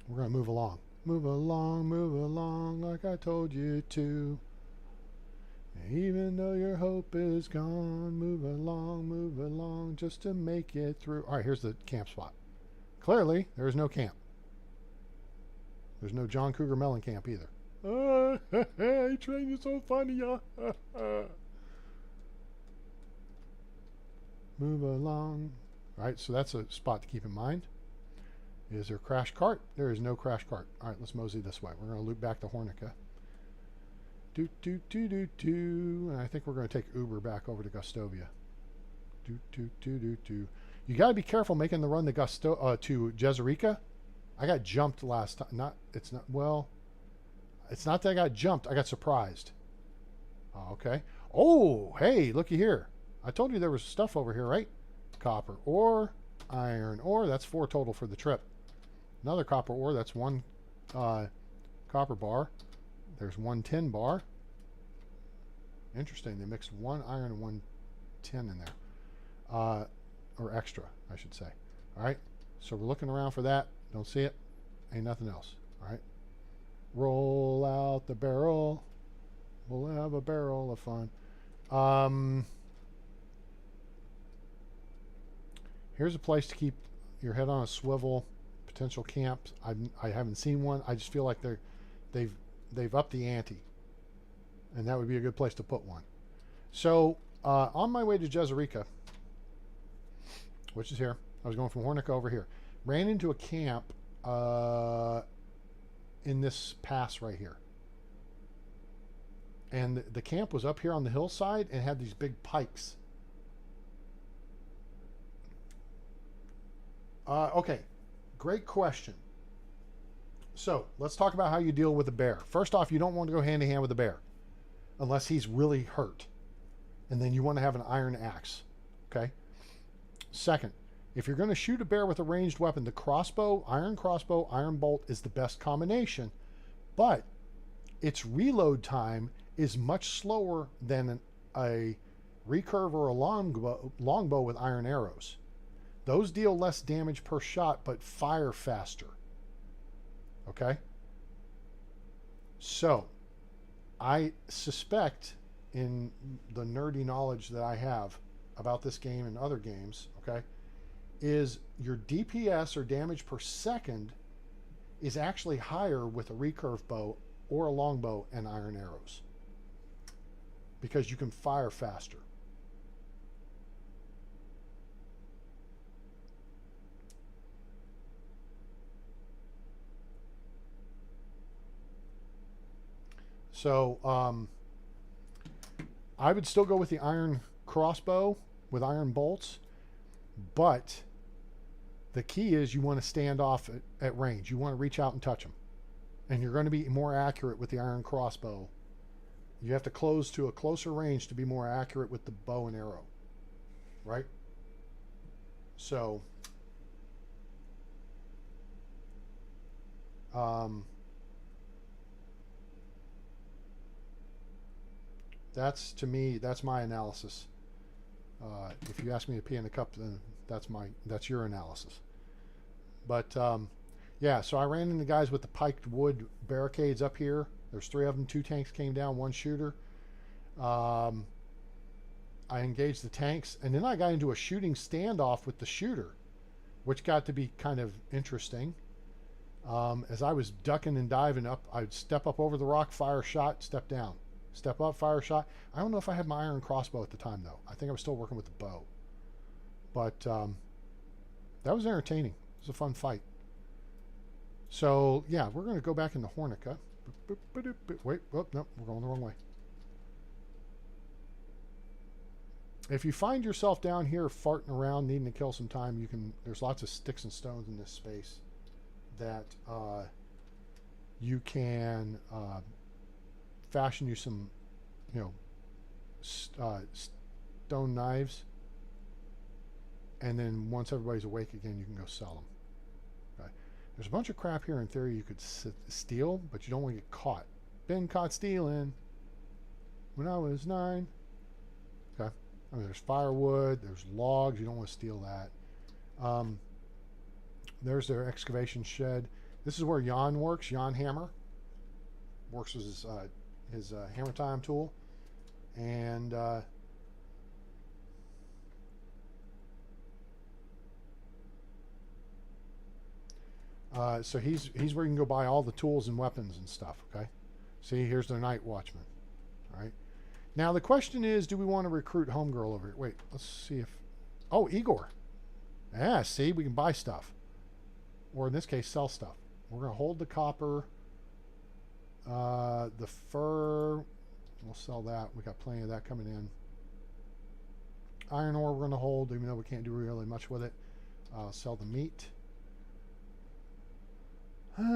We're going to move along. Move along like I told you to. Even though your hope is gone, move along just to make it through. All right, here's the camp spot. Clearly, there is no camp. There's no John Cougar Melon camp either. Hey, train is so funny, Move along. All right, so that's a spot to keep in mind. Is there a crash cart? There is no crash cart. All right, let's mosey this way. We're going to loop back to Hornica. And I think we're going to take Uber back over to Gustovia. You got to be careful making the run to Jezerica. I got jumped last time. It's not that I got jumped. I got surprised. Oh, okay. Oh, hey, looky here. I told you there was stuff over here, right? Copper ore, iron ore. That's 4 total for the trip. Another copper ore. That's 1 copper bar. There's 1 tin bar. Interesting. They mixed 1 iron and 1 tin in there. Or extra, I should say. All right. So we're looking around for that. Don't see it. Ain't nothing else. All right. Roll out the barrel. We'll have a barrel of fun. Here's a place to keep your head on a swivel. Potential camps. I haven't seen one. I just feel like they've upped the ante, and that would be a good place to put one. So on my way to Jezerica, which is here, I was going from Hornica over here, ran into a camp in this pass right here. And the camp was up here on the hillside and had these big pikes. Okay, great question. So let's talk about how you deal with a bear. First off, you don't want to go hand in hand with a bear unless he's really hurt. And then you want to have an iron axe. Okay? Second, if you're going to shoot a bear with a ranged weapon, the crossbow, iron bolt is the best combination. But its reload time is much slower than a recurve or a longbow with iron arrows. Those deal less damage per shot, but fire faster. Okay? So, I suspect in the nerdy knowledge that I have about this game and other games, okay, is your DPS or damage per second is actually higher with a recurve bow or a longbow and iron arrows because you can fire faster. So I would still go with the iron crossbow with iron bolts, but the key is you want to stand off at range. You want to reach out and touch them. And you're going to be more accurate with the iron crossbow. You have to close to a closer range to be more accurate with the bow and arrow. Right? So, that's, to me, that's my analysis. If you ask me to pee in a cup, then that's your analysis. But yeah, so I ran into guys with the piked wood barricades up here. There's 3 of them. 2 tanks came down, 1 shooter. I engaged the tanks, and then I got into a shooting standoff with the shooter, which got to be kind of interesting. As I was ducking and diving up, I'd step up over the rock, fire a shot, step down. Step up, fire a shot. I don't know if I had my iron crossbow at the time, though. I think I was still working with the bow. But that was entertaining. It was a fun fight. So, yeah, we're going to go back into Hornica. Wait, oh, no, we're going the wrong way. If you find yourself down here farting around, needing to kill some time, you can. There's lots of sticks and stones in this space that you can fashion you some, stone knives, and then once everybody's awake again, you can go sell them. Okay. There's a bunch of crap here in theory you could steal, but you don't want to get caught. Been caught stealing when I was 9. Okay. I mean, there's firewood, there's logs. You don't want to steal that. There's their excavation shed. This is where Jan works. Jan Hammer works with his hammer time tool, and so he's where you can go buy all the tools and weapons and stuff. Okay, see, here's their night watchman. All right, now the question is, do we want to recruit homegirl over here? Wait, let's see if, oh, Igor. Yeah, see, we can buy stuff, or in this case, sell stuff. We're gonna hold the copper. The fur, we'll sell that. We got plenty of that coming in. Iron ore we're going to hold, even though we can't do really much with it. Sell the meat. No.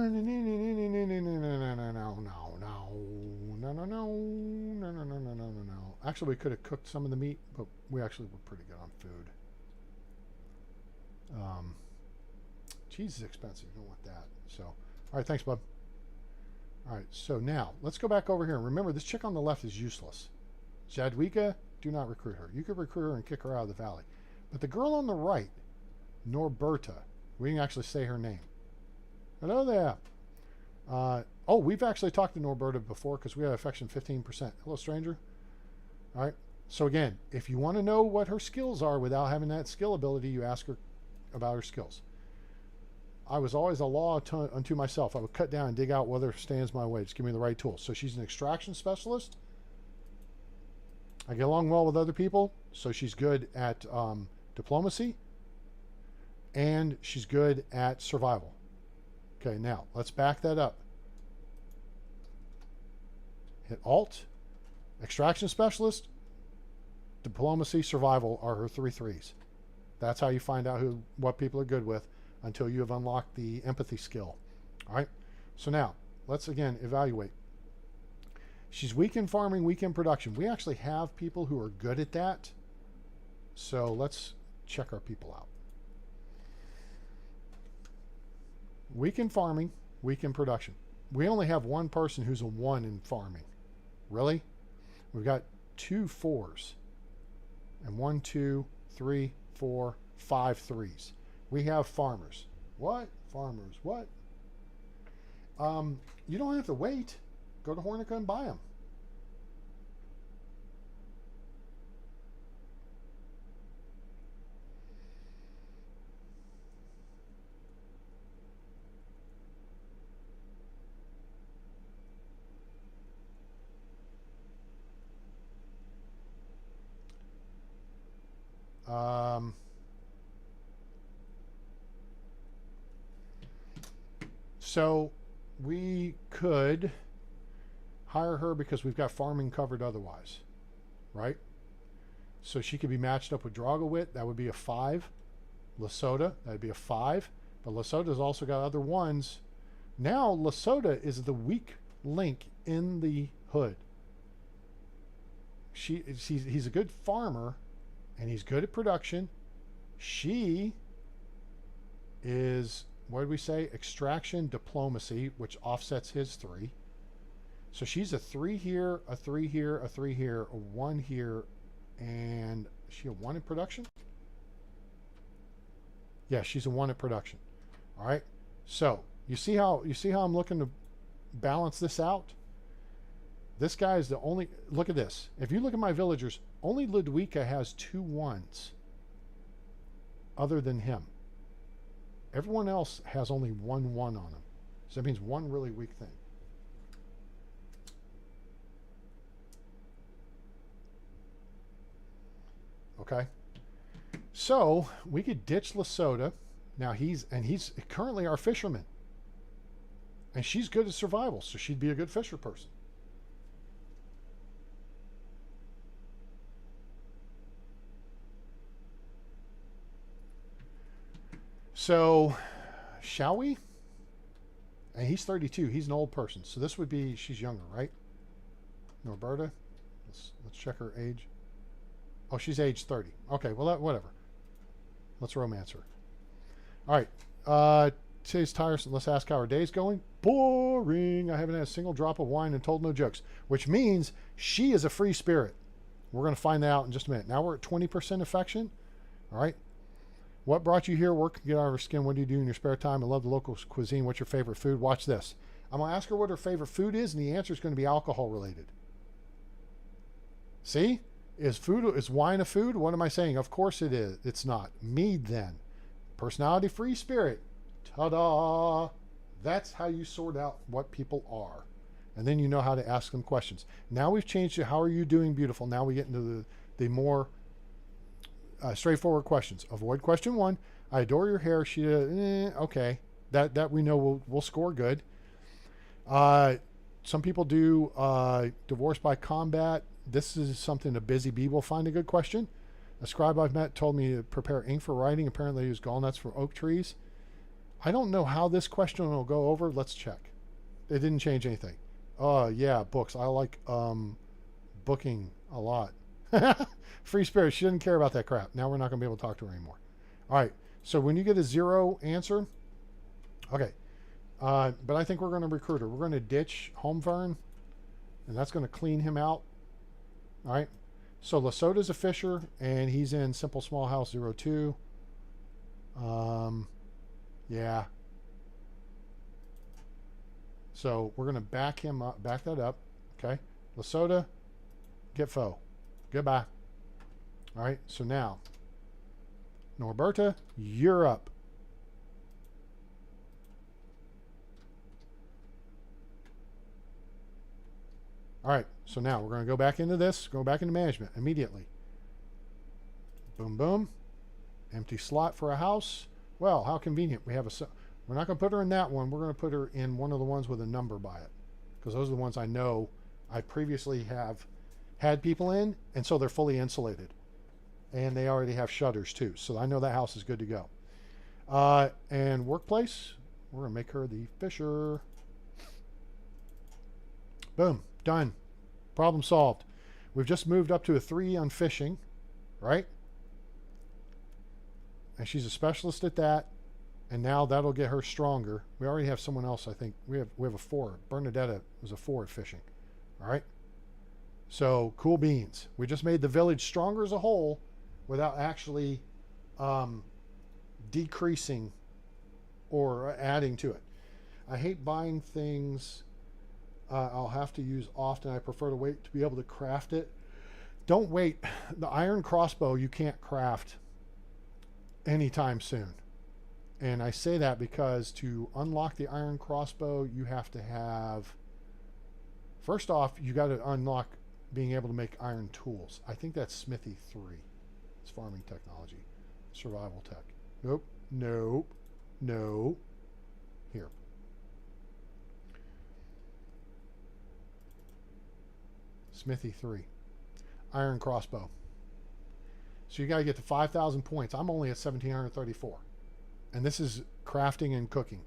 Actually, we could have cooked some of the meat, but we actually were pretty good on food. Cheese is expensive. You don't want that. So, all right, thanks, bud. All right, so now let's go back over here. Remember, this chick on the left is useless. Jadwiga, do not recruit her. You could recruit her and kick her out of the valley. But the girl on the right, Norberta, we didn't actually say her name. Hello there. Oh, we've actually talked to Norberta before because we have affection 15%. Hello, stranger. All right. So again, if you want to know what her skills are without having that skill ability, you ask her about her skills. I was always a law unto myself. I would cut down and dig out whatever stands my way. Just give me the right tools. So she's an extraction specialist. I get along well with other people, so she's good at diplomacy, and she's good at survival. Okay, now let's back that up. Hit Alt, extraction specialist, diplomacy, survival are her 3 threes. That's how you find out what people are good with until you have unlocked the empathy skill. All right, so now let's again evaluate. She's weak in farming, weak in production. We actually have people who are good at that. So let's check our people out. Weak in farming, weak in production. We only have one person who's a 1 in farming. Really? We've got 2 4s. And 1, 2, 3, 4, 5 3s. We have farmers. What? Farmers. What? You don't have to wait. Go to Hornica and buy them. So we could hire her because we've got farming covered otherwise, right? So she could be matched up with Dragowit. That would be a 5. Lesota, that would be a 5. But Lesota's also got other 1s. Now Lesota is the weak link in the hood. He's a good farmer, and he's good at production. She is, what did we say? Extraction, diplomacy, which offsets his 3. So she's a 3 here, a 3 here, a 3 here, a 1 here, and is she a 1 in production? Yeah, she's a 1 in production. All right. So you see how I'm looking to balance this out? This guy is the only, look at this. If you look at my villagers, only Ludwika has 2 1s other than him. Everyone else has only 1 1 on them. So that means 1 really weak thing. Okay. So we could ditch Lesota. Now he's currently our fisherman. And she's good at survival, so she'd be a good fisher person. So, shall we? And he's 32. He's an old person. So this would be, she's younger, right? Norberta. Let's check her age. Oh, she's age 30. Okay, well, whatever. Let's romance her. All right. Today's tiresome. Let's ask how our day's going. Boring. I haven't had a single drop of wine and told no jokes, which means she is a free spirit. We're going to find that out in just a minute. Now we're at 20% affection. All right. What brought you here? Work, get out of her skin. What do you do in your spare time? I love the local cuisine. What's your favorite food? Watch this. I'm going to ask her what her favorite food is, and the answer is going to be alcohol related. See? Is wine a food? What am I saying? Of course it is. It's not. Mead then. Personality free spirit. Ta-da! That's how you sort out what people are. And then you know how to ask them questions. Now we've changed it. How are you doing, beautiful? Now we get into the more straightforward questions. Avoid question 1. I adore your hair. She okay. That we know we'll score good. Some people do divorce by combat. This is something a busy bee will find a good question. A scribe I've met told me to prepare ink for writing. Apparently, use gallnuts for oak trees. I don't know how this question will go over. Let's check. It didn't change anything. Oh, yeah, books. I like booking a lot. Free spirit. She doesn't care about that crap. Now we're not going to be able to talk to her anymore. All right. So when you get a 0 answer, okay. But I think we're going to recruit her. We're going to ditch Homefern, and that's going to clean him out. All right. So Lesota's a fisher, and he's in Simple Small House 02. Yeah. So we're going to back him up, back that up. Okay. Lesota, get foe. Goodbye. All right. So now, Norberta, you're up. All right, so now we're going to go back into this, go back into management immediately. Boom, boom. Empty slot for a house. Well, how convenient. We have a... We're not going to put her in that one. We're going to put her in one of the ones with a number by it, because those are the ones I know I previously have had people in, and so they're fully insulated. And they already have shutters too, so I know that house is good to go. And workplace, we're going to make her the fisher. Boom, done. Problem solved. We've just moved up to a 3 on fishing, right? And she's a specialist at that. And now that'll get her stronger. We already have someone else, I think. We have a 4. Bernadetta was a 4 at fishing. All right? So, cool beans. We just made the village stronger as a whole without actually decreasing or adding to it. I hate buying things I'll have to use often. I prefer to wait to be able to craft it. Don't wait. The iron crossbow you can't craft anytime soon. And I say that because to unlock the iron crossbow, you have to have... First off, you got to unlock being able to make iron tools. I think that's Smithy 3. It's farming technology. Survival tech. Nope. Nope. No. Here. Smithy 3. Iron crossbow. So you got to get to 5,000 points. I'm only at 1,734. And this is crafting and cooking,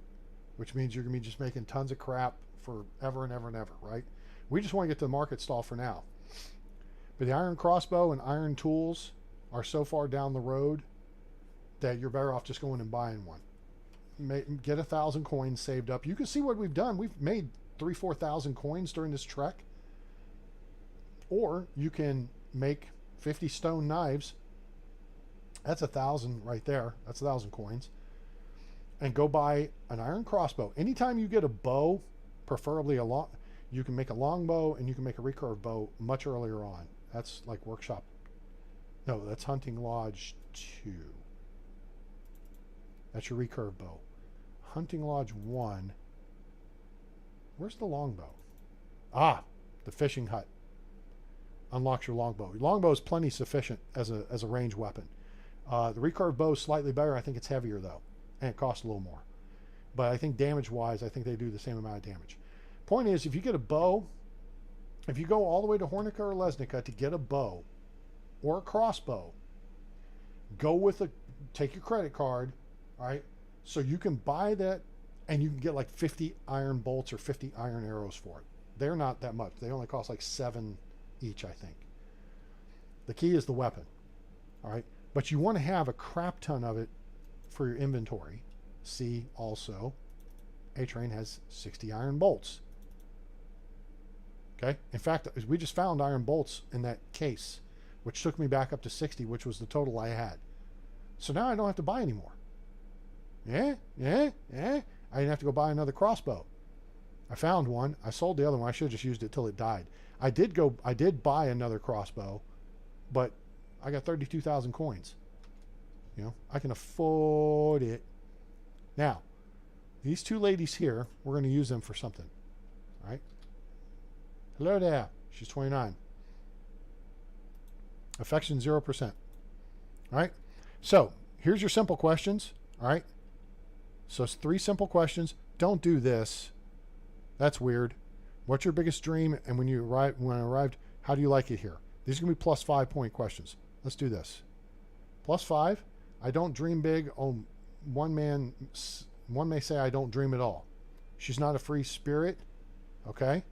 which means you're going to be just making tons of crap forever and ever and ever, right? We just want to get to the market stall for now. But the iron crossbow and iron tools are so far down the road that you're better off just going and buying one. Get 1,000 coins saved up. You can see what we've done. We've made 3,000-4,000 coins during this trek. Or you can make 50 stone knives. That's 1,000 right there. That's 1,000 coins. And go buy an iron crossbow. Anytime you get a bow, preferably you can make a long bow and you can make a recurve bow much earlier on. That's like workshop. No, that's hunting lodge 2. That's your recurve bow. Hunting lodge 1. Where's the longbow? Ah, the fishing hut. Unlocks your longbow. Your longbow is plenty sufficient as a range weapon. The recurve bow is slightly better. I think it's heavier though, and it costs a little more. But I think damage-wise, I think they do the same amount of damage. Point is, if you get a bow, if you go all the way to Hornica or Lesnica to get a bow or a crossbow, take your credit card, all right? So you can buy that, and you can get like 50 iron bolts or 50 iron arrows for it. They're not that much. They only cost like 7 each, I think. The key is the weapon, all right? But you want to have a crap ton of it for your inventory. See also, A-Train has 60 iron bolts. Okay? In fact, we just found iron bolts in that case, which took me back up to 60, which was the total I had. So now I don't have to buy anymore. Yeah. I didn't have to go buy another crossbow. I found one. I sold the other one. I should have just used it till it died. I did buy another crossbow, but I got 32,000 coins. You know, I can afford it. Now, these 2 ladies here, we're going to use them for something. All right? Hello there. She's 29. Affection 0%. All right? So, here's your simple questions. All right? So, it's 3 simple questions. Don't do this. That's weird. What's your biggest dream? And when I arrived, how do you like it here? These are going to be plus 5 point questions. Let's do this. Plus 5. I don't dream big. Oh, one may say I don't dream at all. She's not a free spirit. Okay?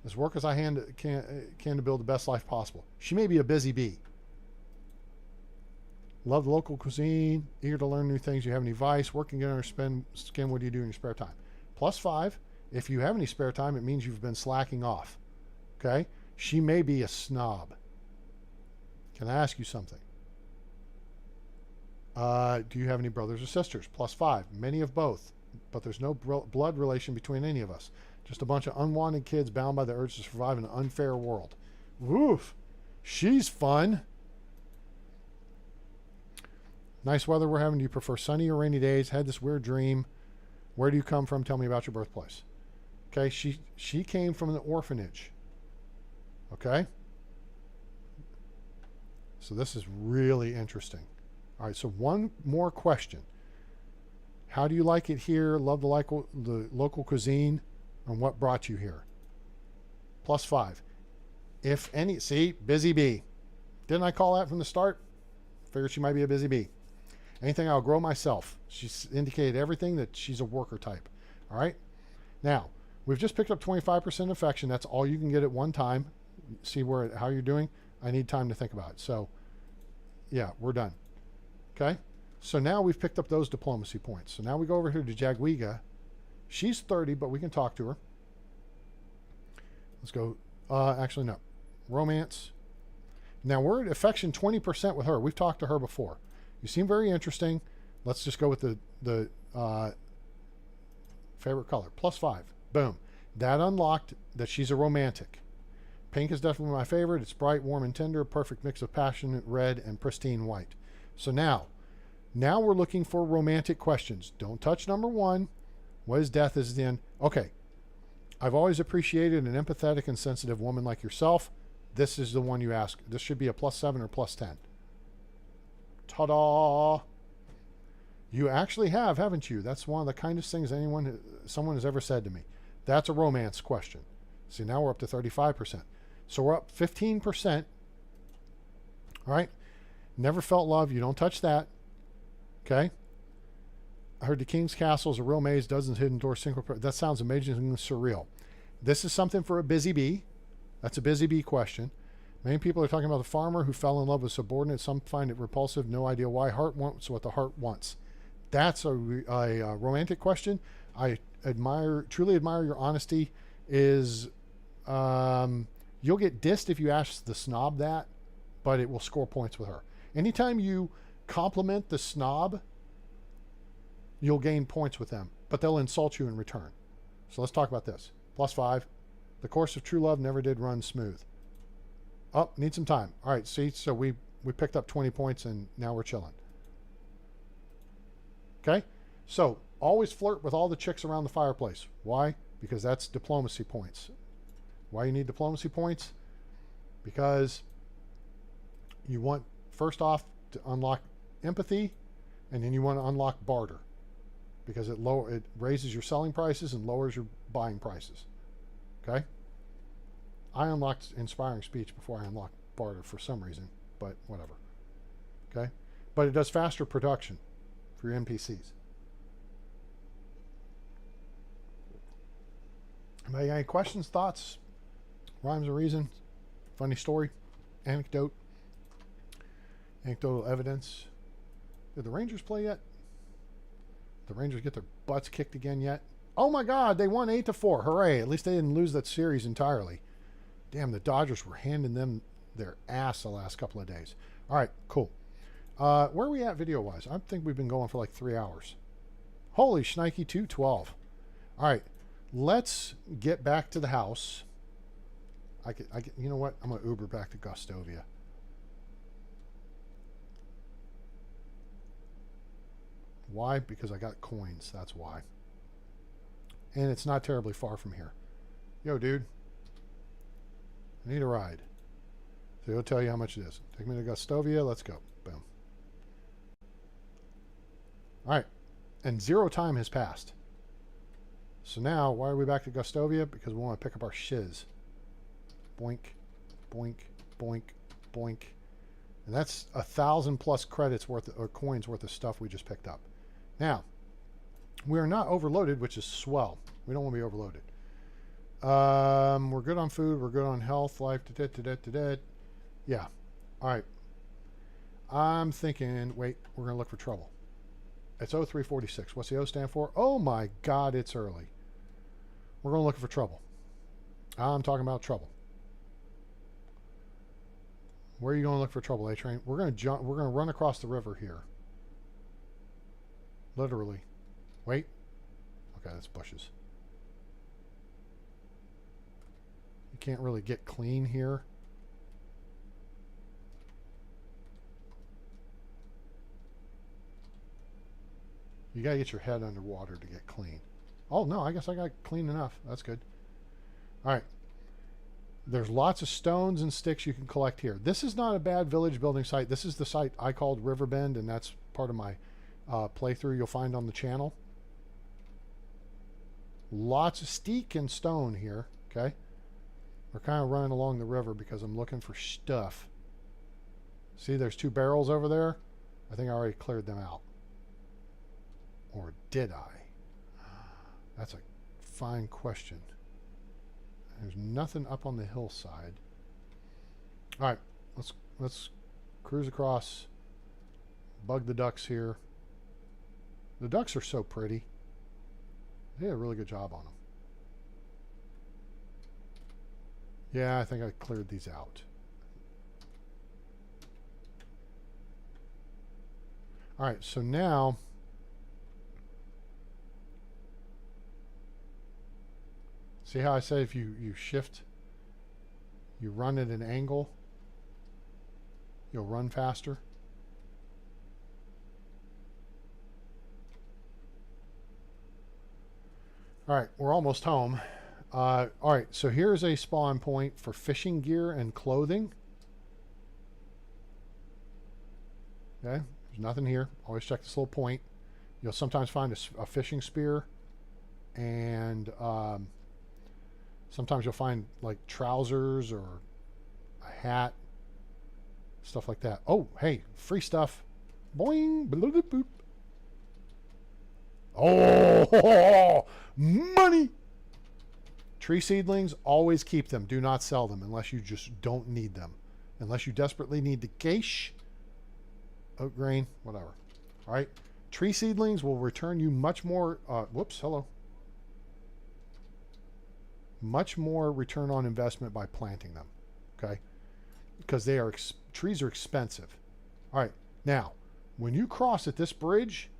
As work as I can to build the best life possible. She may be a busy bee. Love the local cuisine. Eager to learn new things. You have any vice? Working on her skin. What do you do in your spare time? Plus 5. If you have any spare time, it means you've been slacking off. Okay? She may be a snob. Can I ask you something? Do you have any brothers or sisters? Plus 5. Many of both. But there's no blood relation between any of us. Just a bunch of unwanted kids bound by the urge to survive in an unfair world. Woof. She's fun. Nice weather we're having. Do you prefer sunny or rainy days? Had this weird dream. Where do you come from? Tell me about your birthplace. Okay, she came from an orphanage. Okay? So this is really interesting. All right, so one more question. How do you like it here? Love the local cuisine, and what brought you here? +5. If any, see, busy bee. Didn't I call that from the start? Figured she might be a busy bee. Anything I'll grow myself. She's indicated everything that she's a worker type. All right. Now, we've just picked up 25% affection. That's all you can get at one time. See how you're doing. I need time to think about it. So, yeah, we're done. Okay. So now we've picked up those diplomacy points. So now we go over here to Jagwiga. She's 30, but we can talk to her. Let's go. Actually, no. Romance. Now we're at affection 20% with her. We've talked to her before. You seem very interesting. Let's just go with the favorite color. +5. Boom. That unlocked that she's a romantic. Pink is definitely my favorite. It's bright, warm, and tender. Perfect mix of passionate red and pristine white. So now we're looking for romantic questions. Don't touch number 1. What is death is the end? Okay. I've always appreciated an empathetic and sensitive woman like yourself. This is the one you ask. This should be a +7 or +10. Ta-da! You actually have, haven't you? That's one of the kindest things someone has ever said to me. That's a romance question. See, now we're up to 35%. So we're up 15%. All right? Never felt love. You don't touch that. Okay? I heard the King's Castle is a real maze, dozens hidden doors, single. That sounds amazingly surreal. This is something for a busy bee. That's a busy bee question. Many people are talking about the farmer who fell in love with subordinate. Some find it repulsive. No idea why. Heart wants what the heart wants. That's a romantic question. I truly admire your honesty. You'll get dissed if you ask the snob that, but it will score points with her. Anytime you compliment the snob, you'll gain points with them, but they'll insult you in return. So let's talk about this. +5. The course of true love never did run smooth. Oh, need some time. All right, see, so we picked up 20 points and now we're chilling. Okay? So always flirt with all the chicks around the fireplace. Why? Because that's diplomacy points. Why you need diplomacy points? Because you want, first off, to unlock empathy, and then you want to unlock barter. Because it raises your selling prices and lowers your buying prices. Okay? I unlocked inspiring speech before I unlocked barter for some reason, but whatever. Okay? But it does faster production for your NPCs. Anybody got any questions, thoughts, rhymes or reason, funny story, anecdotal evidence? Did the Rangers play yet? The Rangers get their butts kicked again yet? Oh my God, they won 8-4. Hooray. At least they didn't lose that series entirely. Damn, the Dodgers were handing them their ass the last couple of days. All right, cool. Where are we at video-wise? I think we've been going for like 3 hours. Holy shnikey, 212. All right, let's get back to the house. You know what? I'm going to Uber back to Gustovia. Why? Because I got coins. That's why. And it's not terribly far from here. Yo, dude. I need a ride. So he'll tell you how much it is. Take me to Gustovia. Let's go. Boom. All right. And 0 time has passed. So now, why are we back to Gustovia? Because we want to pick up our shiz. Boink, boink, boink, boink. And that's 1,000+ credits worth or coins worth of stuff we just picked up. Now, we are not overloaded, which is swell. We don't want to be overloaded. We're good on food. We're good on health, life. Yeah. All right. I'm thinking, wait, we're going to look for trouble. It's 0346. What's the O stand for? Oh my God, it's early. We're going to look for trouble. I'm talking about trouble. Where are you going to look for trouble, A-Train? We're going to jump. We're going to run across the river here. Literally. Wait. Okay, that's bushes. You can't really get clean here. You got to get your head underwater to get clean. Oh, no, I guess I got clean enough. That's good. All right. There's lots of stones and sticks you can collect here. This is not a bad village building site. This is the site I called Riverbend, and that's part of my playthrough you'll find on the channel. Lots of steak and stone here, okay? We're kind of running along the river because I'm looking for stuff. See, there's 2 barrels over there. I think I already cleared them out. Or did I? That's a fine question. There's nothing up on the hillside. All right, let's cruise across. Bug the ducks here. The ducks are so pretty. They did a really good job on them. Yeah, I think I cleared these out. All right, so now see how I say if you shift, you run at an angle, you'll run faster. All right, we're almost home. All right, so here's a spawn point for fishing gear and clothing. Okay, there's nothing here. Always check this little point. You'll sometimes find a fishing spear, and sometimes you'll find like trousers or a hat, stuff like that. Oh, hey, free stuff. Boing, bloop, boop. Oh, money. Tree seedlings, always keep them. Do not sell them unless you just don't need them. Unless you desperately need the cash. Oat grain, whatever. All right. Tree seedlings will return you much more. Whoops, hello. Much more return on investment by planting them. Okay. Because they are trees are expensive. All right. Now, when you cross at this bridge,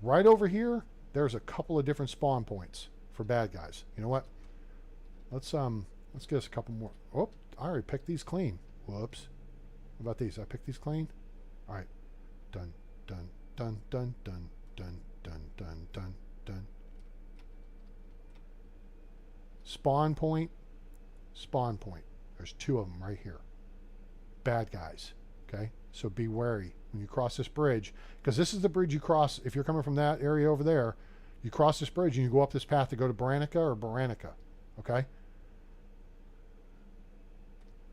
right over here, there's a couple of different spawn points for bad guys. You know what? Let's get us a couple more. Oh, I already picked these clean. Whoops. What about these? I picked these clean? All right. Done, done, done, done, done, done, done, done, done, done. Spawn point. Spawn point. There's 2 of them right here. Bad guys. Okay? So be wary when you cross this bridge, because this is the bridge you cross. If you're coming from that area over there, you cross this bridge and you go up this path to go to Baranica or Baranica. Okay?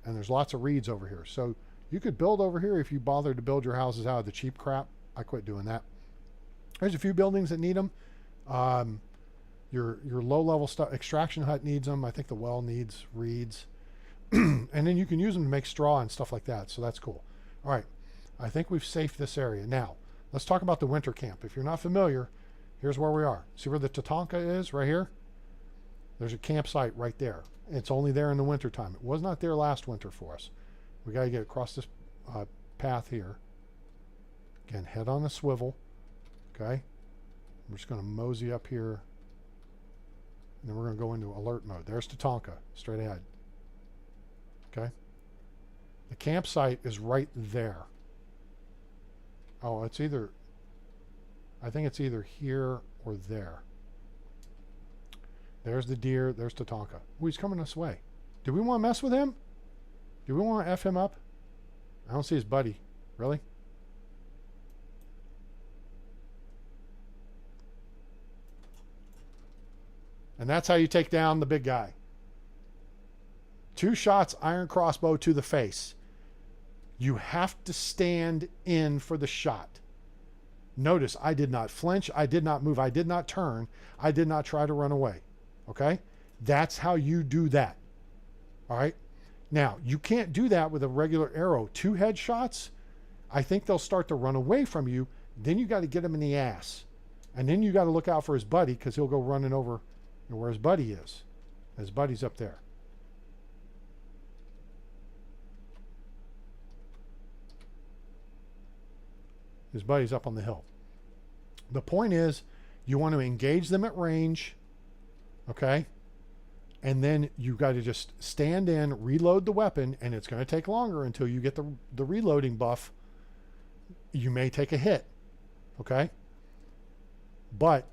And there's lots of reeds over here. So you could build over here if you bothered to build your houses out of the cheap crap. I quit doing that. There's a few buildings that need them. Your low-level stuff, extraction hut needs them. I think the well needs reeds. And then you can use them to make straw and stuff like that. So that's cool. All right. I think we've safed this area. Now, let's talk about the winter camp. If you're not familiar, here's where we are. See where the Tatanka is right here? There's a campsite right there. It's only there in the winter time. It was not there last winter for us. We got to get across this path here. Again, head on a swivel. Okay? We're just going to mosey up here. And then we're going to go into alert mode. There's Tatanka, straight ahead. Okay? The campsite is right there. Oh, it's either... I think it's either here or there. There's the deer. There's Tatanka. Oh, he's coming this way. Do we want to mess with him? Do we want to F him up? I don't see his buddy. Really? And that's how you take down the big guy. 2 shots, iron crossbow to the face. You have to stand in for the shot. Notice, I did not flinch. I did not move. I did not turn. I did not try to run away. Okay? That's how you do that. All right? Now, you can't do that with a regular arrow. 2 headshots, I think they'll start to run away from you. Then you got to get him in the ass. And then you got to look out for his buddy, because he'll go running over where his buddy is. His buddy's up there. His buddy's up on the hill. The point is, you want to engage them at range, okay? And then you got to just stand in, reload the weapon, and it's going to take longer until you get the reloading buff. You may take a hit, okay? But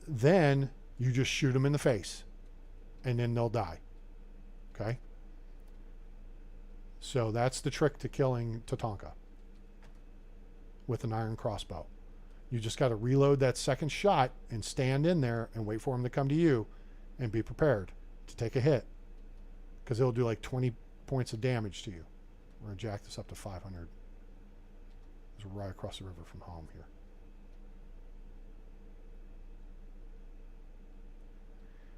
then you just shoot them in the face, and then they'll die, okay? So that's the trick to killing Tatanka with an iron crossbow. You just got to reload that second shot and stand in there and wait for him to come to you and be prepared to take a hit, because it'll do like 20 points of damage to you. We're going to jack this up to 500. It's right across the river from home here.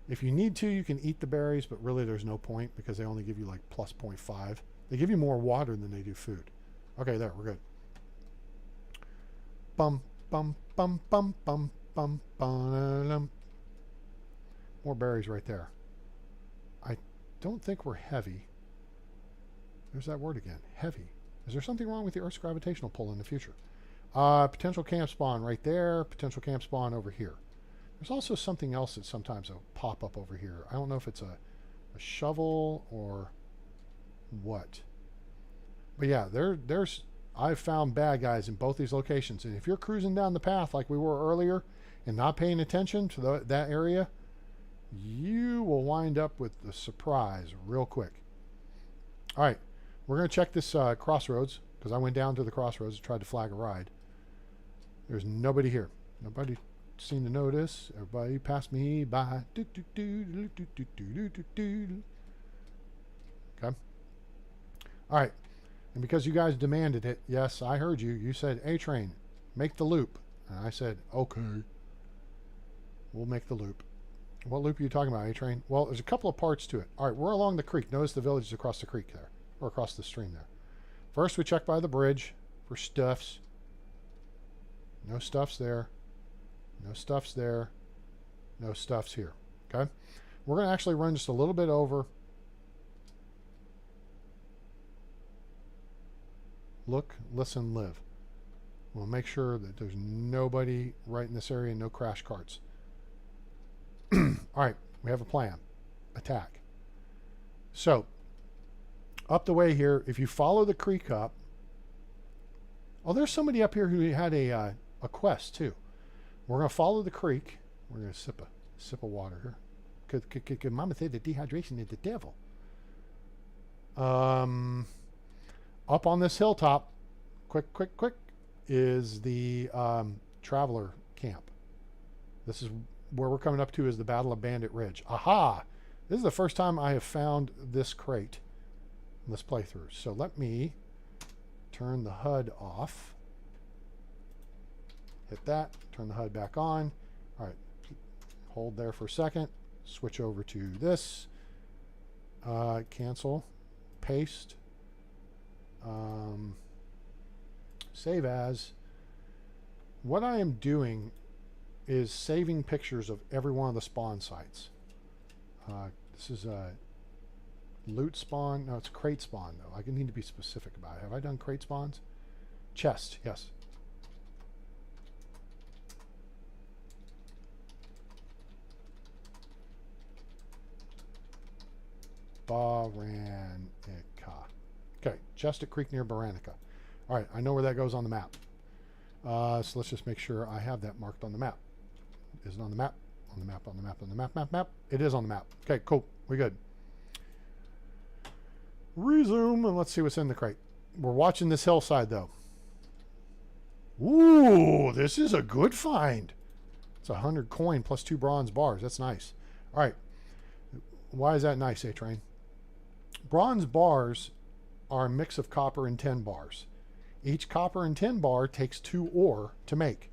If you need to, you can eat the berries, but really there's no point because they only give you like plus 0.5. They give you more water than they do food. Okay, there, we're good. Bum, bum, bum, bum, bum, bum, bum. More berries right there. I don't think we're heavy. There's that word again, heavy. Is there something wrong with the Earth's gravitational pull in the future? Potential camp spawn right there. Potential camp spawn over here. There's also something else that sometimes will pop up over here. I don't know if it's a shovel or what. But yeah, I've found bad guys in both these locations. And if you're cruising down the path like we were earlier and not paying attention to that area, you will wind up with the surprise real quick. All right, we're going to check this crossroads, because I went down to the crossroads and tried to flag a ride. There's nobody here. Nobody seemed to notice. Everybody passed me by. Okay. All right. And because you guys demanded it, yes, I heard you. You said, A-Train, make the loop. And I said, okay. We'll make the loop. What loop are you talking about, A-Train? Well, there's a couple of parts to it. All right, we're along the creek. Notice the village is across the creek there, or across the stream there. First, we check by the bridge for stuffs. No stuffs there. No stuffs there. No stuffs here. Okay? We're going to actually run just a little bit over. Look, listen, live. We'll make sure that there's nobody right in this area, no crash carts. All right, we have a plan. Attack. So, up the way here, if you follow the creek up. Oh, there's somebody up here who had a quest too. We're going to follow the creek. We're going to sip of water here. Could Mama say that dehydration is the devil? Up on this hilltop, quick, is the traveler camp. This is where we're coming up to, is the Battle of Bandit Ridge. Aha! This is the first time I have found this crate in this playthrough. So let me turn the HUD off. Hit that. Turn the HUD back on. All right. Hold there for a second. Switch over to this. Cancel. Paste. Save as. What I am doing is saving pictures of every one of the spawn sites. This is a loot spawn. No, it's crate spawn though. I need to be specific about it. Have I done crate spawns? Chest, yes. Baranica. Okay, chest at creek near Baranica. All right, I know where that goes on the map. So let's just make sure I have that marked on the map. Is it on the map? On the map, on the map, on the map, map. It is on the map. Okay, cool. We good. Resume, and let's see what's in the crate. We're watching this hillside, though. Ooh, this is a good find. It's 100 coin plus 2 bronze bars. That's nice. All right. Why is that nice, A-Train? Bronze bars are a mix of copper and tin bars. Each copper and tin bar takes 2 ore to make.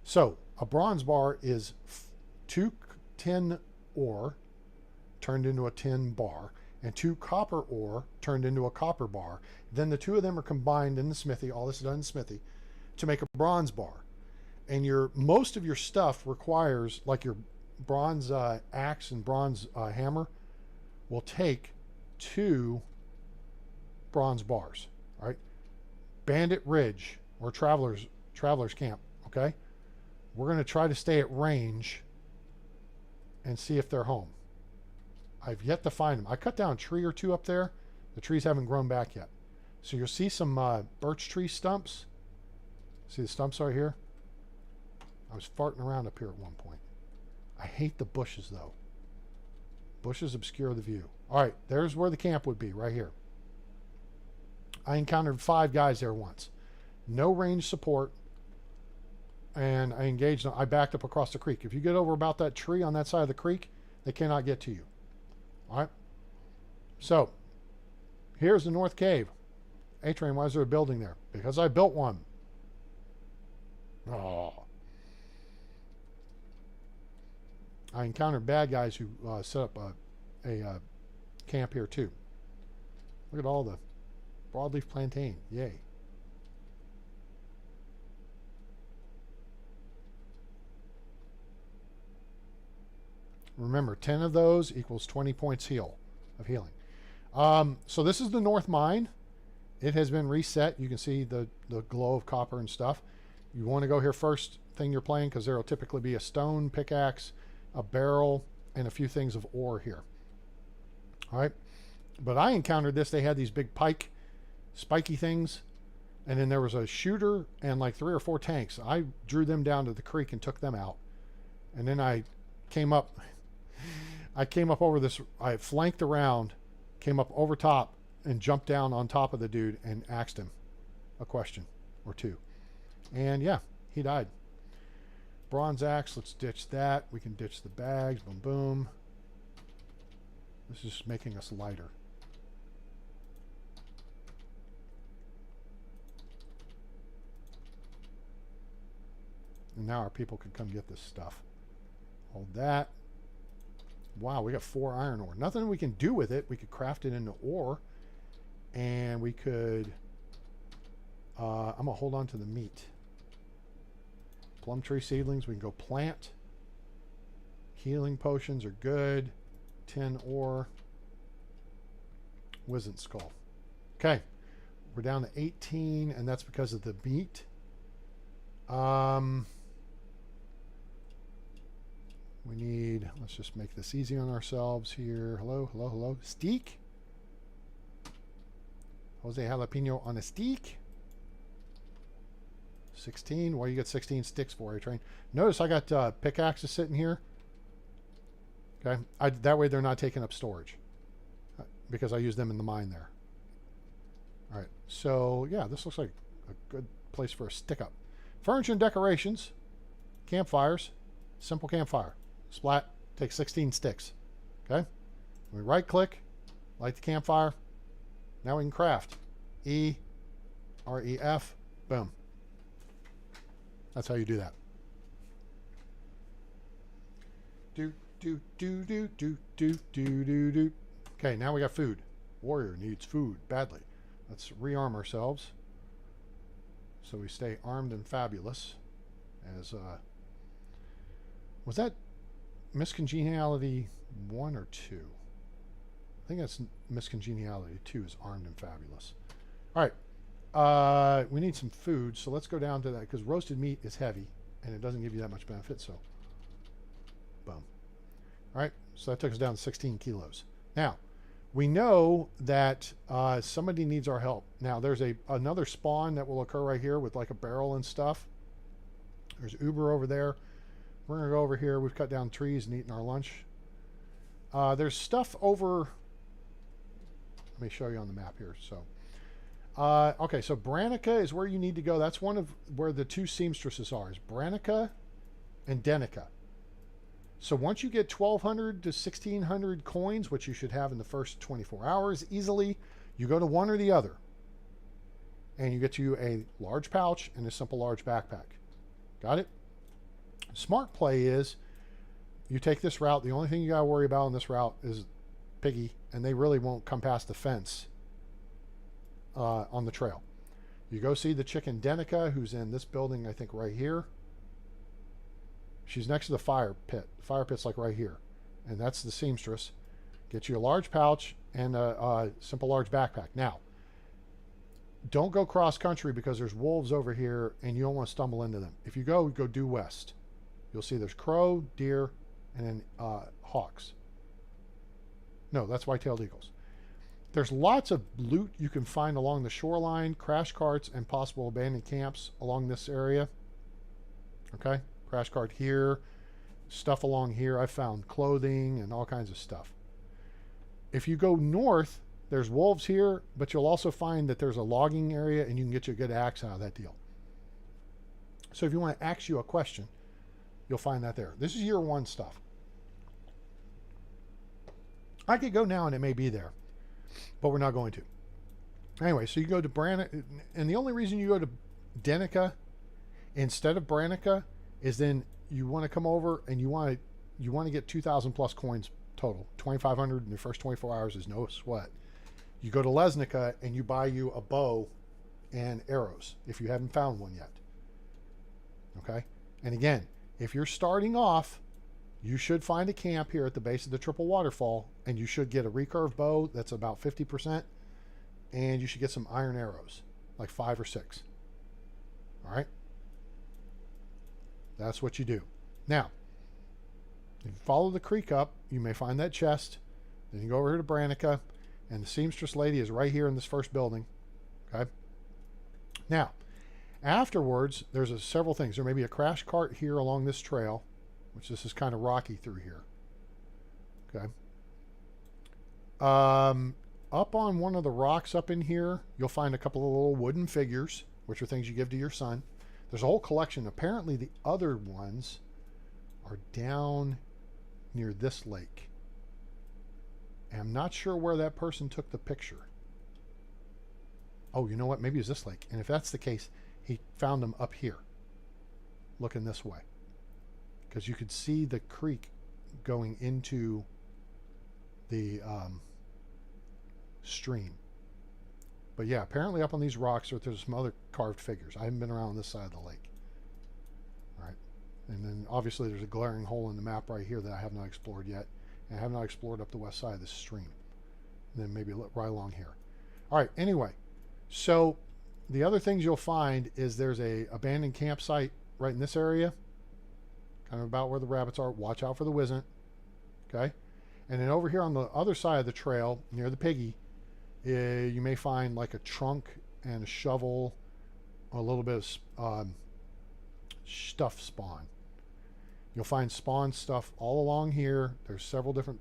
So a bronze bar is 2 tin ore turned into a tin bar and 2 copper ore turned into a copper bar. Then the 2 of them are combined in the smithy, all this is done in the smithy, to make a bronze bar. And most of your stuff requires, like your bronze axe and bronze hammer will take 2 bronze bars. All right. Bandit Ridge, or Traveler's Camp, okay? We're going to try to stay at range and see if they're home. I've yet to find them. I cut down a tree or 2 up there. The trees haven't grown back yet. So you'll see some birch tree stumps. See the stumps right here? I was farting around up here at one point. I hate the bushes, though. Bushes obscure the view. All right, there's where the camp would be, right here. I encountered 5 guys there once. No range support. And I engaged them. I backed up across the creek. If you get over about that tree on that side of the creek, they cannot get to you. All right? So, here's the North Cave. A-Train, why is there a building there? Because I built one. Oh. I encountered bad guys who set up a camp here too. Look at all the broadleaf plantain. Yay. Remember, 10 of those equals 20 points of healing. So this is the North Mine. It has been reset. You can see the glow of copper and stuff. You want to go here first thing you're playing because there will typically be a stone pickaxe, a barrel, and a few things of ore here. All right. But I encountered this. They had these big spiky things. And then there was a shooter and like 3 or 4 tanks. I drew them down to the creek and took them out. And then I came up over this. I flanked around, came up over top, and jumped down on top of the dude and asked him a question or two. And yeah, he died. Bronze axe, let's ditch that. We can ditch the bags. Boom, boom. This is making us lighter. And now our people can come get this stuff. Hold that. Wow, we got 4 iron ore. Nothing we can do with it. We could craft it into ore. And we could... I'm going to hold on to the meat. Plum tree seedlings we can go plant. Healing potions are good. 10 ore. Wizened skull. Okay. We're down to 18, and that's because of the meat. We need, let's just make this easy on ourselves here. Hello, hello, hello. Steak. Jose Jalapeno on a steak. 16. Well, you get 16 sticks for A-Train. Notice I got pickaxes sitting here. Okay. That way they're not taking up storage. Because I use them in the mine there. All right. So, yeah, this looks like a good place for a stick-up. Furniture and decorations. Campfires. Simple campfire. Splat. Takes 16 sticks. Okay. We right-click. Light the campfire. Now we can craft. E. R-E-F. Boom. That's how you do that. Do, do, do, do, do, do, do, do, do. Okay, now we got food. Warrior needs food badly. Let's rearm ourselves so we stay armed and fabulous. As was that Miscongeniality 1 or 2? I think that's Miscongeniality 2 is armed and fabulous. All right. We need some food, so let's go down to that because roasted meat is heavy and it doesn't give you that much benefit. So, boom. All right. So that took us down to 16 kilos. Now, we know that somebody needs our help. Now, there's another spawn that will occur right here with like a barrel and stuff. There's Uber over there. We're going to go over here. We've cut down trees and eaten our lunch. There's stuff over... Let me show you on the map here. So, okay, so Branica is where you need to go. That's one of where the 2 seamstresses are, is Branica and Denica. So once you get 1,200 to 1,600 coins, which you should have in the first 24 hours easily, you go to one or the other. And you get you a large pouch and a simple large backpack. Got it? Smart play is you take this route. The only thing you got to worry about on this route is Piggy, and they really won't come past the fence on the trail. You go see the chicken Denica, who's in this building, I think right here. She's next to the fire pit. The fire pit's like right here. And that's the seamstress. Get you a large pouch and a simple large backpack. Now, don't go cross country because there's wolves over here and you don't want to stumble into them. If you go due west. You'll see there's crow, deer, and then hawks. No, that's white-tailed eagles. There's lots of loot you can find along the shoreline, crash carts, and possible abandoned camps along this area. Okay? Crash cart here, stuff along here. I found clothing and all kinds of stuff. If you go north, There's wolves here, but you'll also find that there's a logging area and you can get you a good axe out of that deal. So if you want to ask you a question, you'll find that there. This is year one stuff. I could go now and it may be there, but we're not going to. Anyway, so you go to Branica, and the only reason you go to Denica instead of Branica is then you want to come over and you want to get 2,000 plus coins total. 2,500 in the first 24 hours is no sweat. You go to Lesnica and you buy you a bow and arrows if you haven't found one yet. Okay? And again, if you're starting off, you should find a camp here at the base of the triple waterfall, and you should get a recurve bow that's about 50%, and you should get some iron arrows, like 5 or 6. All right? That's what you do. Now, if you follow the creek up, you may find that chest. Then you go over here to Branica, and the seamstress lady is right here in this first building. Okay? Now, afterwards, there's several things. There may be a crash cart here along this trail, which this is kind of rocky through here. Okay. Up on one of the rocks up in here, you'll find a couple of little wooden figures, which are things you give to your son. There's a whole collection. Apparently the other ones are down near this lake. And I'm not sure where that person took the picture. Oh, you know what? Maybe it's this lake. And if that's the case, he found them up here, looking this way. Because you could see the creek going into the stream. But yeah, apparently up on these rocks there's some other carved figures. I haven't been around this side of the lake. All right. And then obviously there's a glaring hole in the map right here that I have not explored yet. And I have not explored up the west side of this stream. And then maybe right along here. All right, anyway. So the other things you'll find is there's a abandoned campsite right in this area. Kind of about where the rabbits are. Watch out for the Wizzent. Okay? And then over here on the other side of the trail, near the piggy, you may find like a trunk and a shovel, a little bit of stuff spawn. You'll find spawn stuff all along here. There's several different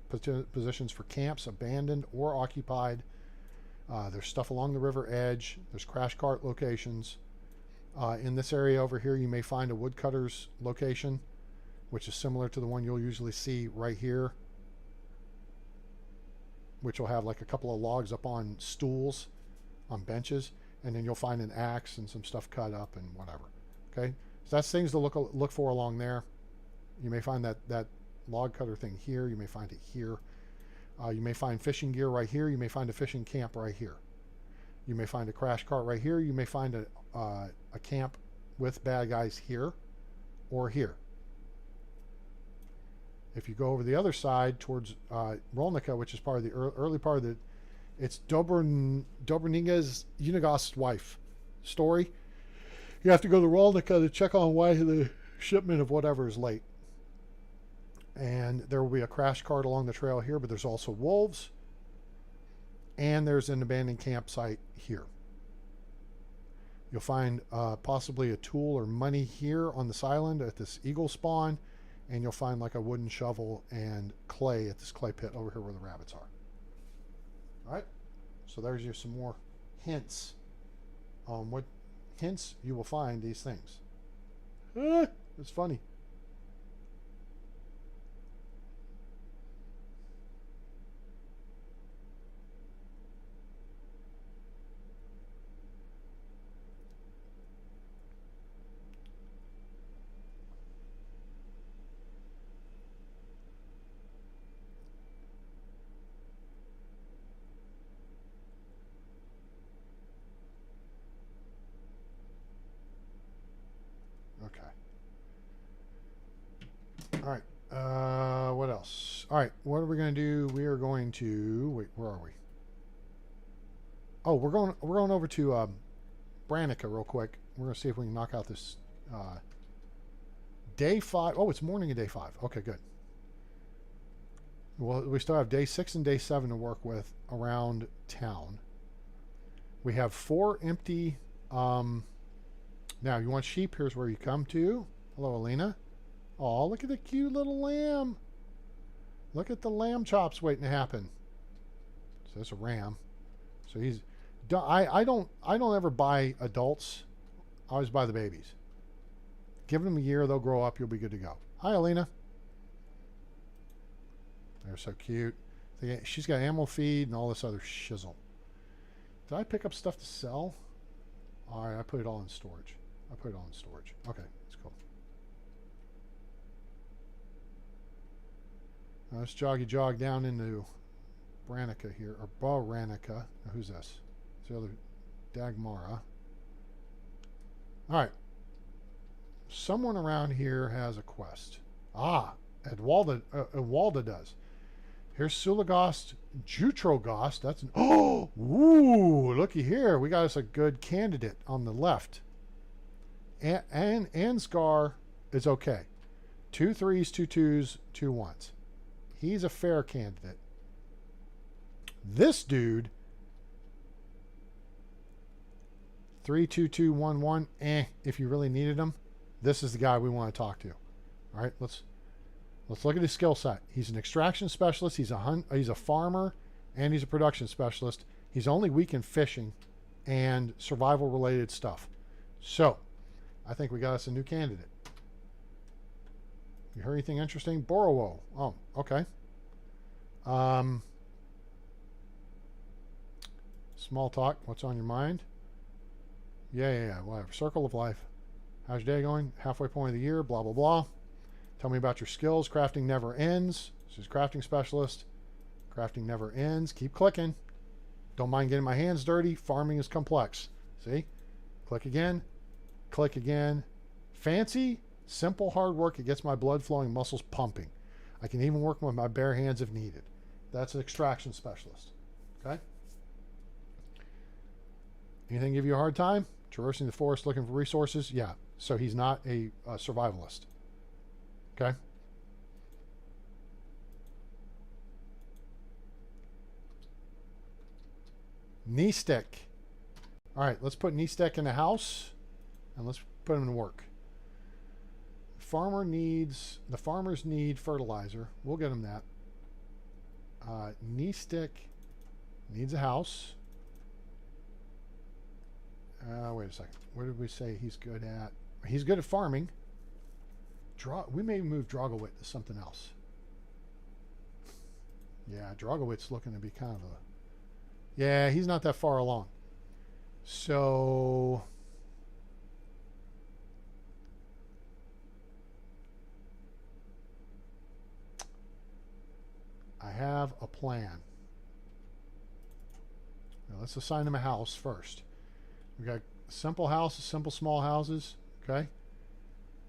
positions for camps, abandoned or occupied. There's stuff along the river edge. There's crash cart locations. In this area over here, you may find a woodcutter's location, which is similar to the one you'll usually see right here, which will have like a couple of logs up on stools, on benches, and then you'll find an axe and some stuff cut up and whatever. Okay, so that's things to look for along there. You may find that log cutter thing here. You may find it here. You may find fishing gear right here. You may find a fishing camp right here. You may find a crash cart right here. You may find a camp with bad guys here or here. If you go over the other side towards Rolnica, which is part of the early part of it's Dobroniga's Unigost's wife story. You have to go to Rolnica to check on why the shipment of whatever is late. And there will be a crash cart along the trail here, but there's also wolves. And there's an abandoned campsite here. You'll find possibly a tool or money here on this island at this eagle spawn. And you'll find like a wooden shovel and clay at this clay pit over here where the rabbits are. All right. So there's your some more hints on what hints you will find these things. It's funny. All right. What else? All right. What are we going to do? We are going to wait. Where are we? Oh, we're going over to Branica real quick. We're going to see if we can knock out this day 5. Oh, it's morning of day 5. Okay, good. Well, we still have day 6 and day 7 to work with around town. We have 4 empty. Now, you want sheep? Here's where you come to. Hello, Alina. Oh, look at the cute little lamb. Look at the lamb chops waiting to happen. So there's a ram. So he's. I don't ever buy adults. I always buy the babies. Give them a year, they'll grow up. You'll be good to go. Hi, Alina. They're so cute. She's got animal feed and all this other shizzle. Did I pick up stuff to sell? All right, I put it all in storage. Okay, that's cool. Now let's jog down into Branica here, or Baranica. Now, who's this? It's the other Dagmara. All right. Someone around here has a quest. Ah, Edwalda does. Here's Sulagost, Jutrogost. That's an, oh, ooh, looky here. We got us a good candidate on the left. And Ansgar is okay. 2 3s, 2 2s, 2 1s. He's a fair candidate. This dude, 3 2 2 1 1. If you really needed him, this is the guy we want to talk to. All right, let's look at his skill set. He's an extraction specialist. He's a farmer, and he's a production specialist. He's only weak in fishing and survival related stuff. So, I think we got us a new candidate. You heard anything interesting? Borowo. Oh, okay. Small talk. What's on your mind? Yeah. Whatever. Circle of life. How's your day going? Halfway point of the year. Blah, blah, blah. Tell me about your skills. Crafting never ends. This is crafting specialist. Crafting never ends. Keep clicking. Don't mind getting my hands dirty. Farming is complex. See? Click again. Click again. Fancy, simple, hard work. It gets my blood flowing, muscles pumping. I can even work with my bare hands if needed. That's an extraction specialist. Okay? Anything give you a hard time? Traversing the forest looking for resources? Yeah. So he's not a survivalist. Okay? Knee stick. All right, let's put knee stick in the house and let's put him to work. The farmers need fertilizer. We'll get him that. Knee stick needs a house. Wait a second. What did we say he's good at? He's good at farming. We may move Dragowit to something else. Yeah, Dragowit's looking to be kind of a... Yeah, he's not that far along. So... I have a plan. Now let's assign him a house first. We got simple houses, simple small houses. Okay.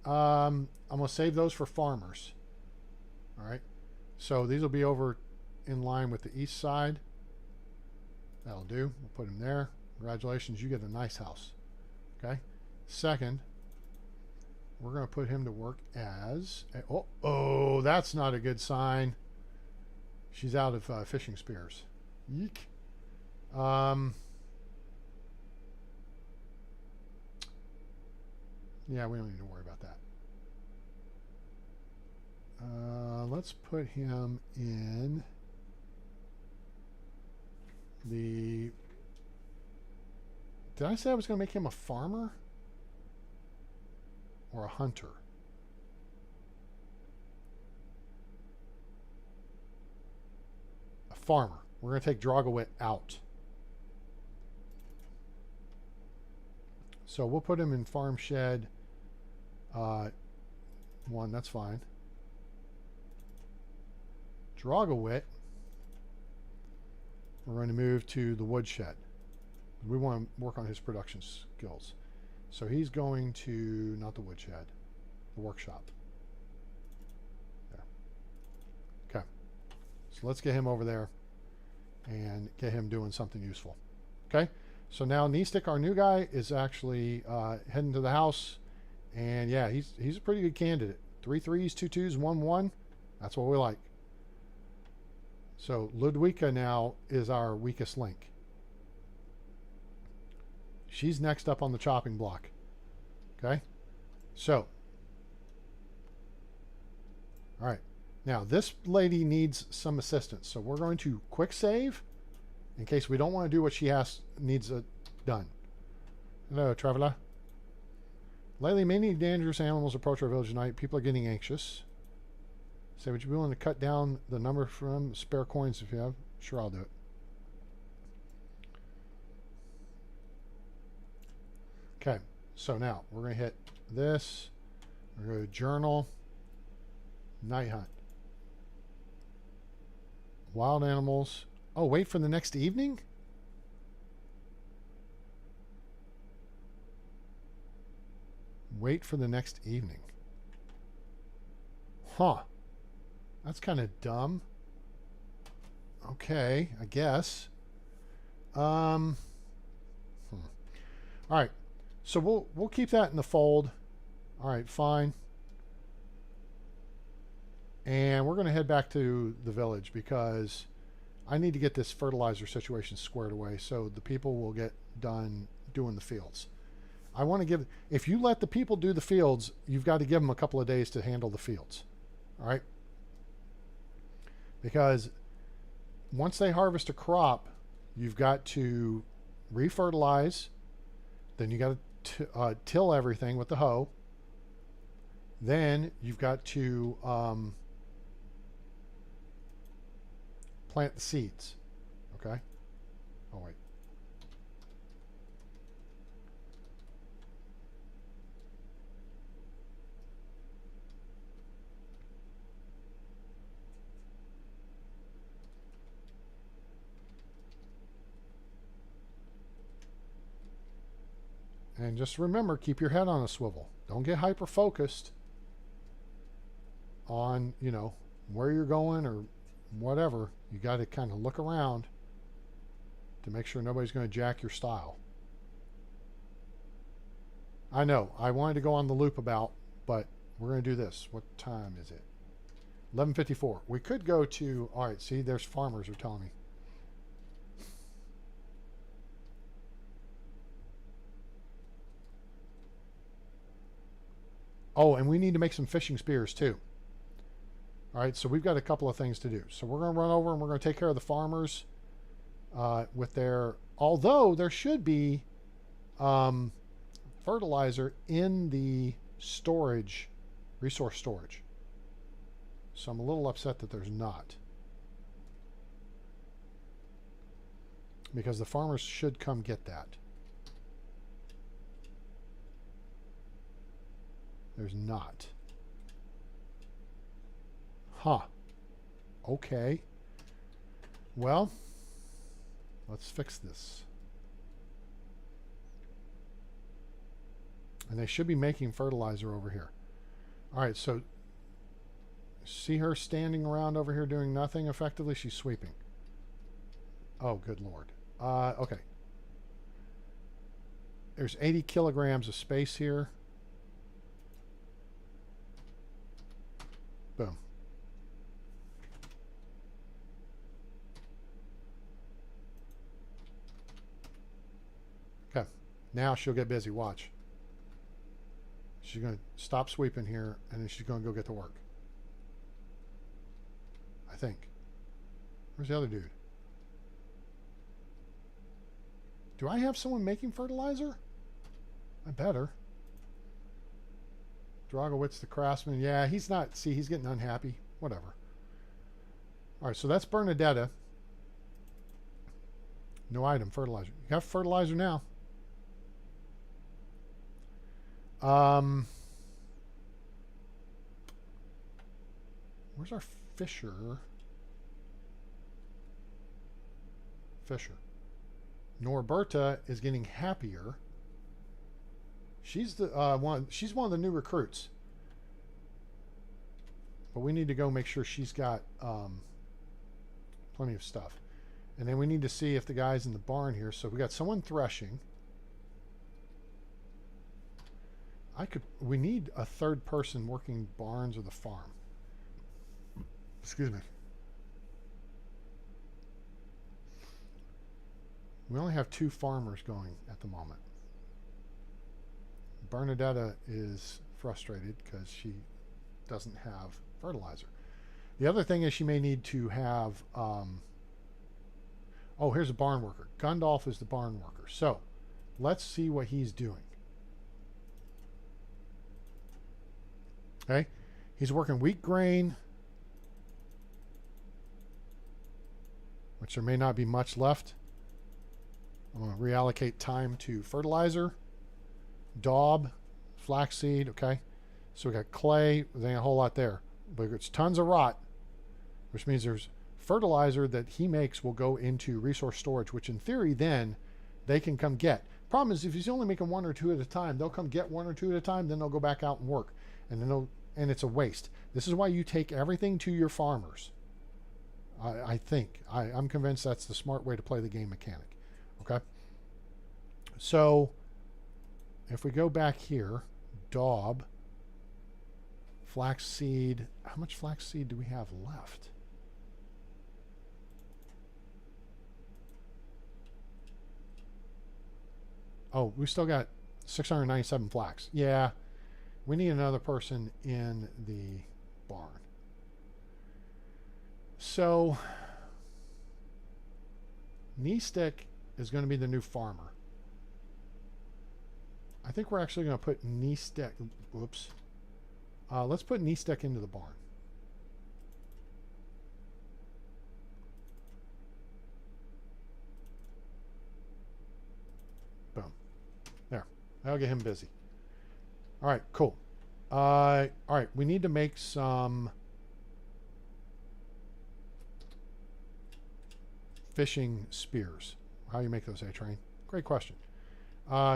I'm going to save those for farmers. All right. So these will be over in line with the east side. That'll do. We'll put him there. Congratulations, you get a nice house. Okay. Second, we're going to put him to work as... Oh, that's not a good sign. She's out of fishing spears. Yeek. Yeah, we don't need to worry about that. Let's put him in the... Did I say I was going to make him a farmer? Or a hunter? A farmer. We're going to take Dragowit out. So we'll put him in farm shed 1. That's fine. Dragowit, we're going to move to the woodshed. We want to work on his production skills. So he's going to, not the woodshed, the workshop. There. Okay. So let's get him over there and get him doing something useful. Okay. So now Neestick, our new guy, is actually heading to the house. And yeah, he's a pretty good candidate. 3 3s, 2 2s, 1 1. That's what we like. So Ludwika now is our weakest link. She's next up on the chopping block. Okay? So. All right. Now, this lady needs some assistance. So we're going to quick save. in case we don't want to do what she needs done. Hello, traveler. Lately, many dangerous animals approach our village at night. People are getting anxious. Say, would you be willing to cut down the number from spare coins if you have? Sure, I'll do it. Okay, so now we're going to hit this. We're going to go to journal, night hunt, wild animals. Oh, wait for the next evening? Wait for the next evening. Huh. That's kind of dumb. Okay, I guess. All right. So we'll keep that in the fold. All right, fine. And we're going to head back to the village because I need to get this fertilizer situation squared away so the people will get done doing the fields. I want to give, if you let the people do the fields, you've got to give them a couple of days to handle the fields. All right? Because once they harvest a crop, you've got to refertilize. Then you got to till everything with the hoe. Then you've got to plant the seeds. Okay? Oh, wait. And just remember, keep your head on a swivel. Don't get hyper focused on, you know, where you're going or whatever. You got to kind of look around to make sure nobody's going to jack your style. I know, I wanted to go on the loop about, but we're going to do this. What time is it? 11:54. We could go to, all right, see, there's farmers are telling me. Oh, and we need to make some fishing spears too. All right, so we've got a couple of things to do. So we're going to run over and we're going to take care of the farmers with their, although there should be fertilizer in the storage, resource storage. So I'm a little upset that there's not. Because the farmers should come get that. There's not. Huh. Okay. Well, let's fix this. And they should be making fertilizer over here. All right, so see her standing around over here doing nothing effectively? She's sweeping. Oh, good Lord. Okay. There's 80 kilograms of space here. Boom. Okay. Now she'll get busy. Watch. She's going to stop sweeping here, and then she's going to go get to work. I think. Where's the other dude? Do I have someone making fertilizer? I better. Dragowitz the craftsman. Yeah, he's not. See, he's getting unhappy. Whatever. All right, so that's Bernadetta. No item, fertilizer. You got fertilizer now. Where's our Fisher? Fisher. Norberta is getting happier. She's the one. She's one of the new recruits. But we need to go make sure she's got plenty of stuff. And then we need to see if the guy's in the barn here. So we got someone threshing. We need a third person working barns or the farm. Excuse me. We only have 2 farmers going at the moment. Bernadetta is frustrated because she doesn't have fertilizer. The other thing is she may need to have Oh, here's a barn worker. Gundolf is the barn worker. So let's see what he's doing. Okay. He's working wheat grain, which there may not be much left. I'm going to reallocate time to fertilizer, daub, flaxseed. Okay. So we got clay. There ain't a whole lot there, but it's tons of rot, which means there's fertilizer that he makes will go into resource storage, which in theory then they can come get. Problem is, if he's only making one or two at a time, they'll come get one or two at a time, then they'll go back out and work, and then and it's a waste. This is why you take everything to your farmers. I'm convinced that's the smart way to play the game mechanic. Okay. So if we go back here, daub, flaxseed. How much flaxseed do we have left? Oh, we still got 697 flax. Yeah, we need another person in the barn. So, knee stick is going to be the new farmer. I think we're actually going to put knee stick. Whoops. Let's put knee stick into the barn. Boom. There. That'll get him busy. All right, cool. All right, we need to make some fishing spears. How do you make those, A-Train? Great question.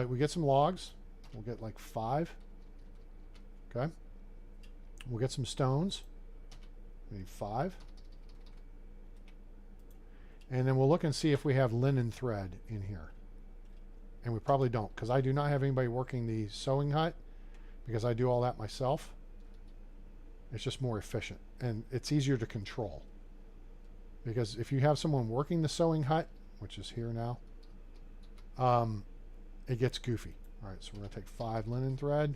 We get some logs. We'll get like 5. Okay. We'll get some stones. We need 5. And then we'll look and see if we have linen thread in here. And we probably don't, because I do not have anybody working the sewing hut, because I do all that myself. It's just more efficient, and it's easier to control. Because if you have someone working the sewing hut, which is here now, it gets goofy. All right, so we're going to take 5 linen thread,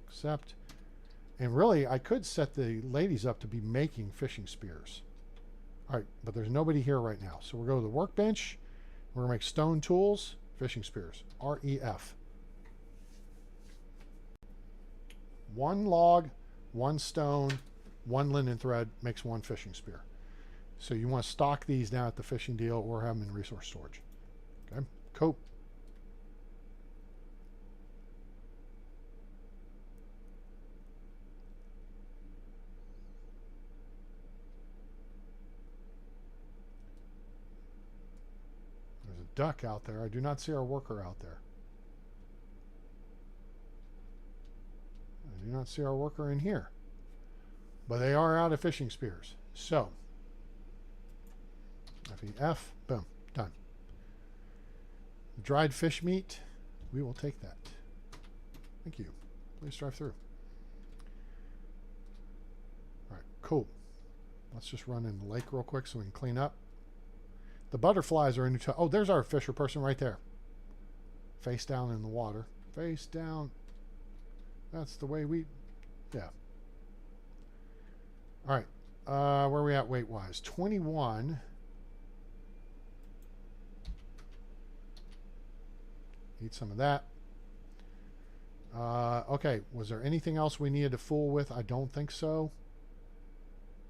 accept. And really, I could set the ladies up to be making fishing spears. All right, but there's nobody here right now. So we'll go to the workbench. We're going to make stone tools, fishing spears, REF. 1 log, 1 stone, 1 linen thread makes 1 fishing spear. So you want to stock these down at the fishing deal or have them in resource storage. Okay, cool. There's a duck out there. I do not see our worker out there. I do not see our worker in here. But they are out of fishing spears. So, FEF, boom, done. Dried fish meat, we will take that. Thank you. Please drive through. All right, cool. Let's just run in the lake real quick so we can clean up. The butterflies are in the... Oh, there's our fisher person right there. Face down in the water. Face down. That's the way we... Yeah. All right. Where are we at weight-wise? 21. Eat some of that. Okay. Was there anything else we needed to fool with? I don't think so.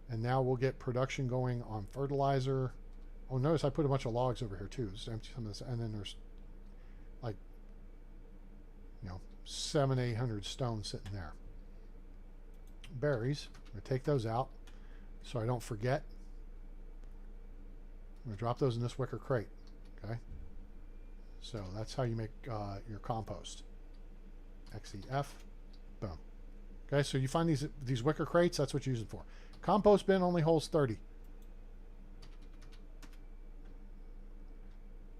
And now we'll get production going on fertilizer. Oh, notice I put a bunch of logs over here too. Just empty some of this, and then there's like, 700-800 stones sitting there. Berries. I'm gonna take those out so I don't forget. I'm gonna drop those in this wicker crate. Okay. So that's how you make your compost. XEF. Boom. Okay. So you find these wicker crates. That's what you use it for. Compost bin only holds 30.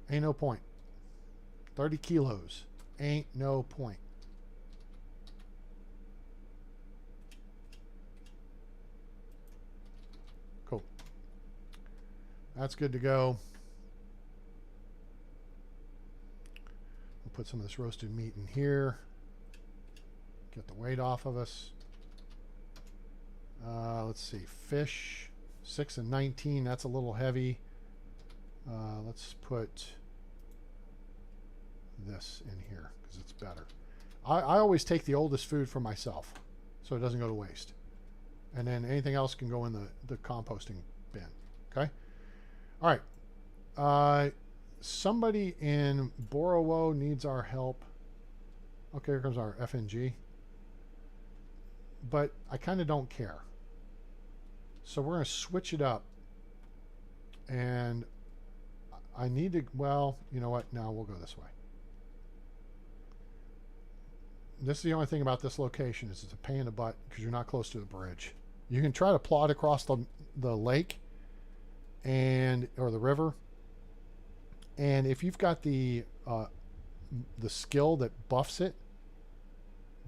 Ain't no point. 30 kilos. Ain't no point. Cool. That's good to go. We'll put some of this roasted meat in here. Get the weight off of us. Let's see. Fish. 6 and 19. That's a little heavy. Let's put this in here because it's better. I always take the oldest food for myself so it doesn't go to waste. And then anything else can go in the composting bin. Okay? All right. Somebody in Borowo needs our help. Okay, here comes our FNG. But I kind of don't care. So we're going to switch it up. And I need to, well, you know what? Now we'll go this way. This is the only thing about this location is it's a pain in the butt because you're not close to the bridge. You can try to plot across the lake or the river. And if you've got the skill that buffs it,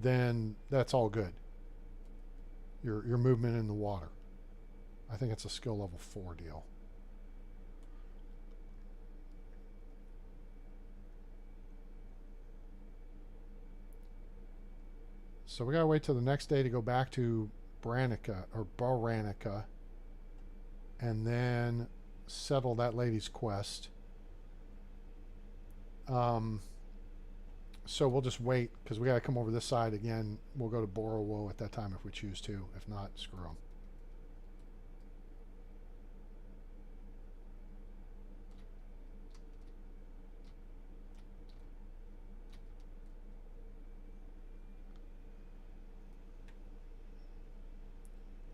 then that's all good. Your movement in the water. I think it's a skill level 4 deal. So we gotta wait till the next day to go back to Baranica, and then settle that lady's quest. So we'll just wait because we gotta come over this side again. We'll go to Borowo at that time if we choose to. If not, screw them.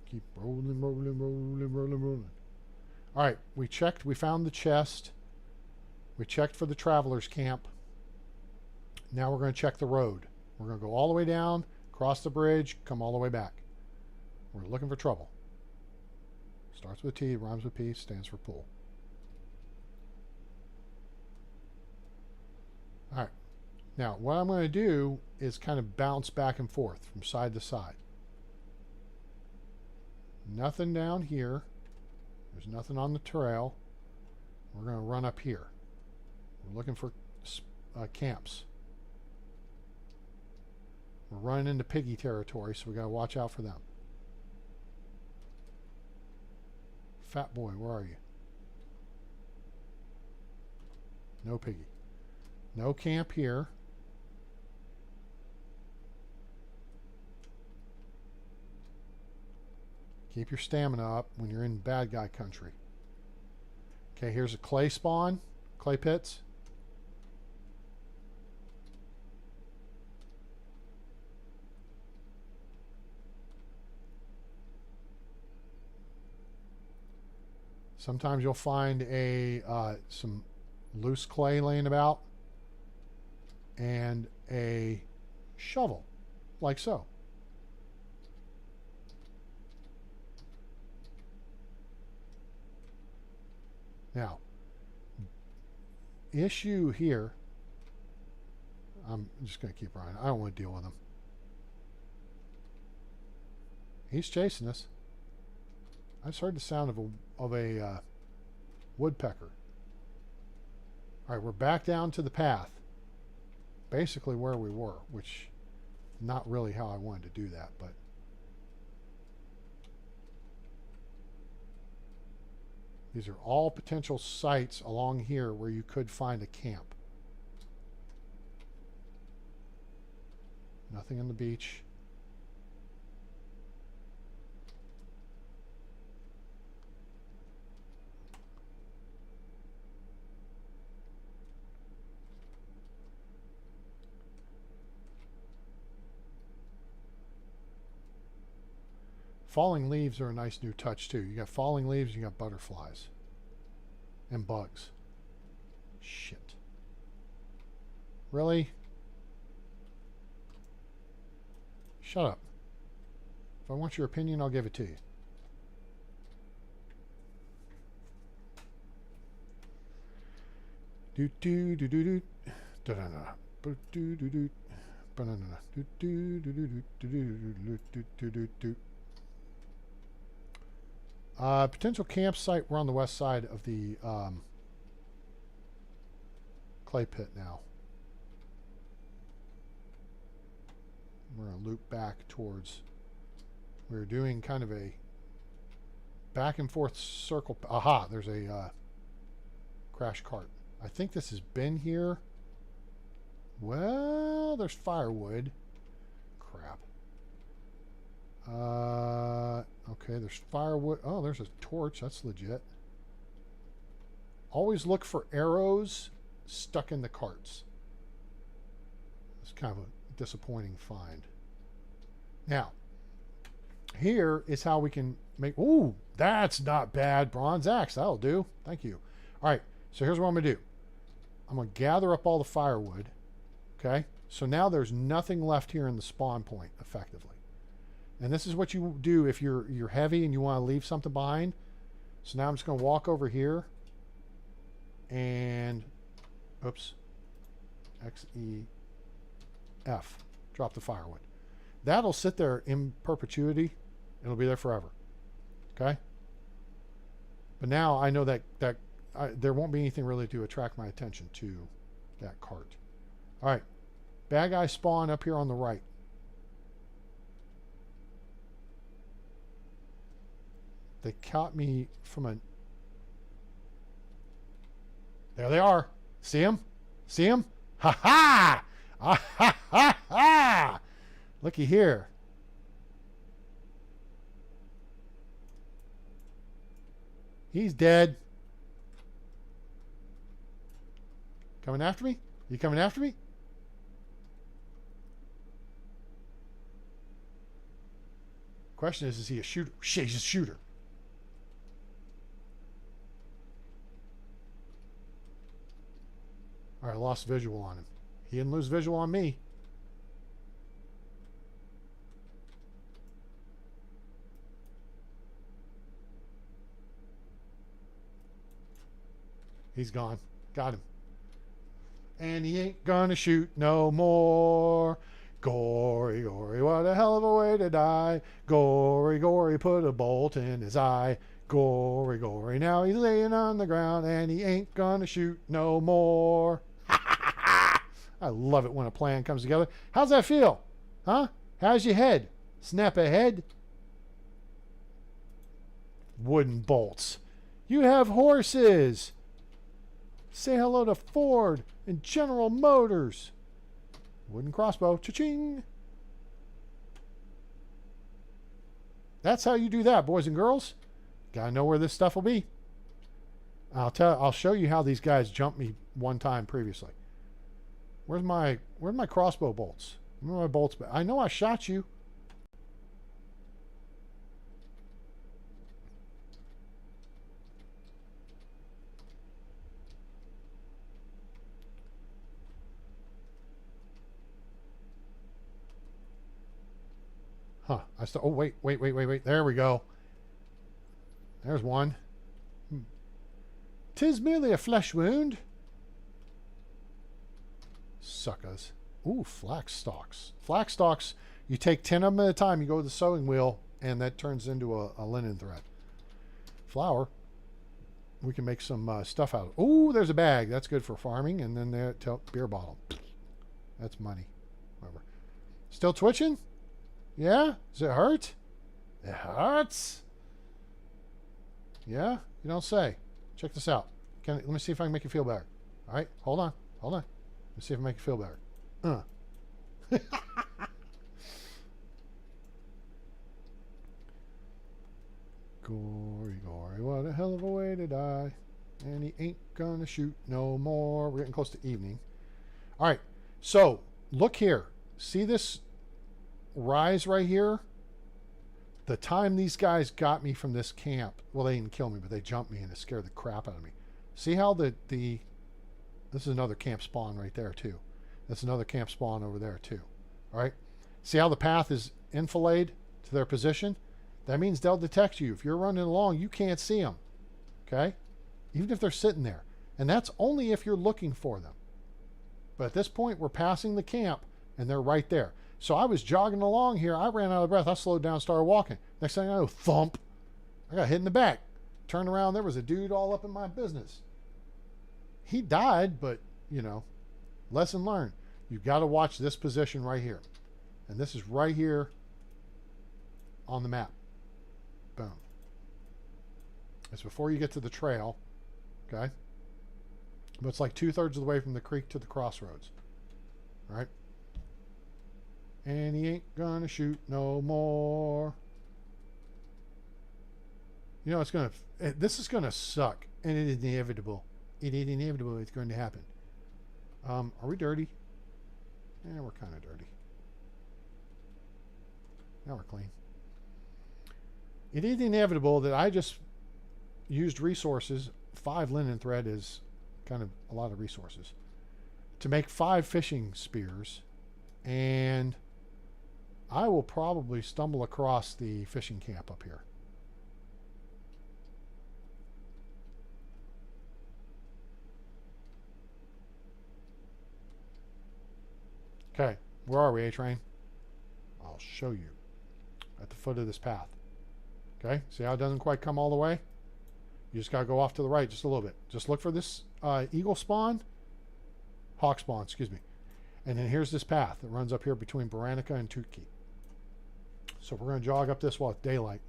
Keep rolling. All right, we checked. We found the chest. We checked for the traveler's camp. Now we're going to check the road. We're going to go all the way down, cross the bridge, come all the way back. We're looking for trouble. Starts with T, rhymes with P, stands for pool. All right. Now, what I'm going to do is kind of bounce back and forth from side to side. Nothing down here. There's nothing on the trail. We're going to run up here. We're looking for camps. We're running into piggy territory, so we got to watch out for them. Fat boy, where are you? No piggy. No camp here. Keep your stamina up when you're in bad guy country. Okay, here's a clay spawn. Clay pits. Sometimes you'll find some loose clay laying about and a shovel, like so. Now, issue here, I'm just going to keep running. I don't want to deal with him. He's chasing us. I just heard the sound of a woodpecker. All right, we're back down to the path. Basically where we were, which not really how I wanted to do that, but these are all potential sites along here where you could find a camp. Nothing on the beach. Falling leaves are a nice new touch too. You got falling leaves, you got butterflies. And bugs. Shit. Really? Shut up. If I want your opinion, I'll give it to you. Do do do do do. Da da da. Do do do. Banana. Do do do do do do do do do do. Potential campsite. We're on the west side of the clay pit now. We're going to loop back towards. We're doing kind of a back and forth circle. Aha! There's a Crash cart. I think this has been here. Well, there's firewood. Crap. Okay, there's firewood. Oh, there's a torch. That's legit. Always look for arrows stuck in the carts. It's kind of a disappointing find. Now, here is how we can make... Ooh, that's not bad. Bronze axe. That'll do. Thank you. All right, so here's what I'm going to do. I'm going to gather up all the firewood. Okay? So now there's nothing left here in the spawn point, effectively. And this is what you do if you're heavy and you want to leave something behind. So now I'm just going to walk over here and... Oops. X-E-F. Drop the firewood. That'll sit there in perpetuity. It'll be there forever. Okay? But now I know that there won't be anything really to attract my attention to that cart. All right. Bad guy spawn up here on the right. They caught me from a... There they are. See them? See them? Ha ha! Ah ha ha ha! Looky here. He's dead. Coming after me? You coming after me? Question is he a shooter? Shit, he's a shooter. All right, I lost visual on him. He didn't lose visual on me. He's gone. Got him. And he ain't gonna shoot no more. Gory, gory, what a hell of a way to die. Gory, gory, put a bolt in his eye. Gory, gory, now he's laying on the ground and he ain't gonna shoot no more. I love it when a plan comes together. How's that feel? Huh? How's your head? Snap ahead? Wooden bolts. You have horses. Say hello to Ford and General Motors. Wooden crossbow. Cha-ching. That's how you do that, boys and girls. Gotta know where this stuff will be. I'll show you how these guys jumped me one time previously. Where's my crossbow bolts? Where are my bolts back? I know I shot you. Huh. Oh, wait. There we go. There's one. 'Tis merely a flesh wound. Suckers. Ooh, flax stalks. Flax stalks, you take 10 of them at a time, you go with the sewing wheel, and that turns into a linen thread. Flour, we can make some stuff out of. Ooh, there's a bag. That's good for farming. And then there, beer bottle. That's money. Whatever. Still twitching? Yeah? Does it hurt? It hurts? Yeah? You don't say. Check this out. Let me see if I can make you feel better. All right? Hold on. Hold on. Let me see if I can make you feel better. Gory, gory, what a hell of a way to die. And he ain't gonna shoot no more. We're getting close to evening. All right. So, look here. See this rise right here? The time these guys got me from this camp, well, they didn't kill me, but they jumped me and it scared the crap out of me. See how this is another camp spawn right there too. That's another camp spawn over there too. All right. See how the path is enfilade to their position? That means they'll detect you. If you're running along, you can't see them. Okay? Even if they're sitting there. And that's only if you're looking for them. But at this point, we're passing the camp and they're right there. So I was jogging along here. I ran out of breath. I slowed down, started walking. Next thing I know, thump. I got hit in the back. Turned around. There was a dude all up in my business. He died, but, you know, lesson learned. You've got to watch this position right here. And this is right here on the map. Boom. It's before you get to the trail. Okay? But it's like 2/3 of the way from the creek to the crossroads. All right? And he ain't gonna shoot no more. You know, this is gonna suck. And it is inevitable. It is inevitable. It's going to happen. Are we dirty? Yeah, we're kind of dirty. Now we're clean. It is inevitable that I just used resources. 5 linen thread is kind of a lot of resources to make 5 fishing spears, and I will probably stumble across the fishing camp up here. Okay, where are we, A-Train? I'll show you. At the foot of this path. Okay, see how it doesn't quite come all the way? You just got to go off to the right just a little bit. Just look for this eagle spawn. Hawk spawn, excuse me. And then here's this path that runs up here between Baranica and Tutki. So we're going to jog up this while it's daylight.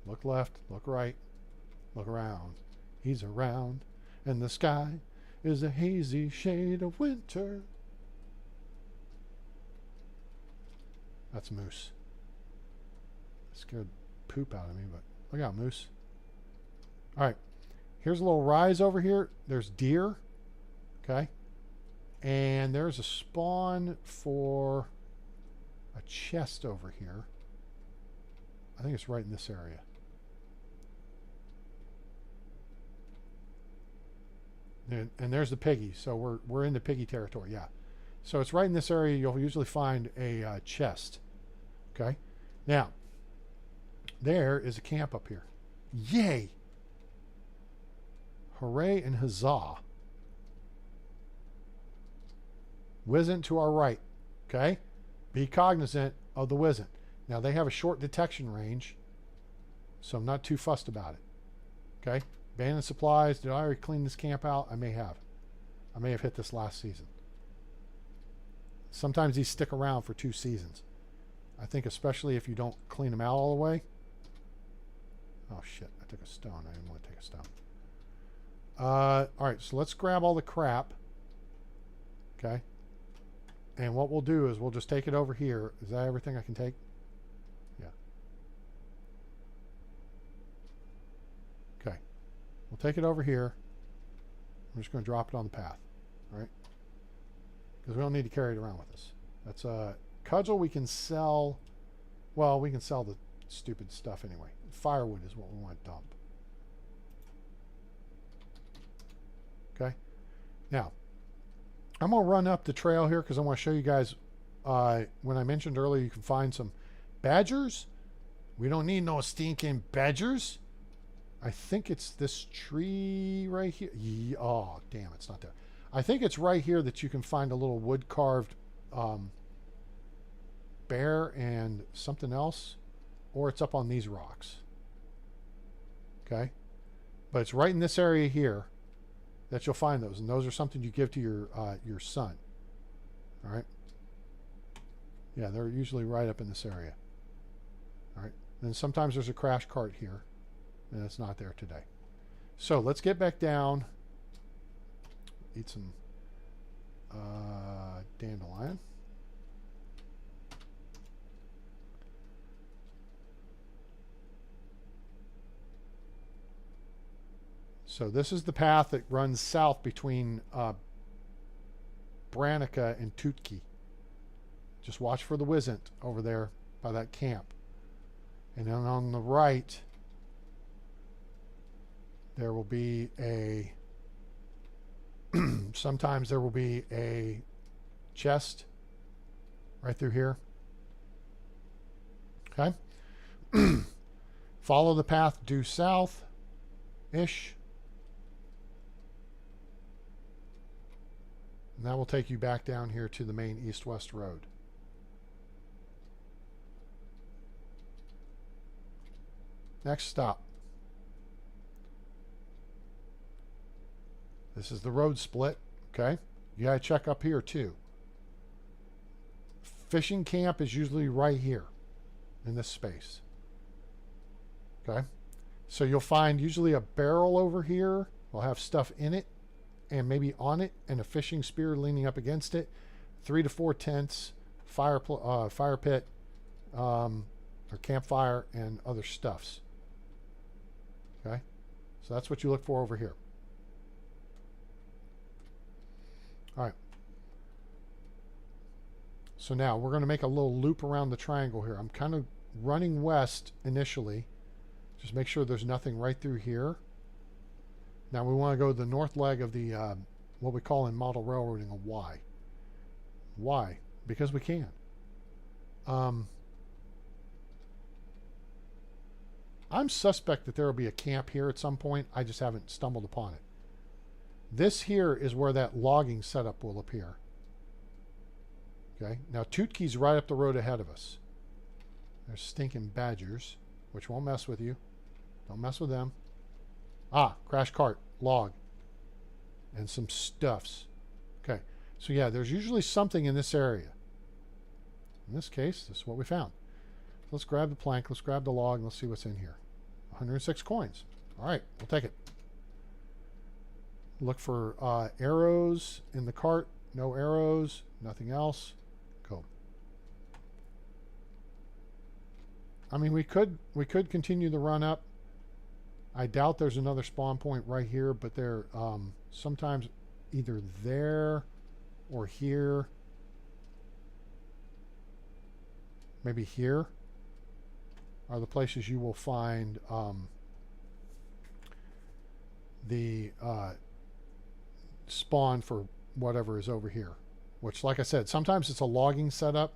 Look left, look right, look around. He's around, and the sky is a hazy shade of winter. That's Moose. Scared poop out of me, but look out, Moose. All right, here's a little rise over here. There's deer, okay, and there's a spawn for a chest over here. I think it's right in this area. And there's the piggy, so we're in the piggy territory, yeah. So it's right in this area. You'll usually find a chest. Okay. Now, there is a camp up here. Yay! Hooray and huzzah. Wizzent to our right. Okay. Be cognizant of the Wizzent. Now, they have a short detection range, so I'm not too fussed about it. Okay. Abandoned supplies. Did I already clean this camp out? I may have. I may have hit this last season. Sometimes these stick around for 2 seasons. I think especially if you don't clean them out all the way. Oh shit, I took a stone. I didn't want to take a stone. Alright, so let's grab all the crap. Okay. And what we'll do is we'll just take it over here. Is that everything I can take? Yeah. Okay. We'll take it over here. I'm just going to drop it on the path. Alright. Because we don't need to carry it around with us. That's a cudgel we can sell. Well, we can sell the stupid stuff anyway. Firewood is what we want to dump. Okay. Now, I'm going to run up the trail here because I want to show you guys. When I mentioned earlier, you can find some badgers. We don't need no stinking badgers. I think it's this tree right here. Oh, damn, it's not there. I think it's right here that you can find a little wood carved bear and something else, or it's up on these rocks. Okay, but it's right in this area here that you'll find those, and those are something you give to your son. All right. Yeah, they're usually right up in this area. All right. Then sometimes there's a crash cart here, and it's not there today. So let's get back down. Eat some dandelion. So this is the path that runs south between Branica and Tutki. Just watch for the Wizzent over there by that camp. And then on the right, there will be a... sometimes there will be a chest right through here. Okay. Follow the path due south-ish. And that will take you back down here to the main east-west road. Next stop. This is the road split, okay? You gotta check up here too. Fishing camp is usually right here in this space. Okay? So you'll find usually a barrel over here will have stuff in it and maybe on it, and a fishing spear leaning up against it. 3 to 4 tents, fire pit, or campfire, and other stuffs. Okay, so that's what you look for over here. All right. So now we're going to make a little loop around the triangle here. I'm kind of running west initially. Just make sure there's nothing right through here. Now we want to go to the north leg of the, what we call in model railroading, a Y. Why? Because we can. I'm suspect that there will be a camp here at some point. I just haven't stumbled upon it. This here is where that logging setup will appear. Okay, now Tootke's right up the road ahead of us. There's stinking badgers, which won't mess with you. Don't mess with them. Ah, crash cart, log, and some stuffs. Okay, so yeah, there's usually something in this area. In this case, this is what we found. Let's grab the plank, let's grab the log, and let's see what's in here. 106 coins. All right, we'll take it. Look for arrows in the cart. No arrows, nothing else. Cool. I mean, we could continue the run up. I doubt there's another spawn point right here, but they're sometimes either there or here. Maybe here are the places you will find the spawn for whatever is over here. Which, like I said, sometimes it's a logging setup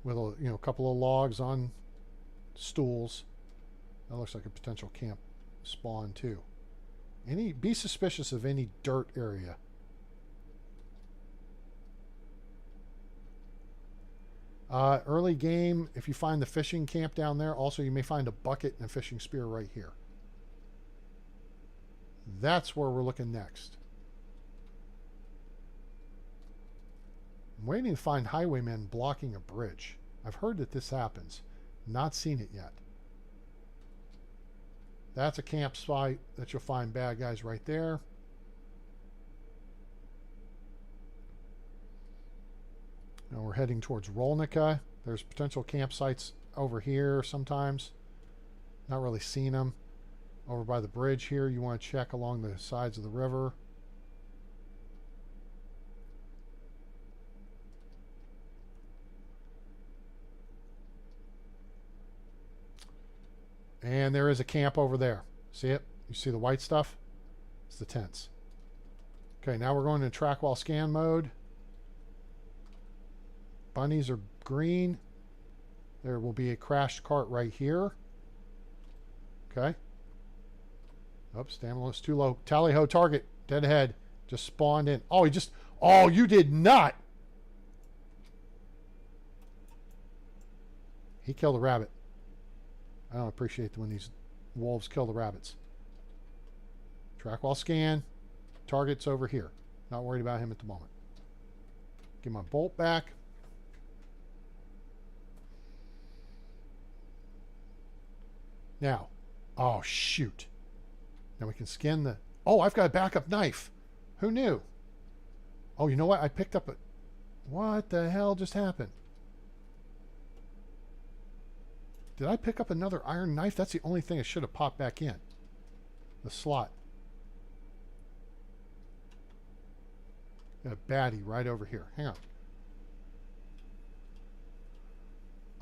with a couple of logs on stools. That looks like a potential camp spawn too. Be suspicious of any dirt area. Early game, if you find the fishing camp down there, also you may find a bucket and a fishing spear right here. That's where we're looking next. I'm waiting to find highwaymen blocking a bridge. I've heard that this happens. Not seen it yet. That's a campsite that you'll find bad guys right there. Now we're heading towards Rolnica. There's potential campsites over here sometimes. Not really seen them. Over by the bridge here, you want to check along the sides of the river. And there is a camp over there. See it? You see the white stuff? It's the tents. Okay, now we're going into track while scan mode. Bunnies are green. There will be a crashed cart right here. Okay. Oops, stamina is too low. Tally ho, target. Dead ahead. Just spawned in. Oh, oh, you did not. He killed a rabbit. I don't appreciate when these wolves kill the rabbits. Track while scan. Target's over here. Not worried about him at the moment. Get my bolt back. Now, oh shoot. Now we can scan the... Oh, I've got a backup knife. Who knew? Oh, you know what? I picked up a... What the hell just happened? Did I pick up another iron knife? That's the only thing I should have popped back in. The slot. Got a baddie right over here. Hang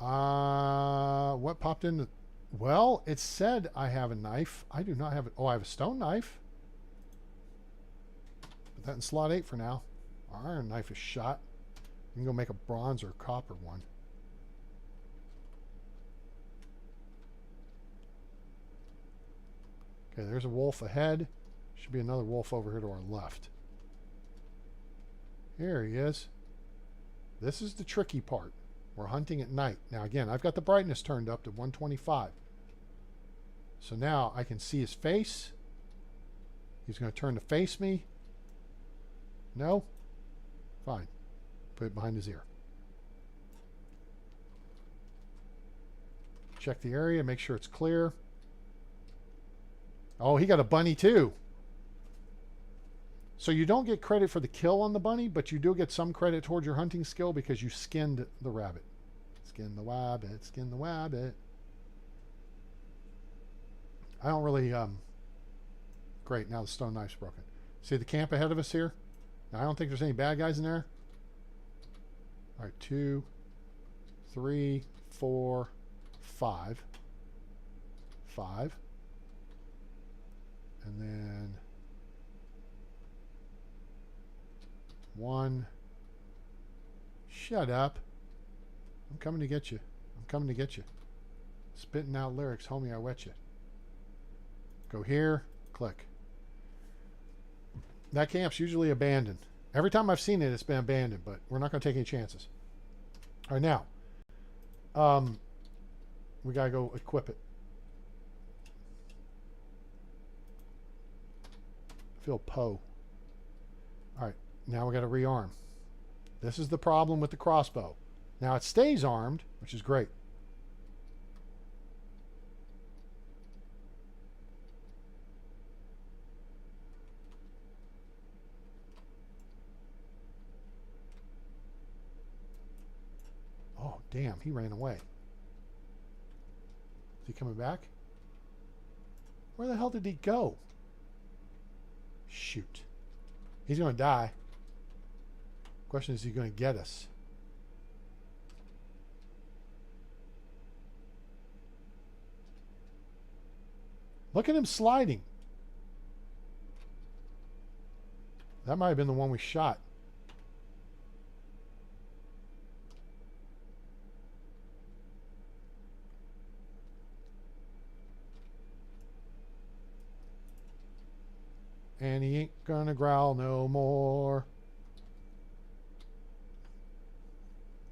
on. What popped in the... Well, it said I have a knife. I do not have it. Oh, I have a stone knife. Put that in slot 8 for now. Our iron knife is shot. We can go make a bronze or copper one. Okay, there's a wolf ahead. Should be another wolf over here to our left. Here he is. This is the tricky part. We're hunting at night. Now again, I've got the brightness turned up to 125. So now I can see his face. He's going to turn to face me. No? Fine. Put it behind his ear. Check the area, make sure it's clear. Oh, he got a bunny too. So you don't get credit for the kill on the bunny, but you do get some credit towards your hunting skill because you skinned the rabbit. Skin the wabbit, skin the wabbit. I don't really, great, now the stone knife's broken. See the camp ahead of us here? Now, I don't think there's any bad guys in there. All right, 2, 3, 4, 5. 5. And then 1. Shut up. I'm coming to get you. I'm coming to get you. Spitting out lyrics, homie, I wet you. Go here, click. That camp's usually abandoned. Every time I've seen it, it's been abandoned, but we're not going to take any chances. All right, now, we got to go equip it. Feel Poe. All right, now we got to rearm. This is the problem with the crossbow. Now it stays armed, which is great. Oh, damn, he ran away. Is he coming back? Where the hell did he go? Shoot. He's going to die. Question is he going to get us? Look at him sliding. That might have been the one we shot. And he ain't gonna growl no more.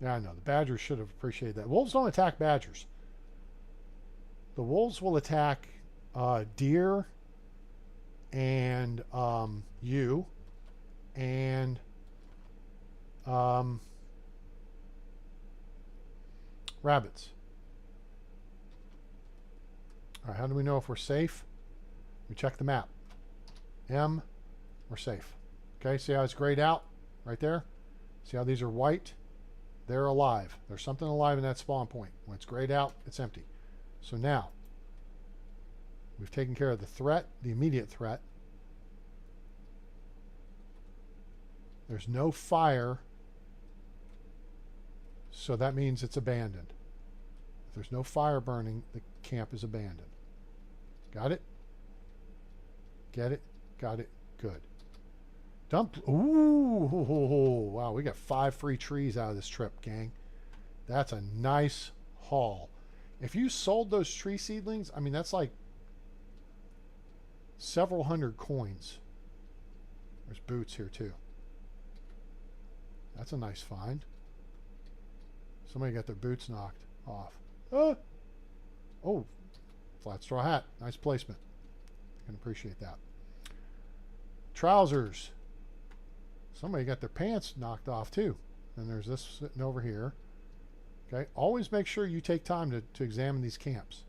Yeah, I know. The badgers should have appreciated that. Wolves don't attack badgers. The wolves will attack deer and you and rabbits. All right, how do we know if we're safe? We check the map. M, we're safe. Okay, see how it's grayed out right there? See how these are white? They're alive. There's something alive in that spawn point. When it's grayed out, it's empty. So now, we've taken care of the threat, the immediate threat. There's no fire, so that means it's abandoned. If there's no fire burning, the camp is abandoned. Got it? Get it? Got it? Good. Dump. Ooh, wow, we got 5 free trees out of this trip, gang. That's a nice haul. If you sold those tree seedlings, I mean, that's like several hundred coins. There's boots here too. That's a nice find. Somebody got their boots knocked off. Oh, flat straw hat. Nice placement. I can appreciate that. Trousers. Somebody got their pants knocked off too. And there's this sitting over here. Okay, always make sure you take time to examine these camps.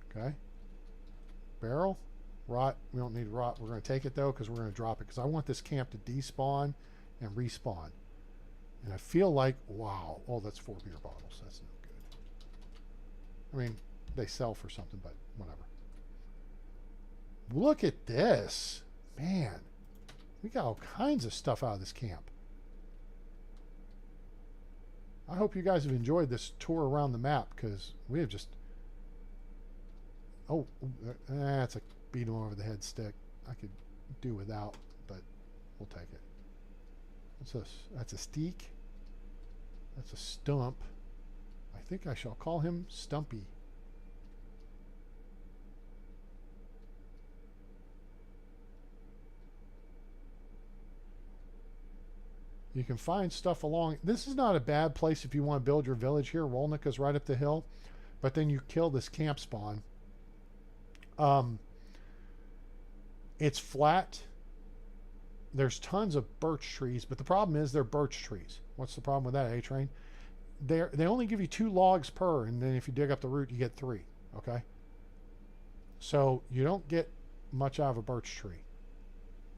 Okay. Barrel. Rot. We don't need rot. We're going to take it though because we're going to drop it because I want this camp to despawn and respawn. And I feel like, wow. Oh, that's 4 beer bottles. That's no good. I mean, they sell for something, but whatever. Look at this. Man, we got all kinds of stuff out of this camp. I hope you guys have enjoyed this tour around the map because we have just... Oh, that's a beat him over the head stick. I could do without, but we'll take it. What's this? That's a steak. That's a stump. I think I shall call him Stumpy. You can find stuff along... This is not a bad place if you want to build your village here. Rolnicka's right up the hill. But then you kill this camp spawn. It's flat. There's tons of birch trees. But the problem is they're birch trees. What's the problem with that, A-Train? They only give you 2 logs per. And then if you dig up the root, you get 3. Okay? So you don't get much out of a birch tree.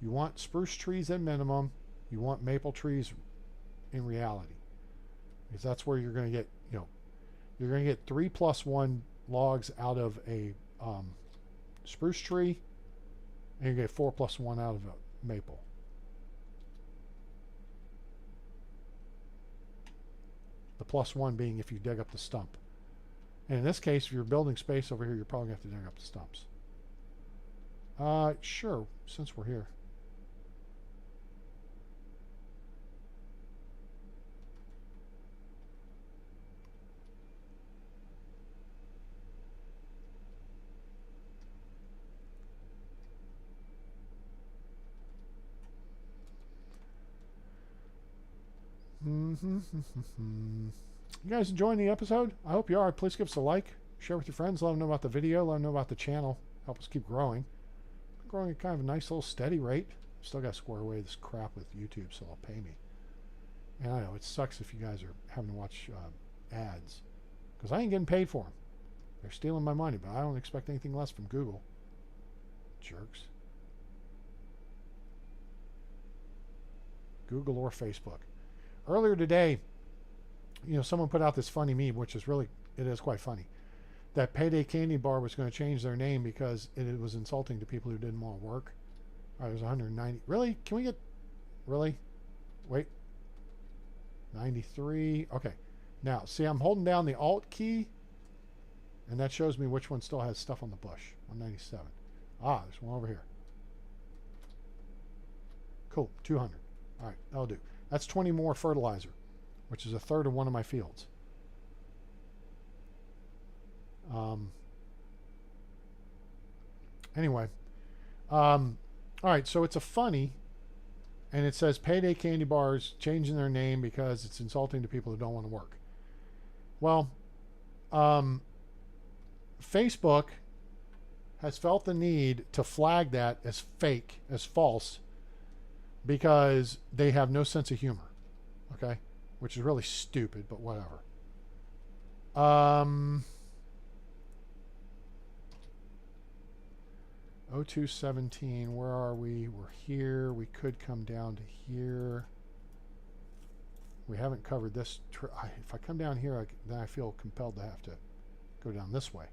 You want spruce trees at minimum. You want maple trees in reality. Because that's where you're going to get, you're going to get 3+1 logs out of a spruce tree, and you get 4+1 out of a maple. The +1 being if you dig up the stump. And in this case, if you're building space over here, you're probably going to have to dig up the stumps. Sure, since we're here. You guys enjoying the episode? I hope you are. Please give us a like, share with your friends, let them know about the video, let them know about the channel. Help us keep growing. We're growing at kind of a nice little steady rate. Still got to square away this crap with YouTube, so they'll pay me. And I know it sucks if you guys are having to watch ads, because I ain't getting paid for them. They're stealing my money, but I don't expect anything less from Google. Jerks. Google or Facebook. Earlier today, someone put out this funny meme, which is really, it is quite funny, that Payday Candy Bar was going to change their name because it was insulting to people who didn't want to work. All right, it was 190. Really? Can we get, really? Wait. 93. Okay. Now, see, I'm holding down the Alt key, and that shows me which one still has stuff on the bush. 197. Ah, there's one over here. Cool. 200. All right, that'll do. That's 20 more fertilizer, which is a third of one of my fields. Anyway. All right, so it's a funny, and it says Payday Candy Bars changing their name because it's insulting to people who don't want to work. Well, Facebook has felt the need to flag that as fake, as false, because they have no sense of humor, okay? Which is really stupid, but whatever. 0217, where are we? We're here. We could come down to here. We haven't covered this. If I come down here, then I feel compelled to have to go down this way.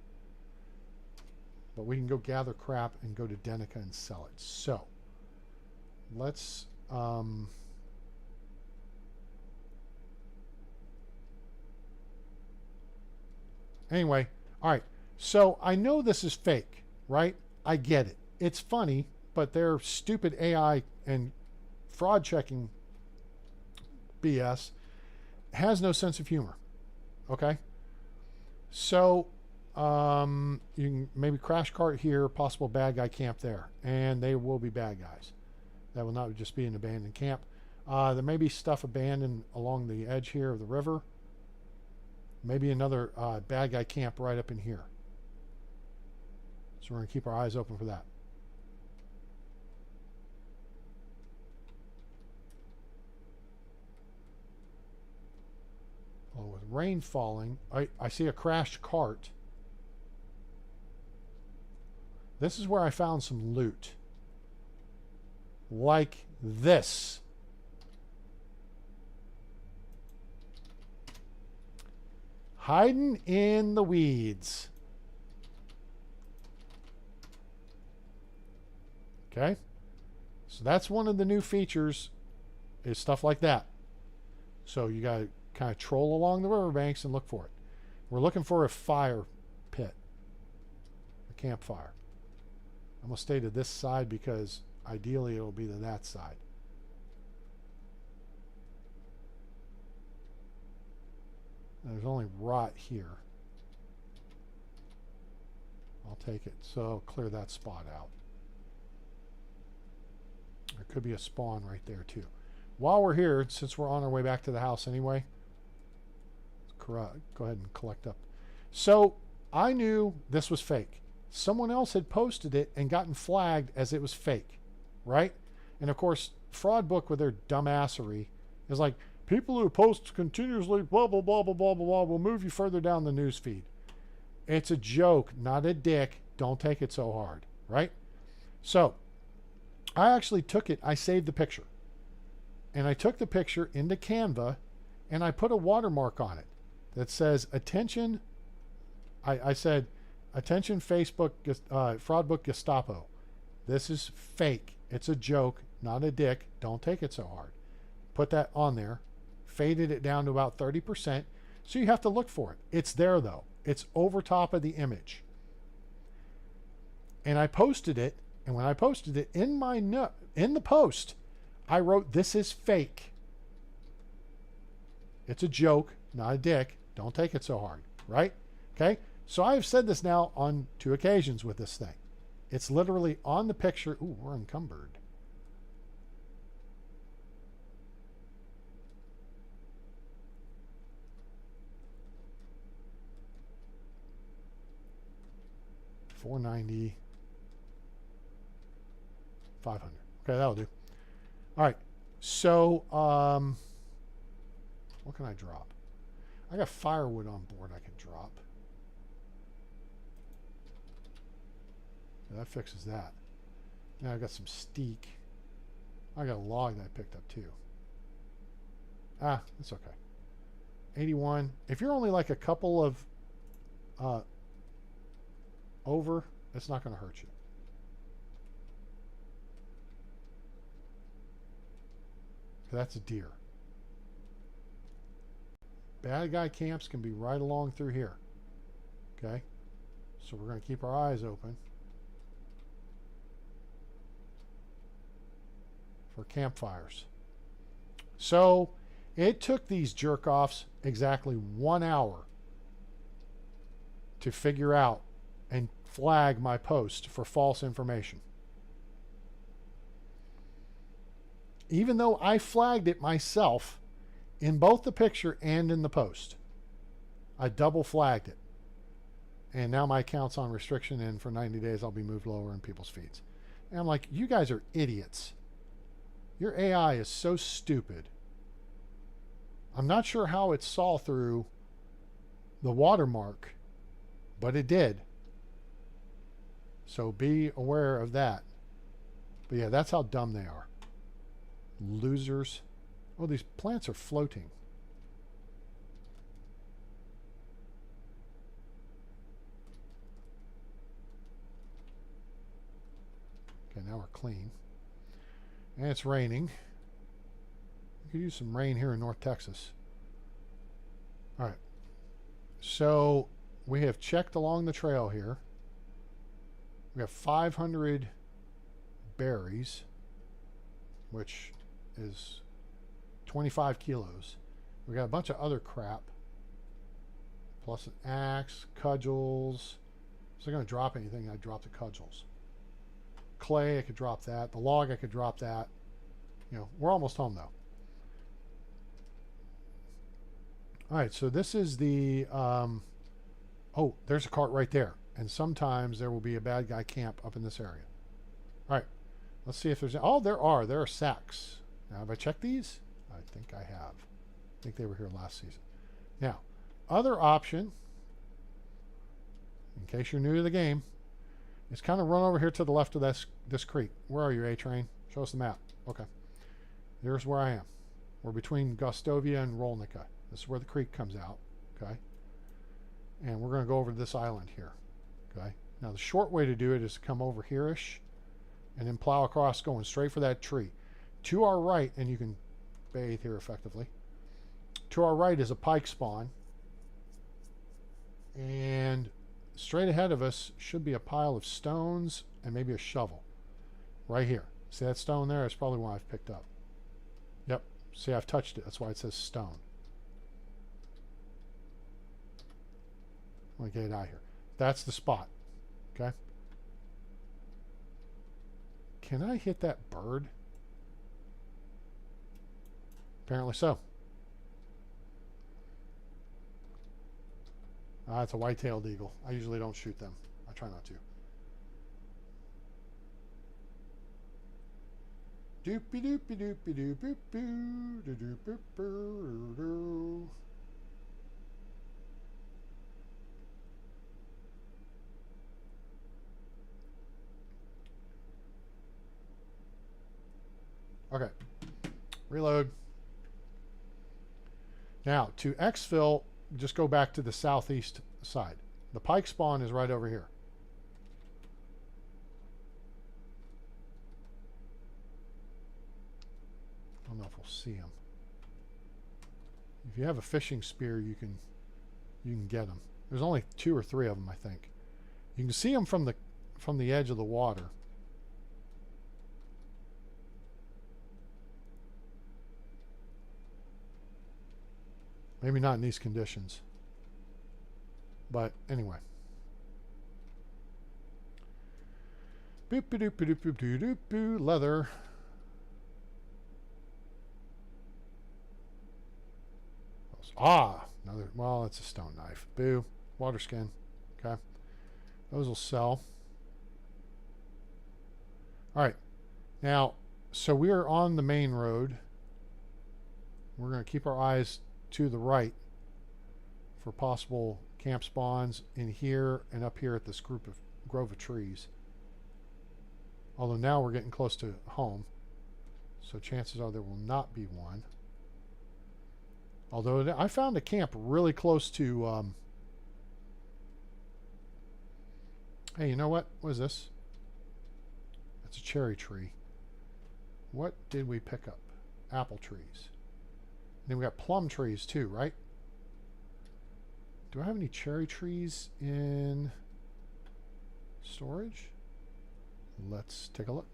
But we can go gather crap and go to Denica and sell it. So, let's anyway, all right, so I know this is fake, right? I get it, it's funny, but their stupid AI and fraud checking BS has no sense of humor. Okay, so you can maybe crash cart here, possible bad guy camp there, and they will be bad guys. That will not just be an abandoned camp. There may be stuff abandoned along the edge here of the river. Maybe another bad guy camp right up in here. So we're going to keep our eyes open for that. Well, with rain falling, I see a crashed cart. This is where I found some loot. Like this. Hiding in the weeds. Okay? So that's one of the new features, is stuff like that. So you got to kind of troll along the riverbanks and look for it. We're looking for a fire pit. A campfire. I'm going to stay to this side because ideally it'll be to that side. There's only rot here. I'll take it. So I'll clear that spot out. There could be a spawn right there too. While we're here, since we're on our way back to the house anyway, let's go ahead and collect up. So I knew this was fake. Someone else had posted it and gotten flagged as it was fake, right? And of course, Fraud Book with their dumbassery is like, people who post continuously blah, blah, blah, blah, blah, blah, blah will move you further down the news feed. It's a joke, not a dick. Don't take it so hard, right? So I actually took it, I saved the picture. And I took the picture into Canva and I put a watermark on it that says, attention. I said, attention Facebook, fraud book Gestapo. This is fake. It's a joke, not a dick. Don't take it so hard. Put that on there. Faded it down to about 30%. So you have to look for it. It's there though. It's over top of the image. And I posted it. And when I posted it in the post, I wrote, this is fake. It's a joke, not a dick. Don't take it so hard, right? Okay? So I've said this now on 2 occasions with this thing. It's literally on the picture. Ooh, we're encumbered. $490, $500. Okay, that'll do. All right. So, what can I drop? I got firewood on board I can drop. That fixes that. Now I got some steak. I got a log that I picked up too. Ah, that's okay. 81. If you're only like a couple of over, it's not going to hurt you. That's a deer. Bad guy camps can be right along through here. Okay? So we're going to keep our eyes open for campfires. So it took these jerk-offs exactly 1 hour to figure out and flag my post for false information. Even though I flagged it myself in both the picture and in the post. I double flagged it. And now my account's on restriction, and for 90 days I'll be moved lower in people's feeds. And I'm like, you guys are idiots. Your AI is so stupid. I'm not sure how it saw through the watermark, but it did. So be aware of that. But yeah, that's how dumb they are. Losers. Oh, these plants are floating. Okay, now we're clean. And it's raining. We could use some rain here in North Texas. All right. So we have checked along the trail here. We have 500 berries, which is 25 kilos. We got a bunch of other crap, plus an axe, cudgels. So I'm going to drop anything, I drop the cudgels. Clay, I could drop that. The log, I could drop that. You know, we're almost home though. All right, so this is the, oh, there's a cart right there. And sometimes there will be a bad guy camp up in this area. All right, let's see if there's, oh, there are sacks. Now, have I checked these? I think I have. I think they were here last season. Now, other option, in case you're new to the game, is kind of run over here to the left of this creek. Where are you, A-Train? Show us the map. Okay. Here's where I am. We're between Gostovia and Rolnica. This is where the creek comes out. Okay. And we're going to go over to this island here. Okay. Now, the short way to do it is to come over here-ish and then plow across going straight for that tree. To our right, and you can bathe here effectively, to our right is a pike spawn. And straight ahead of us should be a pile of stones and maybe a shovel. Right here. See that stone there? That's probably one I've picked up. Yep. See, I've touched it. That's why it says stone. I'm going to get it out here. That's the spot. Okay. Can I hit that bird? Apparently so. It's a white-tailed eagle. I usually don't shoot them. I try not to. Doopy doopy doopy doopy doo doo doo doo doo doo. Okay. Reload. Now, to exfil, just go back to the southeast side. The pike spawn is right over here. I don't know if we'll see them. If you have a fishing spear, you can get them. There's only 2 or 3 of them, I think. You can see them from the edge of the water. Maybe not in these conditions. But anyway. Boop doop doop doop doop doop doop. Leather. Ah, another. Well, it's a stone knife. Boo. Water skin. Okay. Those will sell. All right. Now, so we are on the main road. We're going to keep our eyes to the right for possible camp spawns in here and up here at this grove of trees. Although now we're getting close to home, so chances are there will not be one. Although I found a camp really close to hey, you know what? What is this? That's a cherry tree. What did we pick up? Apple trees. And then we got plum trees too, right? Do I have any cherry trees in storage? Let's take a look.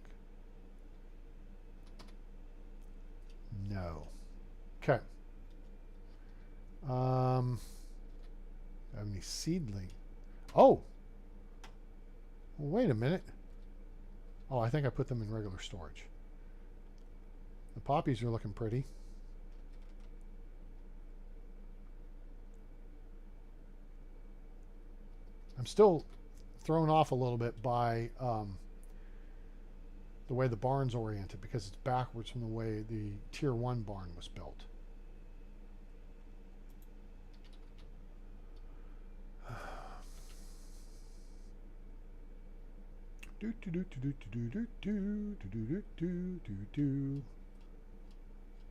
No. Okay. Have any seedling? Oh! Well, wait a minute. Oh, I think I put them in regular storage. The poppies are looking pretty. I'm still thrown off a little bit by the way the barn's oriented, because it's backwards from the way the Tier 1 barn was built.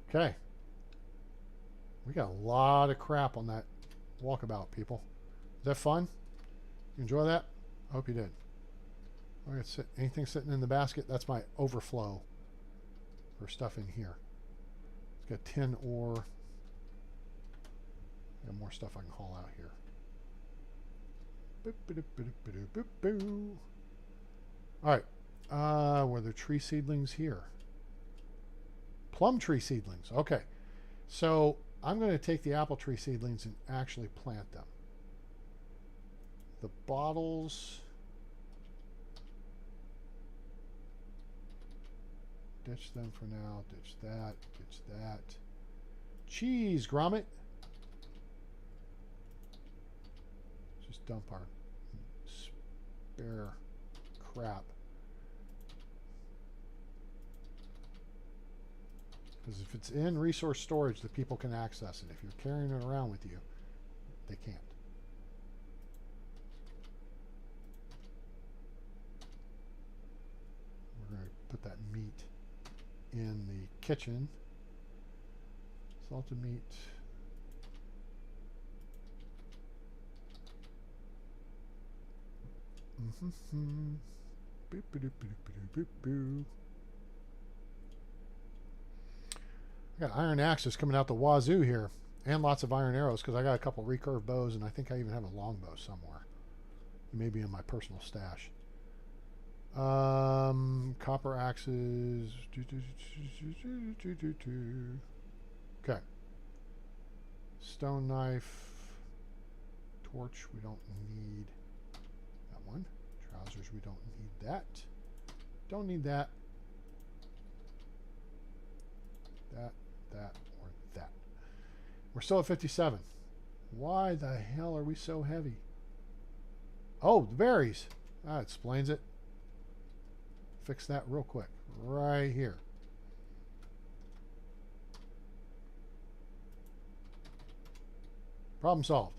Okay. We got a lot of crap on that walkabout, people. Is that fun? You enjoy that? I hope you did. All right, anything sitting in the basket? That's my overflow for stuff in here. It's got tin ore. Got more stuff I can haul out here. All right. Were there tree seedlings here? Plum tree seedlings. Okay. So I'm going to take the apple tree seedlings and actually plant them. The bottles. Ditch them for now. Ditch that. Ditch that. Cheese, grommet. Just dump our spare crap. Because if it's in resource storage, the people can access it. If you're carrying it around with you, they can't. We're going to put that meat in the kitchen. Salted meat. Boop, boop, boop, boop, boop, boop. I got iron axes coming out the wazoo here, and lots of iron arrows because I got a couple recurve bows, and I think I even have a longbow somewhere. It may be in my personal stash. Copper axes. Okay. Stone knife. Torch we don't need. That one. Trousers we don't need that. Don't need that. That, or that. We're still at 57. Why the hell are we so heavy? Oh, the berries. That explains it. Fix that real quick. Right here. Problem solved.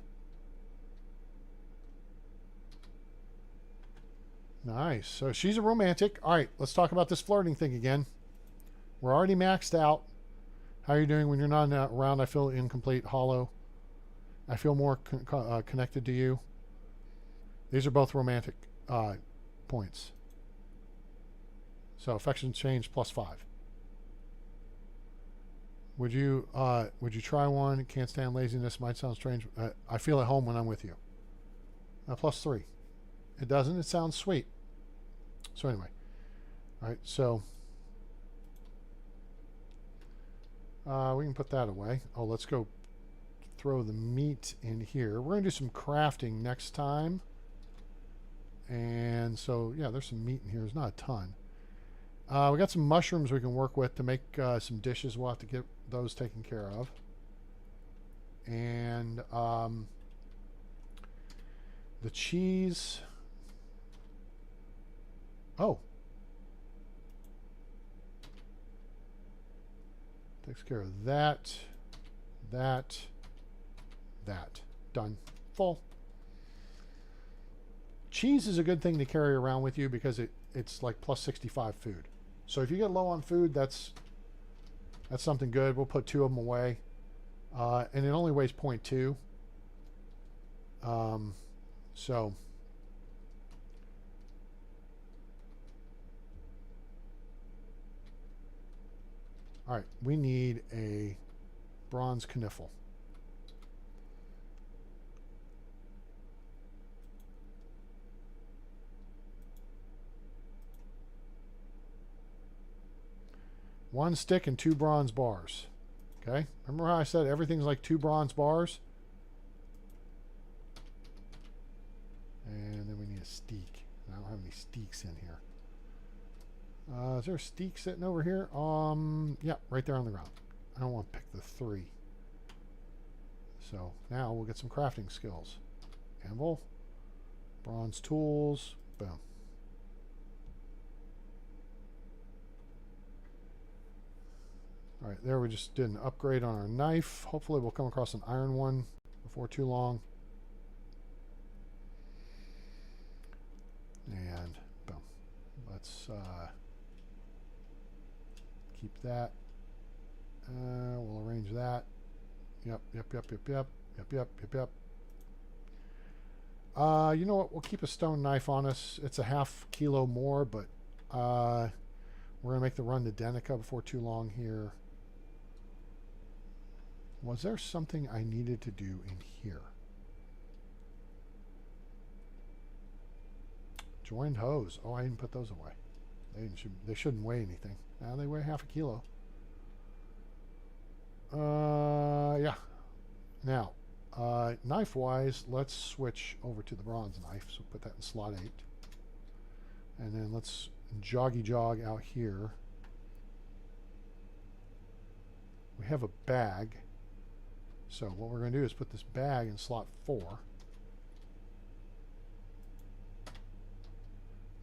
Nice. So she's a romantic. All right, let's talk about this flirting thing again. We're already maxed out. How are you doing when you're not around? I feel incomplete, hollow. I feel more connected to you. These are both romantic points. So affection change +5. Would you try one? Can't stand laziness. Might sound strange. I feel at home when I'm with you. +3. It doesn't. It sounds sweet. So anyway, all right. So we can put that away. Oh, let's go throw the meat in here. We're gonna do some crafting next time. And so yeah, there's some meat in here. There's not a ton. We got some mushrooms we can work with to make some dishes. We'll have to get those taken care of. And the cheese. Oh. Takes care of that. That. Done. Full. Cheese is a good thing to carry around with you because it's like +65 food. So if you get low on food, that's something good. We'll put 2 of them away. And it only weighs 0.2. So all right, we need a bronze kniffle. One stick and 2 bronze bars. Okay, remember how I said everything's like 2 bronze bars? And then we need a steak. I don't have any steaks in here. Is there a steak sitting over here? Yeah, right there on the ground. I don't want to pick the 3. So now we'll get some crafting skills. Anvil, bronze tools, boom. All right, there we just did an upgrade on our knife. Hopefully we'll come across an iron one before too long. And boom. Let's keep that. We'll arrange that. Yep. You know what? We'll keep a stone knife on us. It's a ½ kilo more, but we're going to make the run to Denica before too long here. Was there something I needed to do in here? Joined hose. Oh, I didn't put those away. They shouldn't weigh anything. Now they weigh ½ kilo. Yeah. Now, knife-wise, let's switch over to the bronze knife. So put that in slot 8. And then let's jog out here. We have a bag. So what we're going to do is put this bag in slot 4.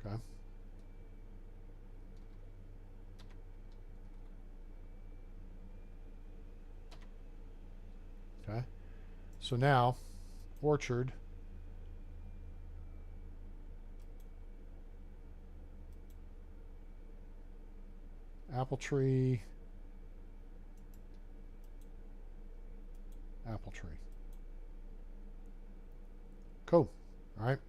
Okay. Okay. So now, orchard. Apple tree. Apple tree. Cool. All right.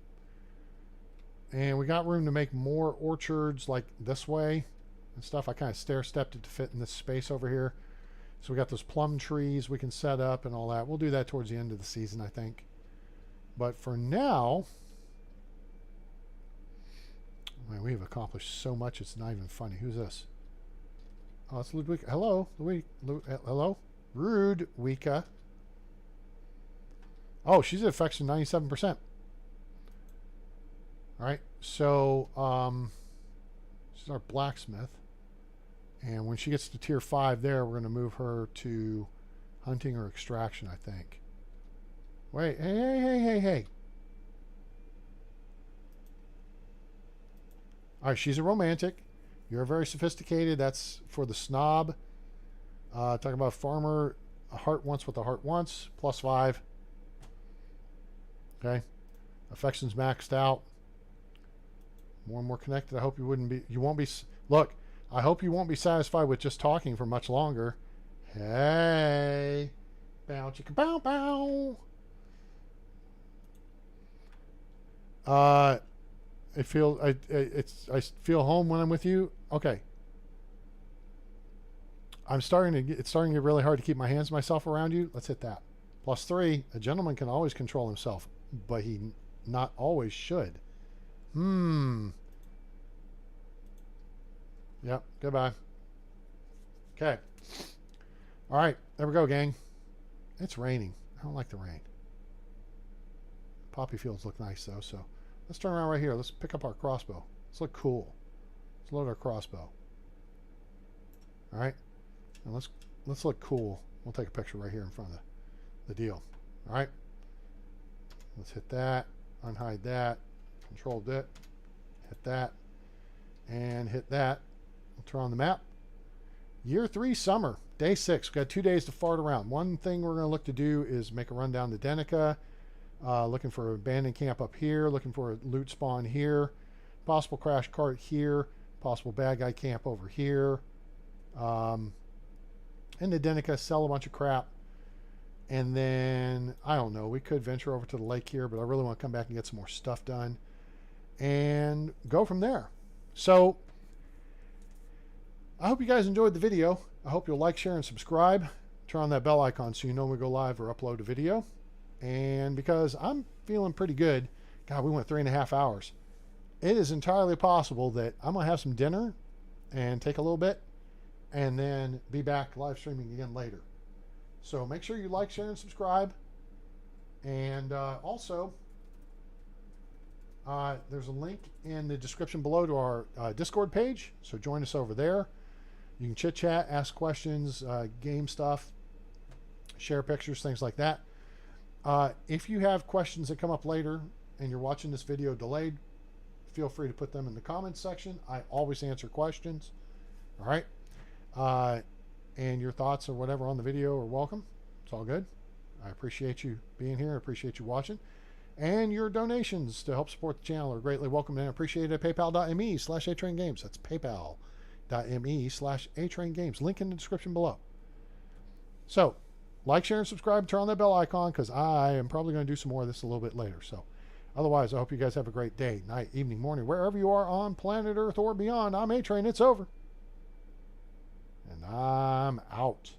And we got room to make more orchards like this way and stuff. I kind of stair-stepped it to fit in this space over here. So we got those plum trees we can set up and all that. We'll do that towards the end of the season, I think. But for now, man, we have accomplished so much it's not even funny. Who's this? Oh, it's Ludwig. Hello, hello, Rude Wika. Oh, she's at affection 97%. All right, so she's our blacksmith, and when she gets to tier 5, there we're going to move her to hunting or extraction, I think. Wait, hey. All right, she's a romantic. You're very sophisticated. That's for the snob. Talking about farmer. A heart wants what the heart wants. +5. Okay. Affection's maxed out. More and more connected. I hope you won't be. Look, I hope you won't be satisfied with just talking for much longer. Hey, bow chicka bow bow. I feel home when I'm with you. Okay. It's starting to get really hard to keep my hands myself around you. Let's hit that. +3. A gentleman can always control himself, but he not always should. Yep. Goodbye. Okay. All right. There we go, gang. It's raining. I don't like the rain. Poppy fields look nice, though, so let's turn around right here. Let's pick up our crossbow. Let's look cool. Let's load our crossbow. All right. And let's look cool. We'll take a picture right here in front of the deal. All right. Let's hit that. Unhide that. Control it. Hit that. And hit that. We'll turn on the map. Year 3 summer. Day 6. We've got 2 days to fart around. One thing we're going to look to do is make a run down to Denica. Looking for an abandoned camp up here. Looking for a loot spawn here. Possible crash cart here. Possible bad guy camp over here. In the Denica, sell a bunch of crap. And then, I don't know, we could venture over to the lake here, but I really want to come back and get some more stuff done. And go from there. So, I hope you guys enjoyed the video. I hope you'll like, share, and subscribe. Turn on that bell icon so you know when we go live or upload a video. And because I'm feeling pretty good, God, we went 3.5 hours. It is entirely possible that I'm going to have some dinner and take a little bit and then be back live streaming again later. So make sure you like, share, and subscribe. And also, there's a link in the description below to our Discord page. So join us over there. You can chit chat, ask questions, game stuff, share pictures, things like that. If you have questions that come up later and you're watching this video delayed, feel free to put them in the comments section. I always answer questions. All right. And your thoughts or whatever on the video are welcome. It's all good. I appreciate you being here. I appreciate you watching. And your donations to help support the channel are greatly welcome and appreciated at paypal.me/atraingames. That's paypal.me/atraingames. Link in the description below. So, like, share, and subscribe. Turn on that bell icon because I am probably going to do some more of this a little bit later. So, otherwise, I hope you guys have a great day, night, evening, morning, wherever you are on planet Earth or beyond. I'm A-Train. It's over. And I'm out.